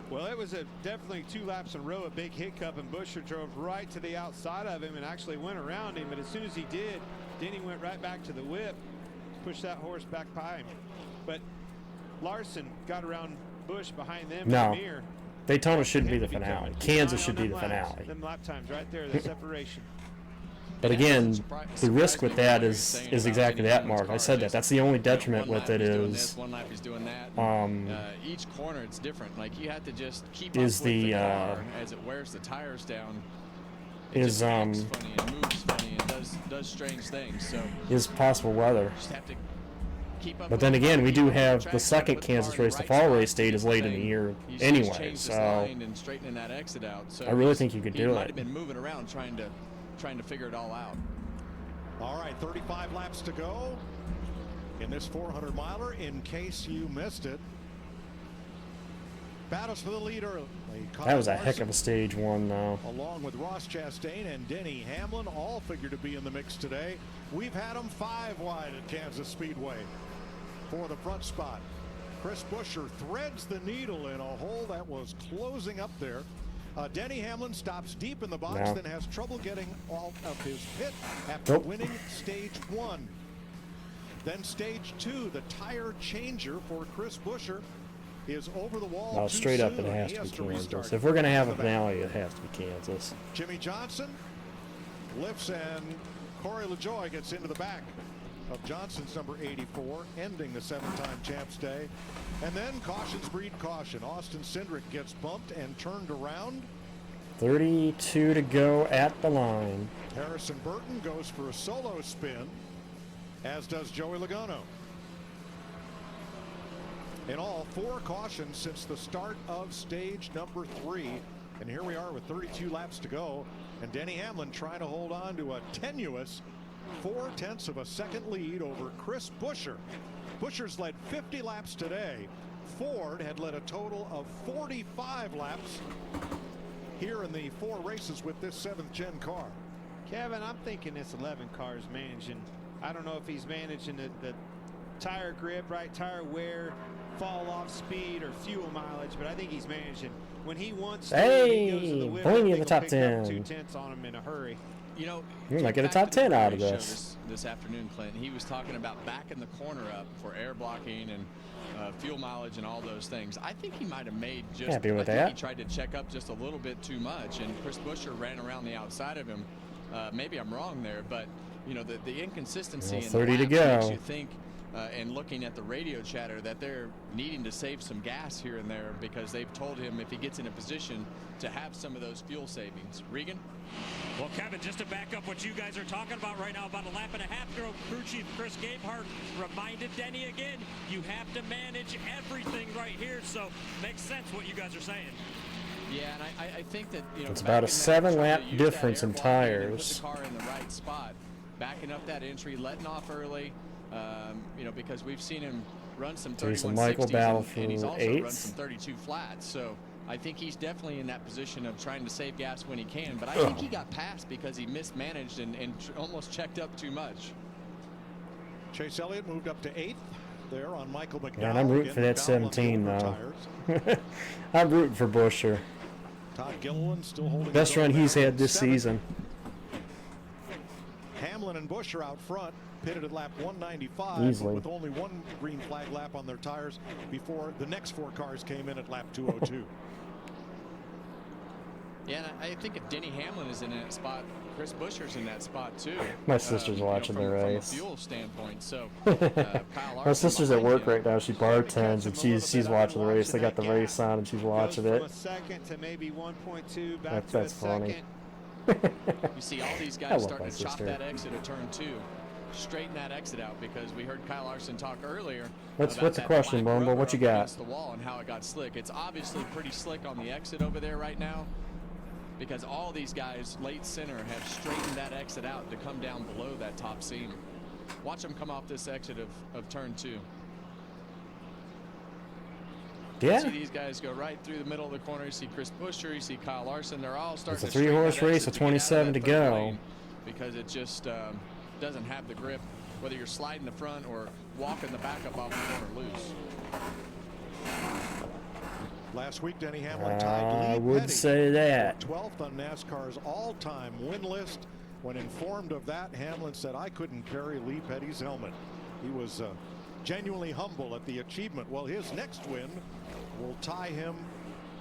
Well, it was definitely 2 laps in a row, a big hiccup, and Busher drove right to the outside of him and actually went around him. But as soon as he did, Denny went right back to the whip, pushed that horse back by him. But Larson got around Busch behind them. No, in the mirror. Daytona shouldn't be the finale. Kansas should be the finale. Them lap times right there, the separation. But again, the risk with that is exactly that, Mark. I said that. That's the only detriment with it is. One lap he's doing that. Each corner it's different. Like you have to just keep up with the car as it wears the tires down. It just acts funny and moves funny and does strange things. So is possible weather. Just have to keep up. But then again, we do have the second Kansas race. The fall race date is late in the year anyway, so and straightening that exit out. So I really think you could do He might it. have been moving around trying to figure it all out. All right, 35 laps to go in this 400-miler, in case you missed it. Battles for the lead early. That was a heck of a stage one, though. Along with Ross Chastain and Denny Hamlin, all figure to be in the mix today. We've had them 5 wide at Kansas Speedway for the front spot. Chris Busher threads the needle in a hole that was closing up there. Denny Hamlin stops deep in the box, then has trouble getting out of his pit after winning stage 1. Then stage 2, the tire changer for Chris Busher is over the wall. No, straight up, it has to be Kansas. If we're going to have a finale, it has to be Kansas. Jimmy Johnson lifts, and Corey LaJoie gets into the back of Johnson's number 84, ending the 7-time champs day. And then cautions breed caution. Austin Cindric gets bumped and turned around. 32 to go at the line. Harrison Burton goes for a solo spin, as does Joey Logano. In all, 4 cautions since the start of stage number 3. And here we are with 32 laps to go. And Denny Hamlin trying to hold on to a tenuous 0.4 of a second lead over Chris Buescher. Buescher's led 50 laps today. Ford had led a total of 45 laps here in the 4 races with this 7th gen car. Kevin, I'm thinking this 11 car is managing. I don't know if he's managing the tire grip, right? Tire wear, fall off speed, or fuel mileage, but I think he's managing. When he wants to, he goes to the whip. Blaney in the top 10. 10. 2/10 on him in a hurry. You know, you might get a top 10 out of this. This afternoon, Clint. He was talking about backing the corner up for air blocking and fuel mileage and all those things. I think he might have made just. Happy with I think that. He tried to check up just a little bit too much, and Chris Buescher ran around the outside of him. Maybe I'm wrong there, but you know the inconsistency in 30 the to laps go. makes you think. And looking at the radio chatter that they're needing to save some gas here and there because they've told him if he gets in a position to have some of those fuel savings. Regan? Well, Kevin, just to back up what you guys are talking about right now, about a lap and a half ago, crew chief Chris Gabehart reminded Denny again, you have to manage everything right here. So makes sense what you guys are saying. Yeah, and I think that, you know, It's about a 7-lap difference in tires. Put the car in the right spot, backing up that entry, letting off early. You know, because we've seen him run some 3160s and he's also run some 32 flats. So I think he's definitely in that position of trying to save gas when he can. But I think he got passed because he mismanaged and almost checked up too much. Chase Elliott moved up to 8th there on Michael McDowell. Man, I'm rooting for that 17 though. I'm rooting for Buescher. Todd Gilliland still holding best run he's had this season. Hamlin and Buescher out front, pitted at lap 195 easily, with only 1 green flag lap on their tires before the next 4 cars came in at lap 202. Yeah, and I think if Denny Hamlin is in that spot, Chris Buescher's in that spot too. My sister's watching the race. From a fuel standpoint, so my sister's at work right now. She bartends and she's watching the race. They got the race on and she's watching it. From a second to maybe 1.2 back to that's a funny. second. You see all these guys starting to chop that exit at turn 2. Straighten that exit out because we heard Kyle Larson talk earlier. What's the question, Bumble? What you got? Against the wall and how it got slick. It's obviously pretty slick on the exit over there right now because all these guys late center have straightened that exit out to come down below that top seam. Watch them come off this exit of turn 2. Yeah. You see these guys go right through the middle of the corner. You see Chris Buescher, you see Kyle Larson. They're all starting It's a to 3-horse race with 27 to go. Because it just doesn't have the grip, whether you're sliding the front or walking the back up off the corner loose. Last week, Denny Hamlin tied Lee I would Petty say that. 12th on NASCAR's all-time win list. When informed of that, Hamlin said, "I couldn't carry Lee Petty's helmet." He was genuinely humble at the achievement. Well, his next win will tie him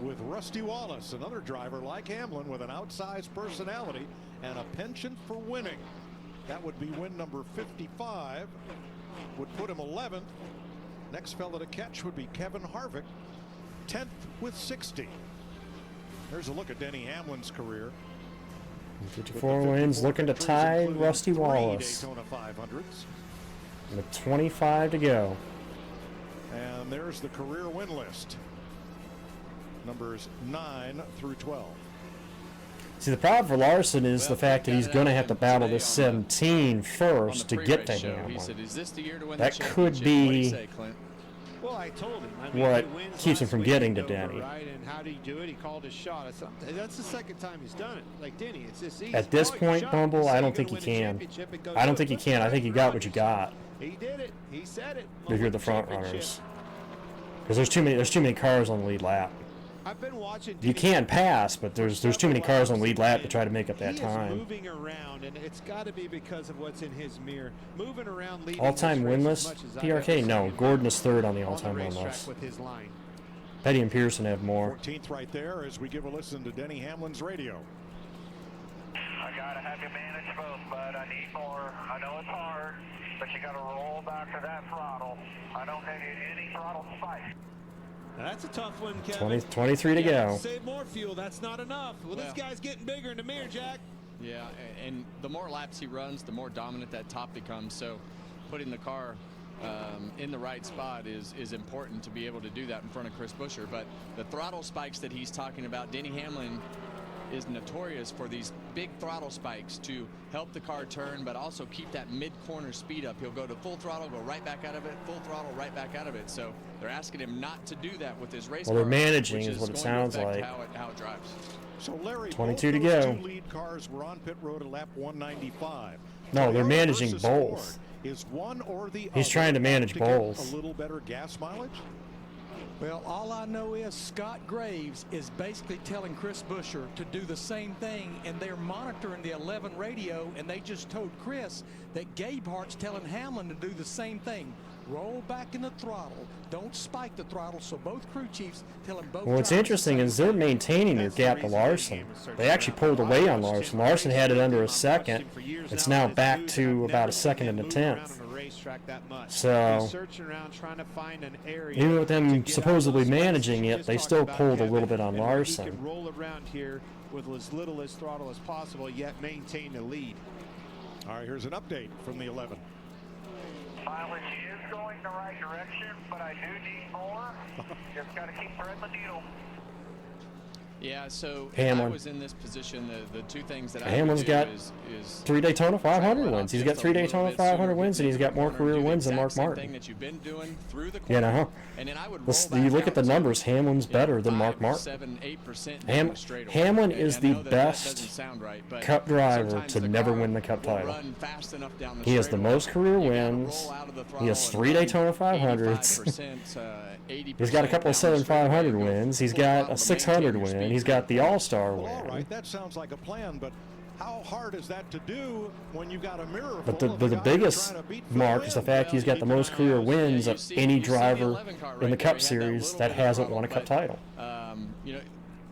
with Rusty Wallace, another driver like Hamlin with an outsized personality and a penchant for winning. That would be win number 55, would put him 11th. Next fella to catch would be Kevin Harvick, 10th with 60. There's a look at Denny Hamlin's career. 54 wins, looking to tie Rusty Wallace. Daytona 500s. With 25 to go. And there's the career win list. Numbers 9 through 12. See, the problem for Larson is the fact that he's going to have to battle this 17 first to get to Hamlin. He said, "Is this the year to win that the could be Well, I told him. I mean, what he wins keeps him last from week getting to over, Denny. Right? And how did he do it? He called his shot. I said, that's the second time he's done it. Like Denny, it's just easy. At this Call your point, shot. Bumble, Say I you're don't think gonna he win the can. championship and go I don't do think it. he can. I think you got what you got. He did it. He said it. If you're the front runners. Because there's too many cars on the lead lap. I've been watching. You can pass, but there's too many cars on the lead lap to try to make up that He time. is moving around, and it's got to be because of what's in his mirror. Moving around, leading All-time this race winless? as much as I've PRK? ever No. seen Gordon is third on the on all-time racetrack winless. with his line. Petty and Pearson have more. 14th right there as we give a listen to Denny Hamlin's radio. I gotta have you manage both, bud. I need more. I know it's hard, but you gotta roll back to that throttle. I don't have any throttle spike. That's a tough one, Kevin. 23 to go. Save more fuel. That's not enough. Well, this guy's getting bigger in the mirror, Jack. Yeah, and the more laps he runs, the more dominant that top becomes. So putting the car in the right spot is important to be able to do that in front of Chris Buescher. But the throttle spikes that he's talking about, Denny Hamlin is notorious for these big throttle spikes to help the car turn, but also keep that mid-corner speed up. He'll go to full throttle, go right back out of it, full throttle, right back out of it. So they're asking him not to do that with his race car. Well, they're managing which is what it going to sounds affect like. How it drives. So Larry, 22 to both those go. two lead cars were on pit road at lap 195. No, they're Toyota managing versus both. Ford. Is one or the He's other trying to manage get both. a little better gas mileage? Well, all I know is Scott Graves is basically telling Chris Buescher to do the same thing, and they're monitoring the 11 radio, and they just told Chris that Gabehart's telling Hamlin to do the same thing. Roll back in the throttle. Don't spike the throttle. So both crew chiefs tell him both. Well, what's drivers interesting the is same they're thing. maintaining their gap to Larson. They actually pulled away on Larson. Larson had it under a second. It's now back to about a second and a tenth. So even with them supposedly managing it, they still pulled a little bit on He can Larson. roll around here with as little as throttle as possible, yet maintain the lead. All right, here's an update from the 11. Mileage is going the right direction, but I do need more. Just got to keep threading the needle. Yeah, so if Hamlin. I was in this position, the two things that Hamlin's I would do got is 3 Daytona 500 try to wins. He's run got off 3 just a Daytona little bit 500 sooner, wins, and he's get got more to the corner, career do the wins than exact Mark same Martin. thing that you've been doing through the You corner, know, and then I would you look back at the out to, numbers. Hamlin's better than Mark 5, Martin. 7-8% down the straightaway. Hamlin And is I the know that best doesn't sound right, but Cup driver sometimes to the never car win the Cup will title. run fast enough down the He has the straightaway. most career You gotta wins. roll out of the He has throttle 3 and run Daytona 500s. 80% He's got a couple of down the 7 500 straightaway and go wins. He's full got throttle a to 600 maintain your win. speed. He's got the All-Star Well, all win. right, that sounds like a plan, but how hard is that to do when you got a mirror But full of the guys biggest trying to beat for the mark is the win? fact he's got the most career wins of any driver in the Cup Series Series that hasn't won a Cup title. You know,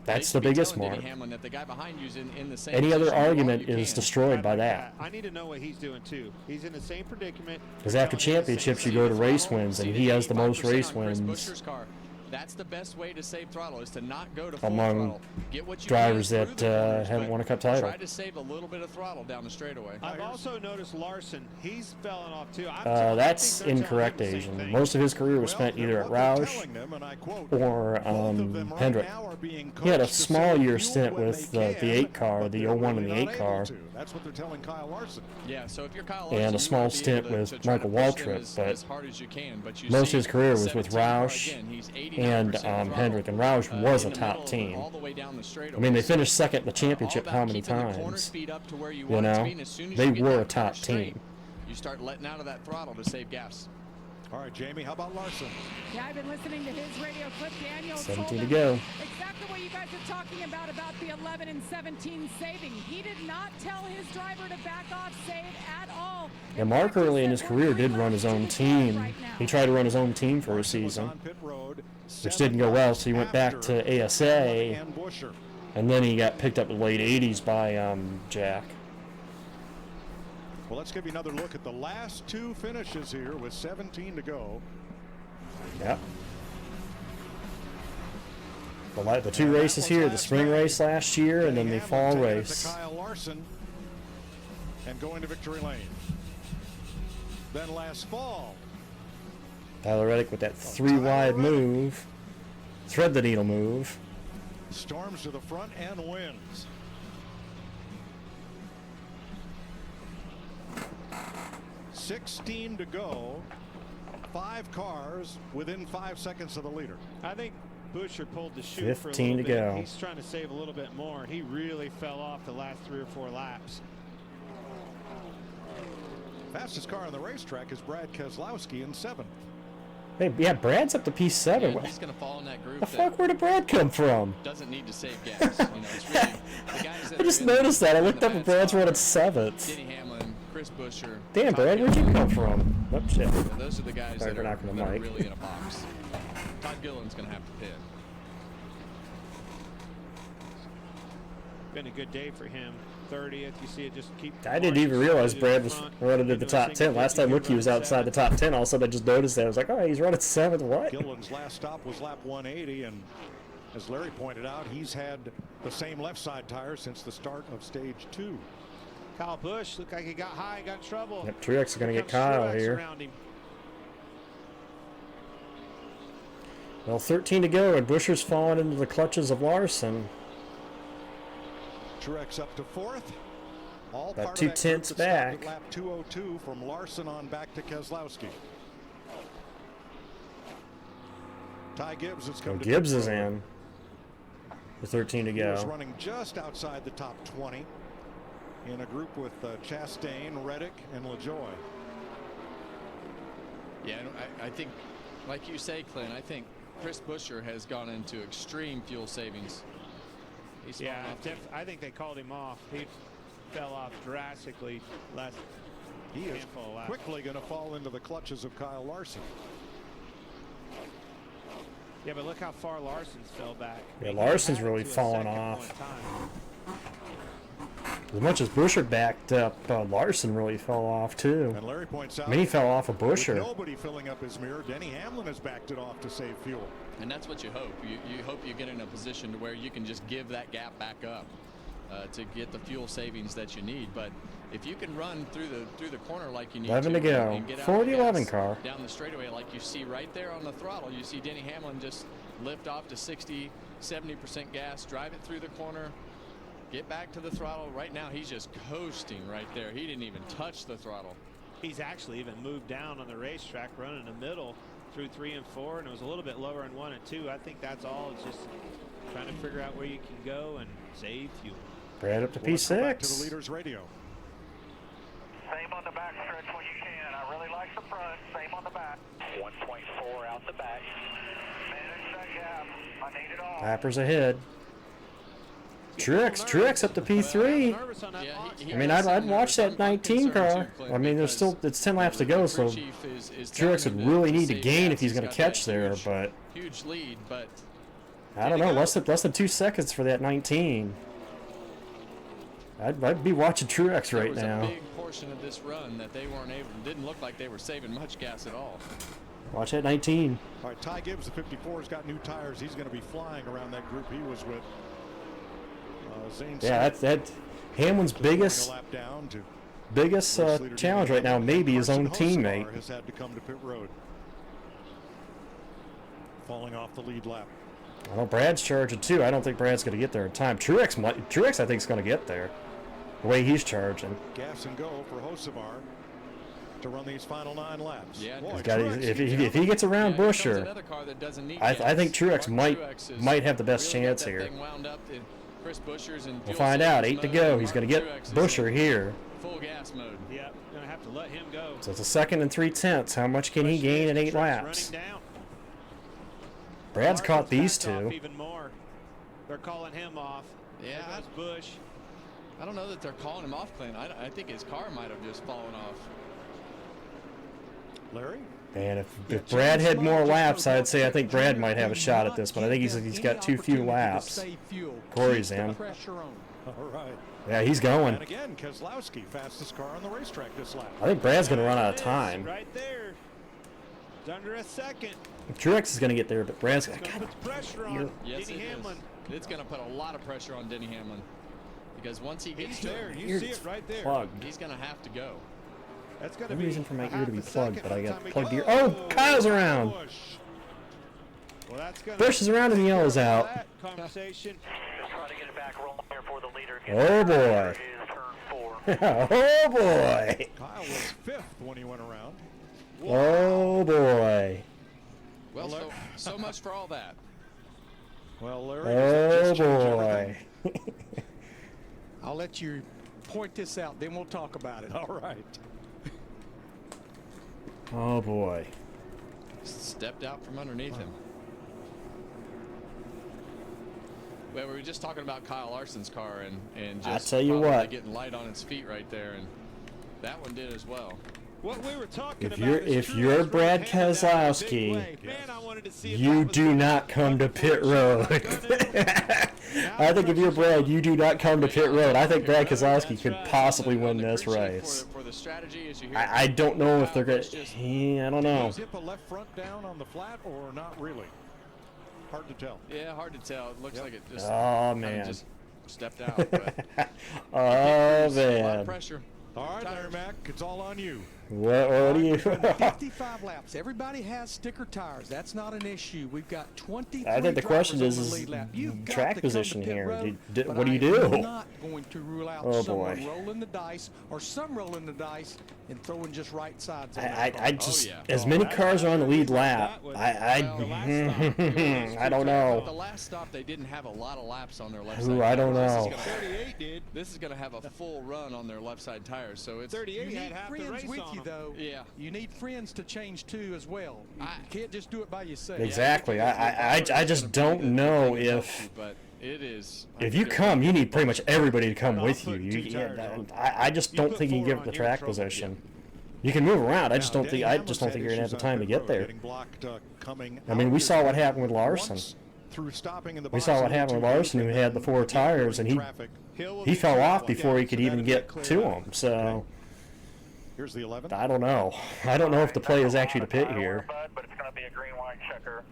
That's they the should be biggest telling mark. Denny Hamlin that the guy behind you's in the same Any other position, do all argument you is can. destroyed by that. I need to know what he's doing too. He's in the same predicament. Because after championships, you go to race wins, and he has the most race wins That's the best way to save throttle, is to not go to full among throttle. Get what you drivers can that through the corners, haven't but won a Cup title. Try to save a little bit of throttle down the straightaway. I've also noticed Larson. He's falling off too. That's incorrect, Asian. Most of his career was spent either at Roush or Hendrick. He had a small year stint with the 8 car, the 01 and the 8 car, That's what they're telling Kyle Larson. Yeah, so if you're Kyle Larson, and a you small wanna be stint able to with try Michael to push them Waltrip, as but hard as you can, but you most see of his career was with 17 car Roush again, he's and 89% throttle, Hendrick, and Roush was a in the top middle, team. all the way down the straightaway. I mean, they So, finished second in the all championship about how many keeping the corner times? speed up to where you You want it to know, be, and as soon as they you get were that a top corner straight, team. you start letting out of that throttle to save gas. All right, Jamie, how about Larson? Yeah, I've been listening to his radio clip. Daniel 17 told to him go. exactly what you guys are talking about the 11 and 17 saving. He did not tell his driver to back off, save at all. And Mark early in his career did run his own team. He tried to run his own team for a season, which didn't go well, so he went back to ASA, and then he got picked up in the late 80s by Jack. Well, let's give you another look at the last 2 finishes here with 17 to go. Yep. The 2 races here, the spring race last year, and then the fall race. Kyle Larson and going to victory lane. Then last fall, Tyler Reddick with that 3-wide move, thread the needle move. storms to the front and wins. $16 to go. 5 cars within 5 seconds of the leader. I think Buescher pulled the chute for a 15 little to bit. go. He's trying to save a little bit more. He really fell off the last 3 or 4 laps. Fastest car on the racetrack is Brad Keselowski in 7th. Hey, yeah, Brad's up to P7. Yeah, he's going to fall in that group. The fuck, where did Brad come from? Doesn't need to save gas. You know, it's really the guys that I just are in noticed that. I in looked the up and bad Brad's spot, running 7th. Denny Hamlin, Chris Buescher. Damn, Brad, where'd you come from? Oh, shit. So those are the guys Sorry that for are, knocking the that are mic. really in a box. Todd Gilliland's going to have to pit. Been a good day for him. 30th. You see it just keep. I didn't even realize Brad was running at the top 10. Last time Wookie was outside the top 10, all of a sudden I just noticed that. I was like, oh, he's running 7th. What? Gilliland's last stop was lap 180, and as Larry pointed out, he's had the same left side tire since the start of stage 2. Kyle Busch looked like he got high, got in trouble. Yep, Truex is going to get Kyle here. Well, 13 to go, and Buescher's fallen into the clutches of Larson. Truex up to 4th. All About part 2 of that tenths group that back. stopped at lap 202 from Larson on back to Keselowski. Ty Gibbs is coming. Gibbs is in. With 13 to He was go. running just outside the top 20 in a group with Chastain, Reddick, and LaJoie. Yeah, I think, like you say, Clint, I think Chris Buescher has gone into extreme fuel savings. Yeah, I think they called him off. He fell off drastically last. He is quickly going to fall into the clutches of Kyle Larson. Yeah, but look how far Larson's fell back. Yeah, Larson's really fallen off. As much as Buescher backed up, Larson really fell off too. And Larry points out, I mean, he fell off of with Buescher. nobody filling up his mirror, Denny Hamlin has backed it off to save fuel. And that's what you hope. You hope you get in a position to where you can just give that gap back up to get the fuel savings that you need. But if you can run through the corner like you need 11 to go. and get out For the the 11 gas car. down the straightaway like you see right there on the throttle, you see Denny Hamlin just lift off to 60, 70% gas, drive it through the corner, get back to the throttle. Right now he's just coasting right there. He didn't even touch the throttle. He's actually even moved down on the racetrack, running in the middle through 3 and 4, and it was a little bit lower in 1 and 2. I think that's all. It's just trying to figure out where you can go and save fuel. Brad up to We'll come back to the P6. leaders radio. Same on the back stretch when you can. I really like the front. Same on the back. 1.4 out the back. Manage that gap. I need it all. Lappers ahead. Truex up to P3. I mean, I'd watch that 19 car. I mean, it's 10 laps to go, so Truex would really need to gain if he's going to catch there. But Huge lead, but I don't know, less than 2 seconds for that 19. I'd be watching Truex right now. There was a big portion of this run that they weren't able. Didn't look like they were saving much gas at all. Watch that 19. All right, Ty Gibbs, the 54, has got new tires. He's going to be flying around that group he was with. Zane Yeah, that Hamlin's biggest challenge right now may be his own teammate. Has had to come to pit road, falling off the lead lap. I know Brad's charging too. I don't think Brad's going to get there in time. Truex I think is going to get there. The way he's charging. Gas and go for Hocevar to run these final 9 laps. Yeah, Boy, if he gets around Buescher, I think Truex might have the best chance here. We'll find out. 8 to go. He's going to get Buescher here. Full gas mode. Yeah, gonna have to let him go. So it's a 2nd and 3/10. How much can he gain in 8 laps? Brad's caught these two. Even more. They're calling him off. Yeah, that's Busch. I don't know that they're calling him off, Clint. I think his car might have just fallen off. Larry? And if Brad had more laps, I'd say I think Brad might have a shot at this, but I think he's got too few laps. Corey's in. All right. Yeah, he's going. And again, Keselowski, fastest car on the racetrack this lap. I think Brad's going to run out of time. Right there. It's under a second. Truex is going to get there, but Brad's going to put pressure on Yes, Denny Hamlin. It's going to put a lot of pressure on Denny Hamlin because once he gets there, to you see it right there. Plugged. He's going to have to go. That's No going to be reason for my ear to be plugged, but I got time plugged he ear. Oh, Kyle's around. Well, that's gonna Busch is around and the yellow's out. Conversation. Just trying to get it back rolling here for the leader. Oh boy. Oh boy. Kyle was 5th when he went around. Oh boy. Well, so much for all that. Well, Larry. Oh boy. I'll let you point this out, then we'll talk about it. All right. Oh boy. Stepped out from underneath him. Well, we were just talking about Kyle Larson's car and just I tell you probably what. getting light on its feet right there, and that one did as well. What we were talking If you're Brad Keselowski, you do not come to pit road. I think if you're Brad, you do not come to pit road. I think Brad Keselowski could possibly win this race. I don't know if they're going to. I don't know. Zip a left front down on the flat or not really? Hard to tell. Yeah, hard to tell. It looks like it just. Oh man. Just stepped out. But oh man. A lot of pressure. All right, Larry Mack, it's all on you. What do you? 55 laps. Everybody has sticker tires. That's not an issue. We've got 23 I think the question is track position here. What do you do? I'm not going to rule out someone rolling the dice or some rolling the dice and throwing just right sides. I just as many cars are on the lead lap. I don't know. The last stop they didn't have a lot of laps on their left Ooh, side. I don't know. 38 did. This is going to have a full run on their left side tires, so it's 38 had half the race with on you though. Yeah. You need friends to change too as well. You can't just do it by yourself. Exactly. I just don't know if. But it is. If you come, you need pretty much everybody to come with you. I just don't think you can give up the track position. You can move around. I just don't think you're gonna have the time to get there. I mean, we saw what happened with Larson. We saw what happened with Larson, who had the 4 tires, and he fell off before he could even get to them. So here's the 11. I don't know. I don't know if the play is actually to pit here. But it's going to be a green line checker.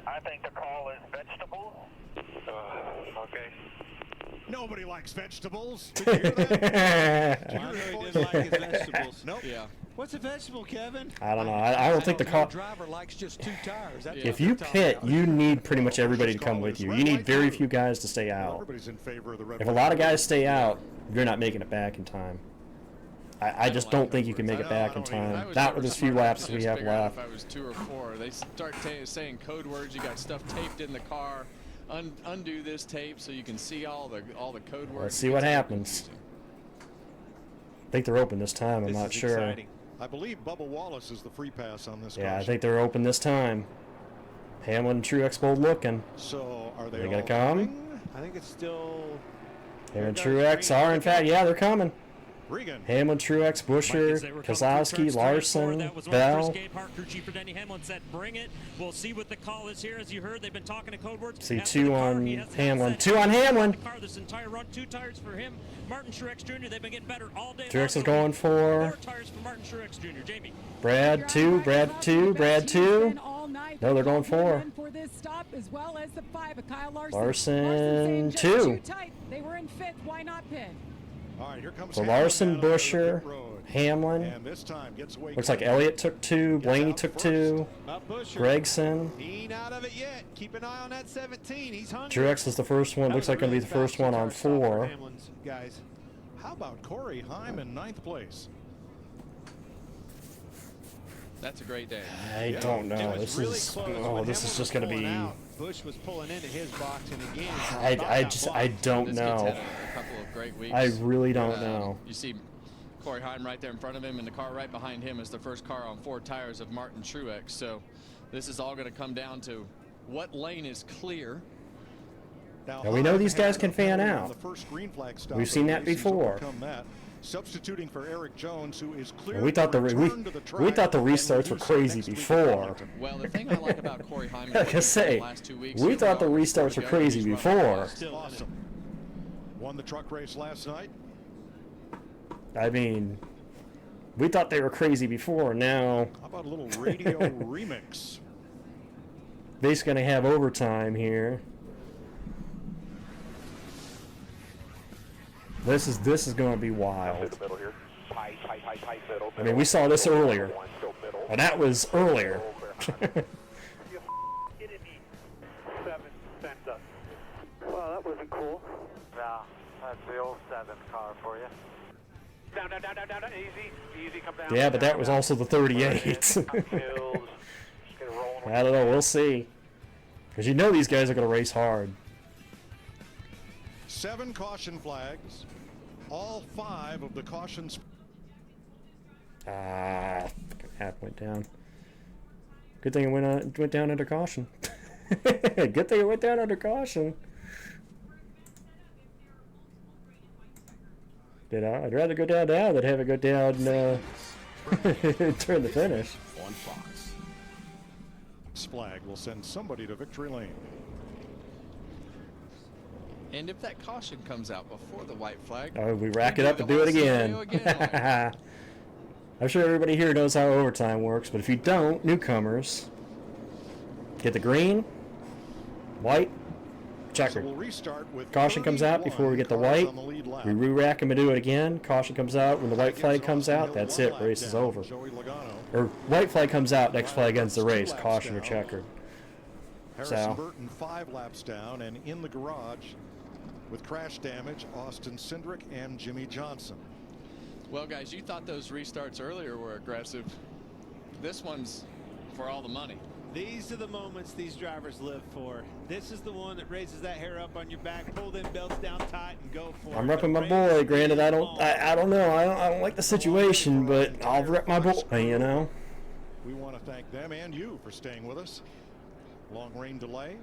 I think the call is vegetables. Okay. Nobody likes vegetables. Did you hear that? Didn't like his vegetables. Nope. Yeah. What's a vegetable, Kevin? I don't know. I don't think the call. Driver likes just 2 tires. If you pit, you need pretty much everybody to come with you. You need very few guys to stay out. Everybody's in favor of the red. If a lot of guys stay out, you're not making it back in time. I just don't think you can make it back in time. Not with as few laps as we have left. If I was 2 or 4, they start saying code words. You got stuff taped in the car. Undo this tape so you can see all the code words. Let's see what happens. I think they're open this time. I'm not sure. Exciting. I believe Bubba Wallace is the free pass on this. Yeah, I think they're open this time. Hamlin and Truex both looking. So are they gonna come? I think it's still. Hamlin and Truex are in fact. Yeah, they're coming. Regan. Hamlin, Truex, Buscher, Keselowski, Larson, Bell. Crew chief for Denny Hamlin said, "Bring it." We'll see what the call is here. As you heard, they've been talking to code words. See 2 on Hamlin. 2 on Hamlin. This entire run, 2 tires for him. Martin Truex Jr. They've been getting better all day. Truex is going for 4 tires for Martin Truex Jr. Jamie. Brad 2, Brad 2, Brad 2. No, they're going 4. For this stop, as well as the 5 of Kyle Larson 2. They were in 5th. Why not pit? All right, here comes So Larson, Buscher, Hamlin. And this time gets away. Looks like Elliott took 2, Blaney took 2, Gregson. He ain't out of it yet. Keep an eye on that 17. He's hungry. Truex is the first one. Looks like going to be the first one on 4. Guys, how about Corey Heim in 9th place? That's a great day. I don't know. This is just going to be. Busch was pulling into his box, and again, I don't know. A couple of great weeks. I really don't know. You see Corey Heim right there in front of him, and the car right behind him is the first car on 4 tires of Martin Truex. So this is all going to come down to what lane is clear. Now we know these guys can fan out. We've seen that before. Substituting for Eric Jones, who is clear. We thought the restarts were crazy before. Well, the thing I like about Corey Heim like I say, the last 2 weeks, we thought the restarts were crazy before. Awesome. Won the truck race last night. I mean, we thought they were crazy before. Now, how about a little radio remix? Basically, going to have overtime here. This is going to be wild. I mean, we saw this earlier. Well, that was earlier. Well, that wasn't cool. Nah, that's the old 7 car for you. Down, easy, come down. Yeah, but that was also the 38. I don't know. We'll see. Because you know these guys are going to race hard. 7 caution flags. All 5 of the cautions. Half went down. Good thing it went down under caution. Good thing it went down under caution. I'd rather go down now than have it go down Turn the finish. On Fox. This flag will send somebody to victory lane. And if that caution comes out before the white flag, Oh, we rack it up and do it again. I'm sure everybody here knows how overtime works, but if you don't, newcomers, get the green, white, checker. So we'll restart with Caution comes out before we get the cars white. on the lead lap. We re-rack them and do it again. Caution comes out. When the white flag comes out, that's it. Race is over. Or white flag comes out, next flag ends the race. Caution or checker. Harrison Burton 5 laps down, and in the garage with crash damage, Austin Cindric and Jimmy Johnson. well, guys, you thought those restarts earlier were aggressive. This one's for all the money. These are the moments these drivers live for. This is the one that raises that hair up on your back, pull them belts down tight, and go for it. I'm repping my boy. Granted, I don't know. I don't like the situation, but I'll rep my boy. You know. We want to thank them and you for staying with us. Long rain delay,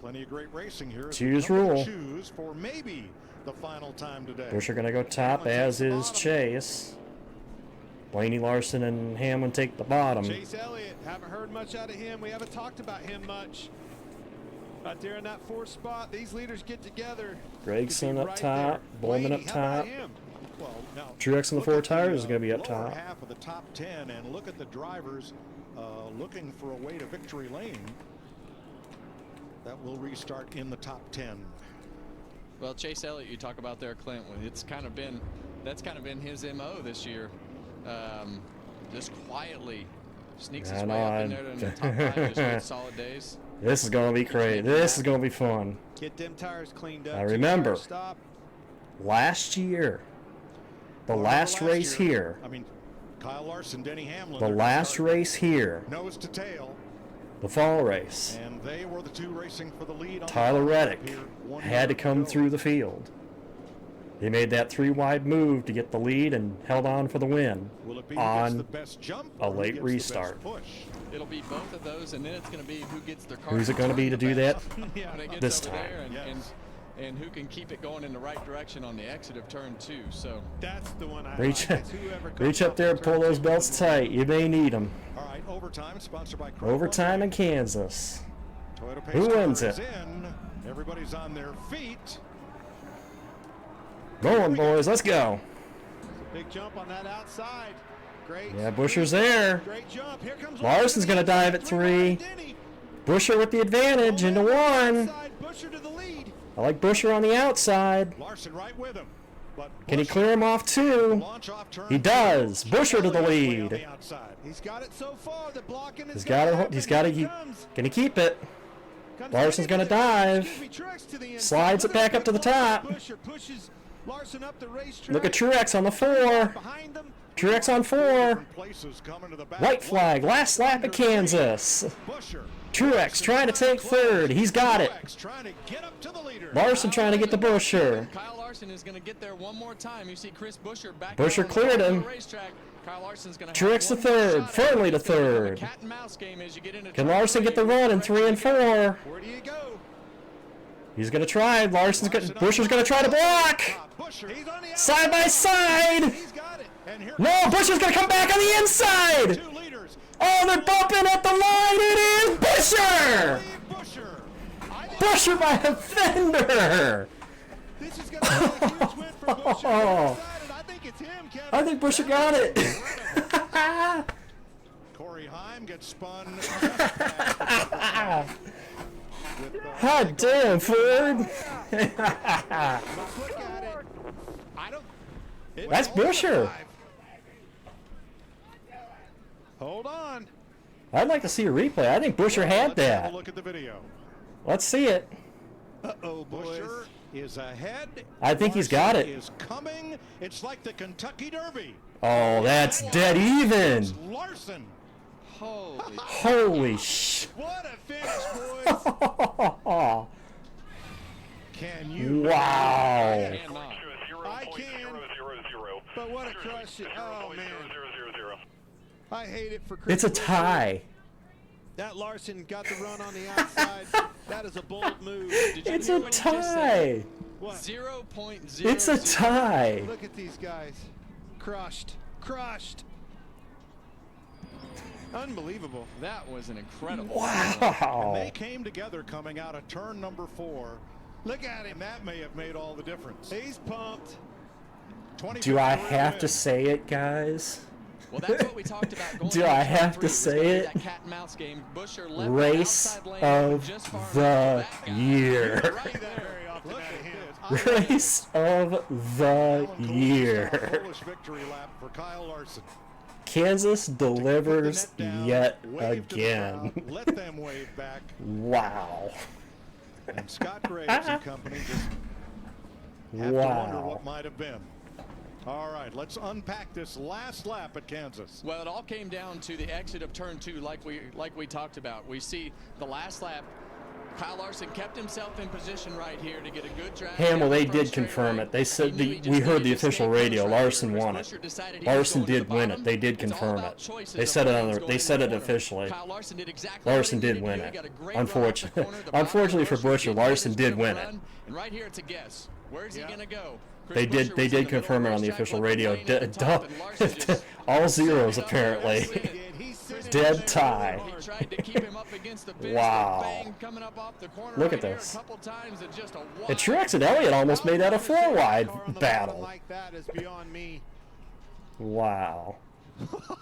plenty of great racing here. Choose rule. Choose for maybe the final time today. Buescher gonna go top, as is Chase. Blaney, Larson, and Hamlin take the bottom. Chase Elliott, haven't heard much out of him. We haven't talked about him much. Out there in that 4th spot, these leaders get together. Gregson up top, Bowman up top. Well, now, Truex on the 4 tires is going to be up top. Half of the top 10, and look at the drivers looking for a way to victory lane. That will restart in the top 10. Well, Chase Elliott, you talk about there, Clint. That's kind of been his MO this year. Just quietly sneaks his way up in there to the top 5. Just good solid days. This is going to be crazy. This is going to be fun. Get them tires cleaned up. I remember last year, the last race here. I mean, Kyle Larson, Denny Hamlin. The last race here. Nose to tail. The fall race. And they were the two racing for the lead. On Tyler the Reddick here, had to come through the field. He made that 3-wide move to get the lead and held on for the win on a late restart. It'll be both of those, and then it's going to be who gets their car. Who's it going to be to do that this time? And who can keep it going in the right direction on the exit of turn 2. So that's the one I reach up there and pull those belts tight. You may need them. All right, overtime sponsored by Overtime in Kansas. Toyota Who wins it? Everybody's on their feet. Going, boys, let's go. Big jump on that outside. Great. Yeah, Buescher's there. Great jump. Here comes Larson's going to dive at 3. Buescher with the advantage into 1. Buescher to the lead. I like Buescher on the outside. Larson right with him. But can he clear him off 2? He does. Buescher to the lead. He's got it so far. The blocking is Can he keep it? Larson's going to dive. Slides it back up to the top. Look at Truex on the 4. Truex on 4. White flag. Last lap at Kansas. Truex trying to take 3rd. He's got it. Larson trying to get to Buescher. Kyle Larson is going to get there one more time. You see Chris Buescher back. Buescher cleared him. Kyle Larson's going to Truex to 3rd. Firmly to 3rd. Can Larson get the run in 3 and 4? Where do you go? He's going to try. Buescher's going to try to block. Side by side. No, Buescher's going to come back on the inside. Oh, they're bumping at the line. It is Buescher. Buescher by a fender. This is going to be a huge win for Buescher. I think it's him, Kevin. I think Buescher got it. Corey Heim gets spun. Hot damn, Ford. That's Buescher. Hold on. I'd like to see a replay. I think Buescher had that. Look at the video. Let's see it. Uh-oh, Buescher is ahead. I think he's got it. Is coming. It's like the Kentucky Derby. Oh, that's dead even. Larson. Holy sh! What a finish, boys! Can you? Wow! I can. But what a crush! Oh man! I hate it for Chris. It's a tie. That Larson got the run on the outside. That is a bold move. It's a tie. What? 0.0. It's a tie. Look at these guys. Crushed. Unbelievable. That was an incredible. And they came together coming out of turn number 4. Look at him. And that may have made all the difference. He's pumped. Do I have to say it, guys? Well, that's what we talked about. Going Do I have to say it? That cat and mouse game. Busher left Race of the year. Race of the year. Victory lap for Kyle Larson. Kansas delivers yet again. Let them wave back. Wow. And Scott Graves and company just have to wonder what might have been. All right, let's unpack this last lap at Kansas. Well, it all came down to the exit of turn 2, like we talked about. We see the last lap. Kyle Larson kept himself in position right here to get a good drag. Hamill, they did confirm it. They said we heard the official radio. Larson won it. Larson did win it. They did confirm it. They said it on the. They said it officially. Larson did win it. Unfortunately for Busher, Larson did win it. And right here, it's a guess. Where's he gonna go? They did confirm it on the official radio. All zeros apparently. Dead tie. Wow. Look at this. And Truex and Elliott almost made that a 4-wide battle. Like that is beyond me. Wow.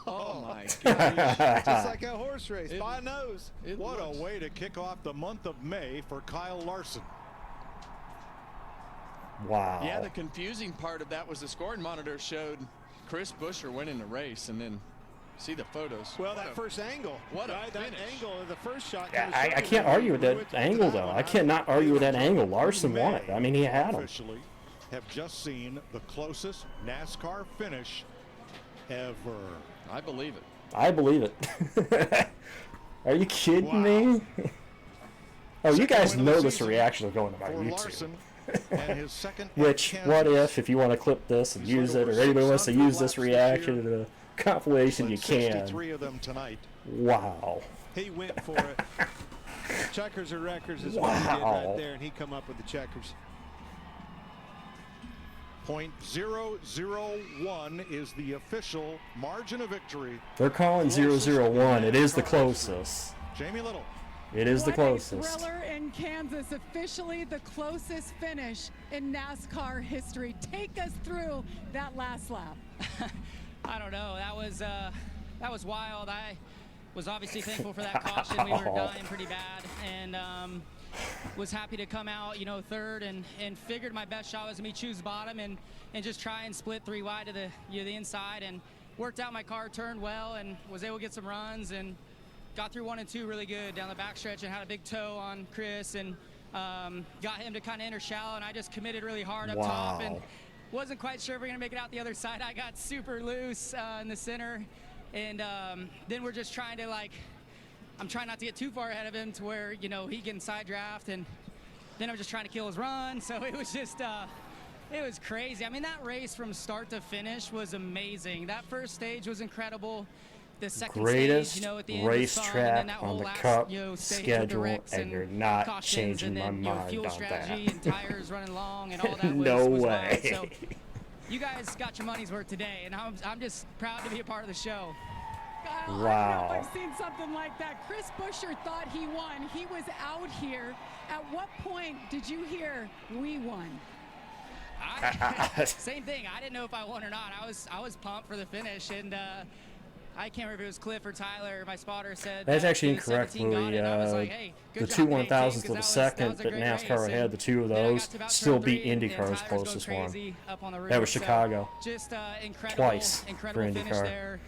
Oh my gosh. Just like a horse race by nose. What a way to kick off the month of May for Kyle Larson. Wow. Yeah, the confusing part of that was the scoring monitor showed Chris Busher winning the race, and then see the photos. Well, that first angle. What a that angle of the first shot. Yeah, I can't argue with that angle, though. I cannot argue with that angle. Larson won it. I mean, he had him. Officially have just seen the closest NASCAR finish ever. I believe it. I believe it. Are you kidding me? Oh, you guys know this reaction is going to my YouTube. And his second Which, what if you want to clip this and use it, or anybody wants to use this reaction in a compilation, you can. 63 of them tonight. Wow. He went for it. Checkers or records is what he did right there, and he come up with the checkers. .001 is the official margin of victory. They're calling 001. It is the closest. Jamie Little. It is the closest. What a thriller in Kansas, officially the closest finish in NASCAR history. Take us through that last lap. I don't know. That was wild. I was obviously thankful for that caution. We were dying pretty bad, and was happy to come out, third, and figured my best shot was to choose bottom and just try and split 3 wide to the the inside, and worked out my car, turned well, and was able to get some runs and got through 1 and 2 really good down the backstretch, and had a big toe on Chris, and got him to kind of enter shallow, and I just committed really hard up top, and wasn't quite sure if we were gonna make it out the other side. I got super loose in the center, and then we're just trying to I'm trying not to get too far ahead of him to where he can side draft, and then I'm just trying to kill his run. So it was just it was crazy. I mean, that race from start to finish was amazing. That first stage was incredible. The second Greatest stage, at the end racetrack on the Cup schedule, and you're not cautions, changing my mind fuel on strategy that. and tires running long and all that No was way. wild. So you guys got your money's worth today, and I'm just proud to be a part of the show. Kyle, Wow. I don't know if I've seen something like that. Chris Busher thought he won. He was out here. At what point did you hear we won? Same thing. I didn't know if I won or not. I was pumped for the finish, and I can't remember if it was Cliff or Tyler. My spotter said That's actually the 17 incorrect, got Louis. it, and I was like, hey, The good 2 job today, 1000s James, to the 'cause second that that was a great NASCAR race. had, the two of Then I those, got to about still turn beat 3, and IndyCar's tires going closest one. crazy up on the That was roof. So Chicago. Just incredible, Twice incredible for finish IndyCar. there.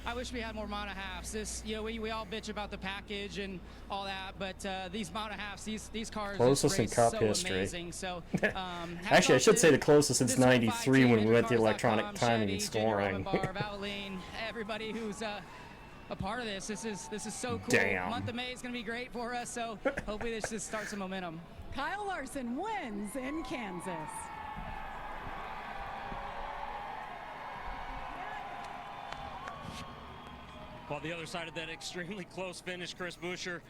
I wish we had more mile and a halves. This, we all bitch about the package and all that, but these mile and a halves, these cars Closest in race Cup so history. amazing. So, Actually, I should say the closest since this whole '93 when we went to cars.com, electronic timing and Chevy, Junior scoring. Romanbar, Valvoline, everybody who's a part of this. This is so cool. Damn. Month of May is going to be great for us, so hopefully this just starts some momentum. Kyle Larson wins in Kansas. Well, the other side of that extremely close finish, Chris Busher,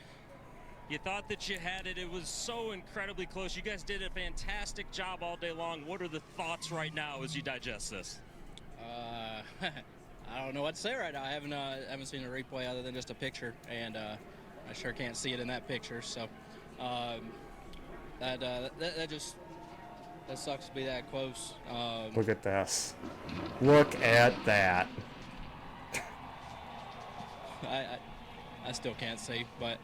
you thought that you had it. It was so incredibly close. You guys did a fantastic job all day long. What are the thoughts right now as you digest this? I don't know what to say right now. I haven't seen a replay other than just a picture, and I sure can't see it in that picture. So that sucks to be that close. Look at this. Look at that. I still can't see, but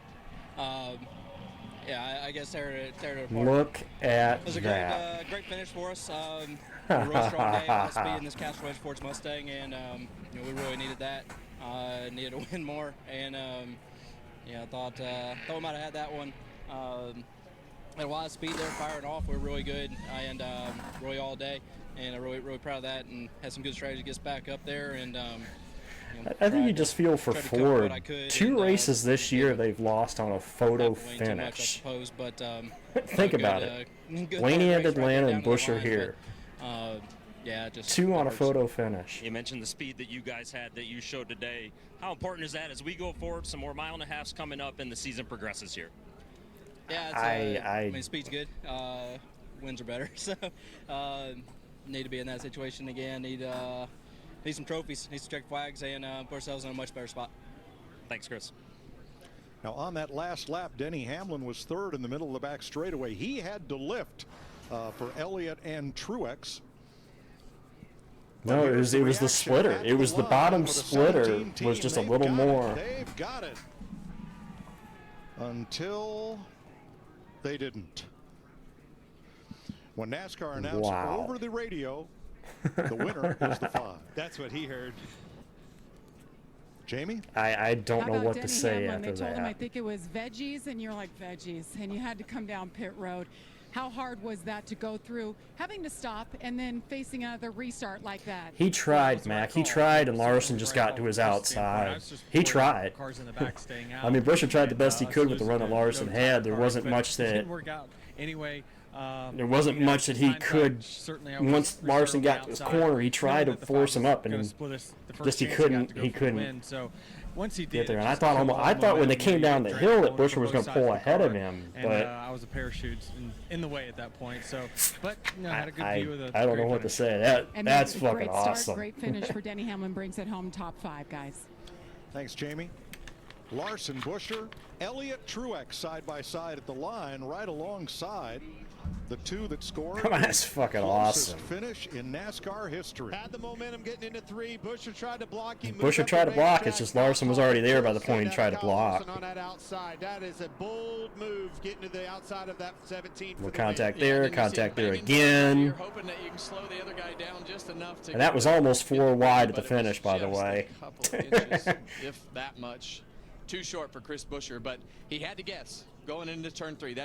yeah, I guess they're apart. Look at it was a that. great finish for us. A real strong day, a lot of speed in this Castrol Edge Fords Mustang, and we really needed that. Needed to win more, and I thought we might have had that one. Had a lot of speed there, firing off. We were really good, and really all day, and I'm really proud of that. And had some good strategy to get us back up there, and. I think you just feel for Ford. 2 races this year they've lost on a photo finish. Much, I suppose, but, think about it. Blaney and Atlanta and Busch are here. Yeah, just 2 on a photo finish. You mentioned the speed that you guys had, that you showed today. How important is that as we go forward? Some more 1.5 miles coming up and the season progresses here. Yeah, it's, I mean, speed's good. Wins are better, so need to be in that situation again. Need some trophies, need some check flags, and put ourselves in a much better spot. Thanks, Chris. Now on that last lap, Denny Hamlin was 3rd in the middle of the back straightaway. He had to lift for Elliott and Truex. No, it was the splitter. It was the bottom splitter was just a little more. They've got it. Until they didn't. When NASCAR announced over the radio, the winner is the 5. That's what he heard. Jamie? I don't know what Denny to say Hamlin? after They told that. him, I think it was veggies, and you're like, veggies, and you had to come down pit road. How hard was that to go through, having to stop, and then facing another restart like that? He tried, Mac. He tried, and Larson just got to his outside. He tried. I mean, Buescher tried the best he could with the run that Larson had. There wasn't much that. There wasn't much that he could. Once Larson got to his corner, he tried to force him up, and just he couldn't. He couldn't. Once he get did, there, and I thought when they came down the hill that Buescher was going to pull ahead of him, but I was a parachute in the way at that point. So, but I had a good view of the. I don't know what to say. That's fucking great awesome. Start, great finish for Denny Hamlin, brings it home, top 5, guys. Thanks, Jamie. Larson, Buescher, Elliott, Truex side by side at the line, right alongside the 2 that scored. That's fucking awesome. Finish in NASCAR history. Had the momentum getting into 3. Buescher tried to block. Buescher tried to block. It's just Larson was already there by the point he tried to block. On that outside, that is a bold move, getting to the outside of that 17. Well, contact there, contact there again. You're hoping that you can slow the other guy down just enough to. And that was almost 4 wide at the finish, by the way. A couple inches, if that much. Too short for Chris Buescher, but he had to guess going into turn 3.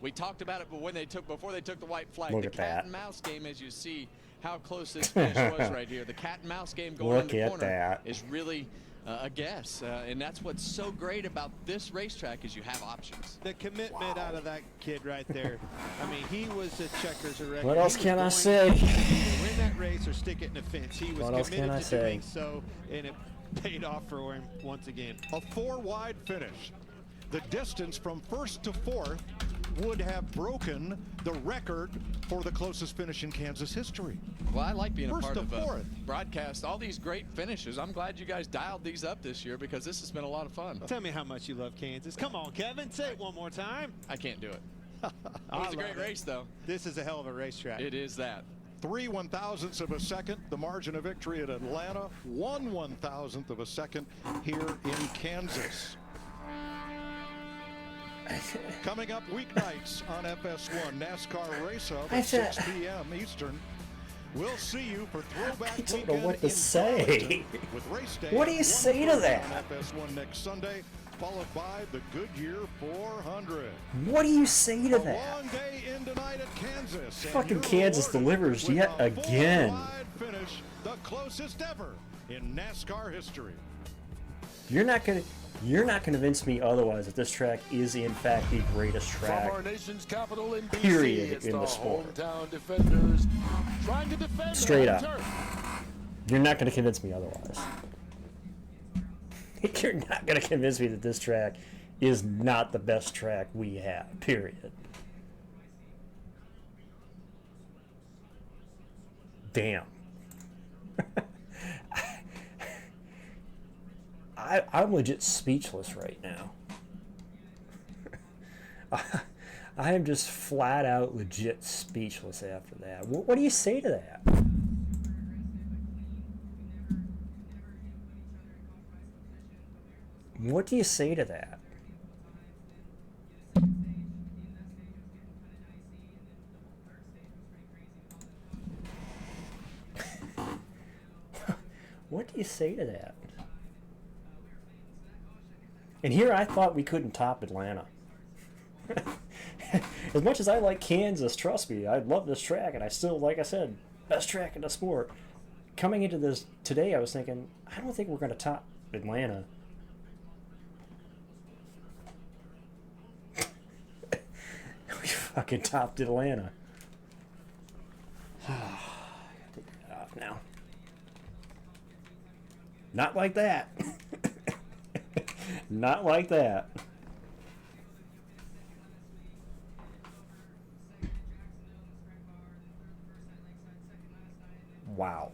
We talked about it, but before they took the white flag, Look the at cat that. and mouse game, as you see how close this finish was right here. The cat and mouse game going Look in the at corner that. is really a guess, and that's what's so great about this racetrack is you have options. The commitment out of that kid right there. I mean, he was a checkers record. What else can I say? Win that race or stick it in the fence. He was What else committed can I to say? doing so, and it paid off for him once again. A 4-wide finish. The distance from 1st to 4th would have broken the record for the closest finish in Kansas history. Well, I like being a First part to of fourth. broadcast. All these great finishes. I'm glad you guys dialed these up this year because this has been a lot of fun. Tell me how much you love Kansas. Come on, Kevin. Say it one more time. I can't do it. It was a great race, though. This is a hell of a racetrack. It is that. 3 1/1000ths of a second, the margin of victory at Atlanta. 1 1,000th of a second here in Kansas. Coming up weeknights on FS1 NASCAR Race Hub at 6 p.m. Eastern. We'll see you for Throwback I don't Weekend know what to in say. Darlington with race day What do you at say to 1:30 that? on FS1 next Sunday, followed by the Goodyear 400. What do you say to A that? long day in tonight at Kansas. and Fucking you're Kansas rewarded delivers with yet a again. 4-wide finish, the closest ever in NASCAR history. You're not gonna convince me otherwise that this track is in fact the greatest track. From our nation's capital in BC, Period it's in the the sport. hometown defenders trying to defend Straight home up. turf. You're not gonna convince me otherwise. You're not gonna convince me that this track is not the best track we have. Period. Damn. I'm legit speechless right now. I am just flat out legit speechless after that. What do you say to that? What do you say to that? What do you say to that? And here I thought we couldn't top Atlanta. As much as I like Kansas, trust me, I love this track, and I still, like I said, best track in the sport. Coming into this today, I was thinking, I don't think we're going to top Atlanta. We fucking topped Atlanta. Take that off now. Not like that. Not like that. Wow.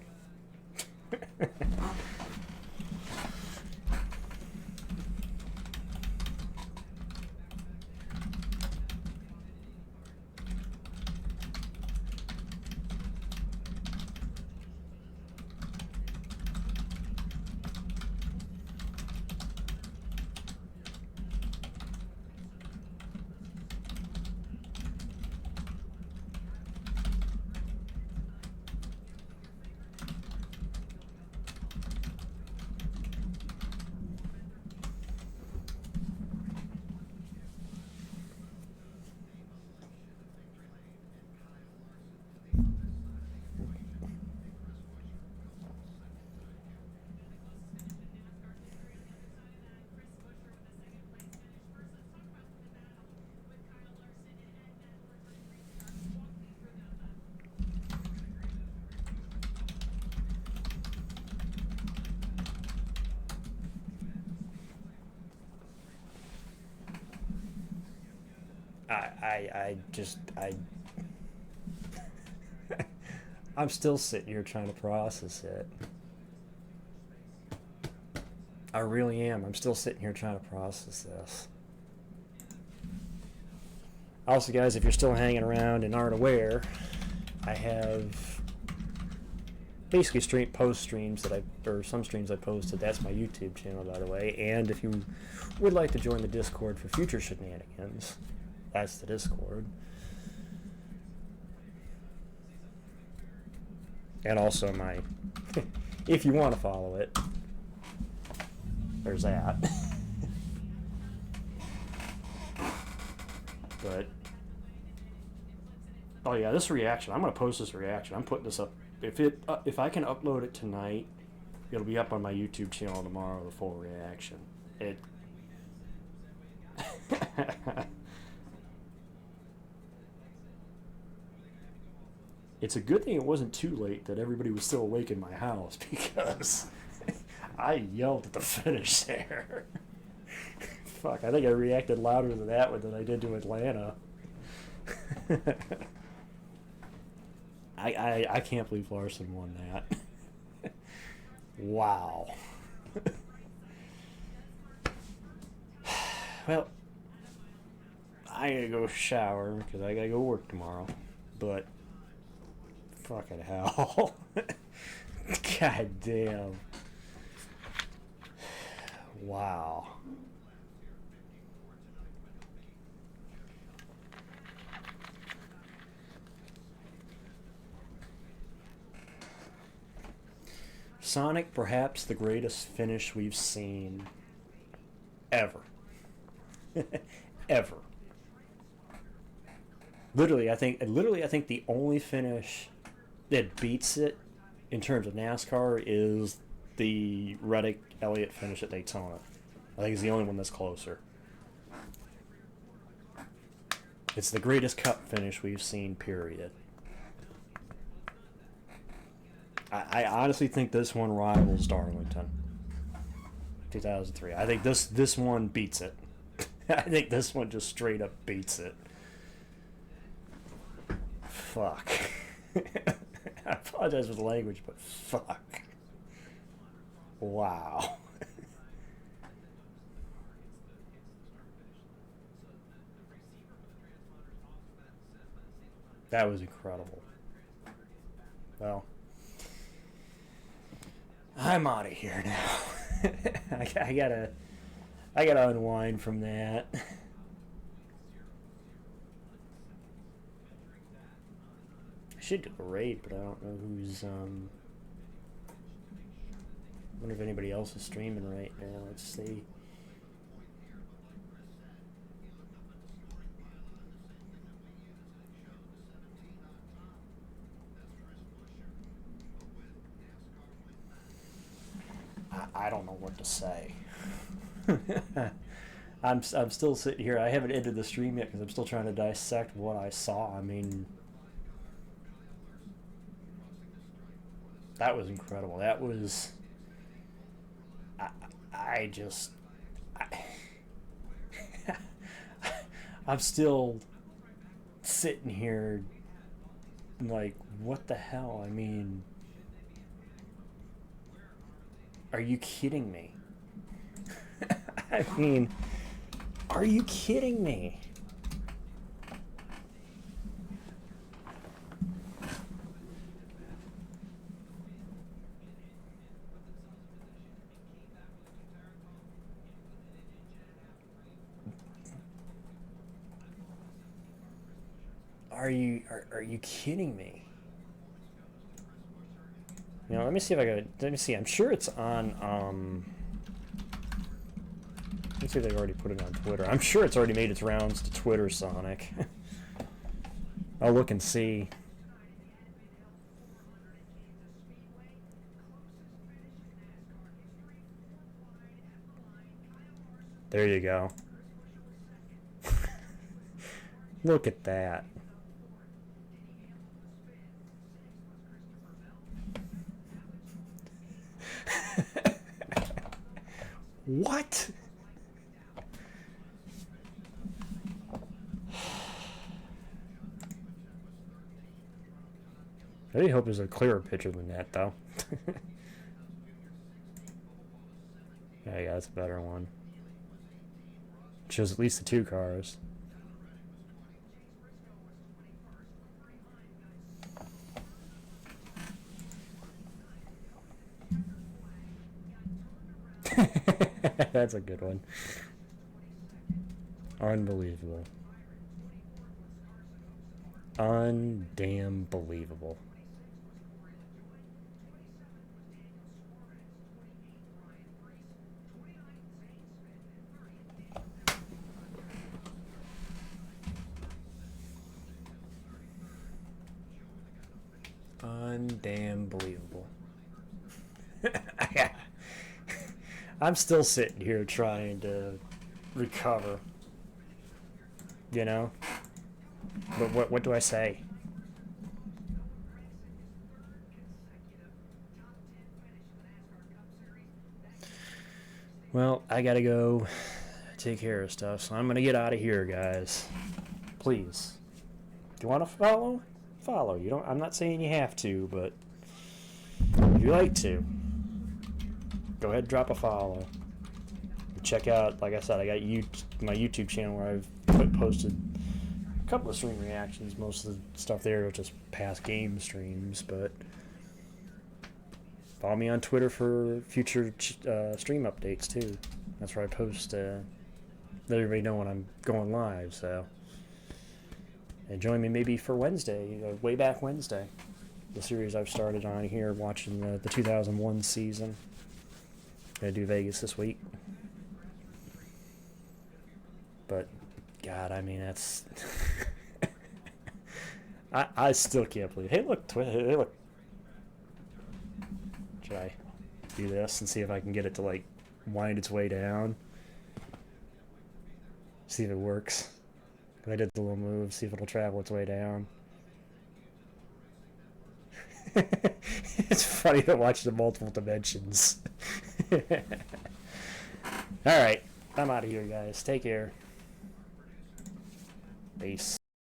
I'm still sitting here trying to process it. I really am. I'm still sitting here trying to process this. Also, guys, if you're still hanging around and aren't aware, I have basically post streams that some streams I posted. That's my YouTube channel, by the way. And if you would like to join the Discord for future shenanigans, that's the Discord. And also my, if you want to follow it, there's that. But, oh yeah, this reaction, I'm going to post this reaction. I'm putting this up. If I can upload it tonight, it'll be up on my YouTube channel tomorrow, the full reaction. It's a good thing it wasn't too late that everybody was still awake in my house, because I yelled at the finish there. Fuck, I think I reacted louder to that one than I did to Atlanta. I can't believe Larson won that. Wow. Well, I gotta go shower because I gotta go work tomorrow. But fucking hell. God damn. Wow. Sonic, perhaps the greatest finish we've seen ever. Ever. Literally, I think the only finish that beats it in terms of NASCAR is the Reddick Elliott finish at Daytona. I think it's the only one that's closer. It's the greatest Cup finish we've seen, period. I honestly think this one rivals Darlington 2003. I think this one beats it. I think this one just straight up beats it. Fuck. I apologize for the language, but fuck. Wow. That was incredible. Well, I'm out of here now. I gotta unwind from that. I should do a raid, but I don't know who's I wonder if anybody else is streaming right now. Let's see. I don't know what to say. I'm still sitting here. I haven't ended the stream yet because I'm still trying to dissect what I saw. I mean, that was incredible. That was. I'm still sitting here like, what the hell? I mean, are you kidding me? I mean, are you kidding me? Are you kidding me? You know, let me see if I got. Let me see. I'm sure it's on. Let's see if they've already put it on Twitter. I'm sure it's already made its rounds to Twitter, Sonic. I'll look and see. There you go. Look at that. What? I really hope there's a clearer picture than that, though. Yeah, that's a better one. Shows at least the two cars. That's a good one. Unbelievable. Undamn believable. Undamn believable. I'm still sitting here trying to recover, you know? But what do I say? Well, I gotta go take care of stuff, so I'm gonna get out of here, guys. Please. Do you want to follow? Follow. You don't. I'm not saying you have to, but if you like to, go ahead and drop a follow. Check out, like I said, I got my YouTube channel where I've posted a couple of stream reactions. Most of the stuff there are just past game streams, but follow me on Twitter for future stream updates too. That's where I post, let everybody know when I'm going live. So, and join me maybe for Wednesday, way back Wednesday, the series I've started on here, watching the 2001 season. Gonna do Vegas this week. But, God, I mean, that's... I still can't believe it. Hey, look, hey, look. Should I do this and see if I can get it to, like, wind its way down? See if it works. I did the little move, see if it'll travel its way down. It's funny to watch the multiple dimensions. Alright, I'm out of here, guys. Take care. Peace.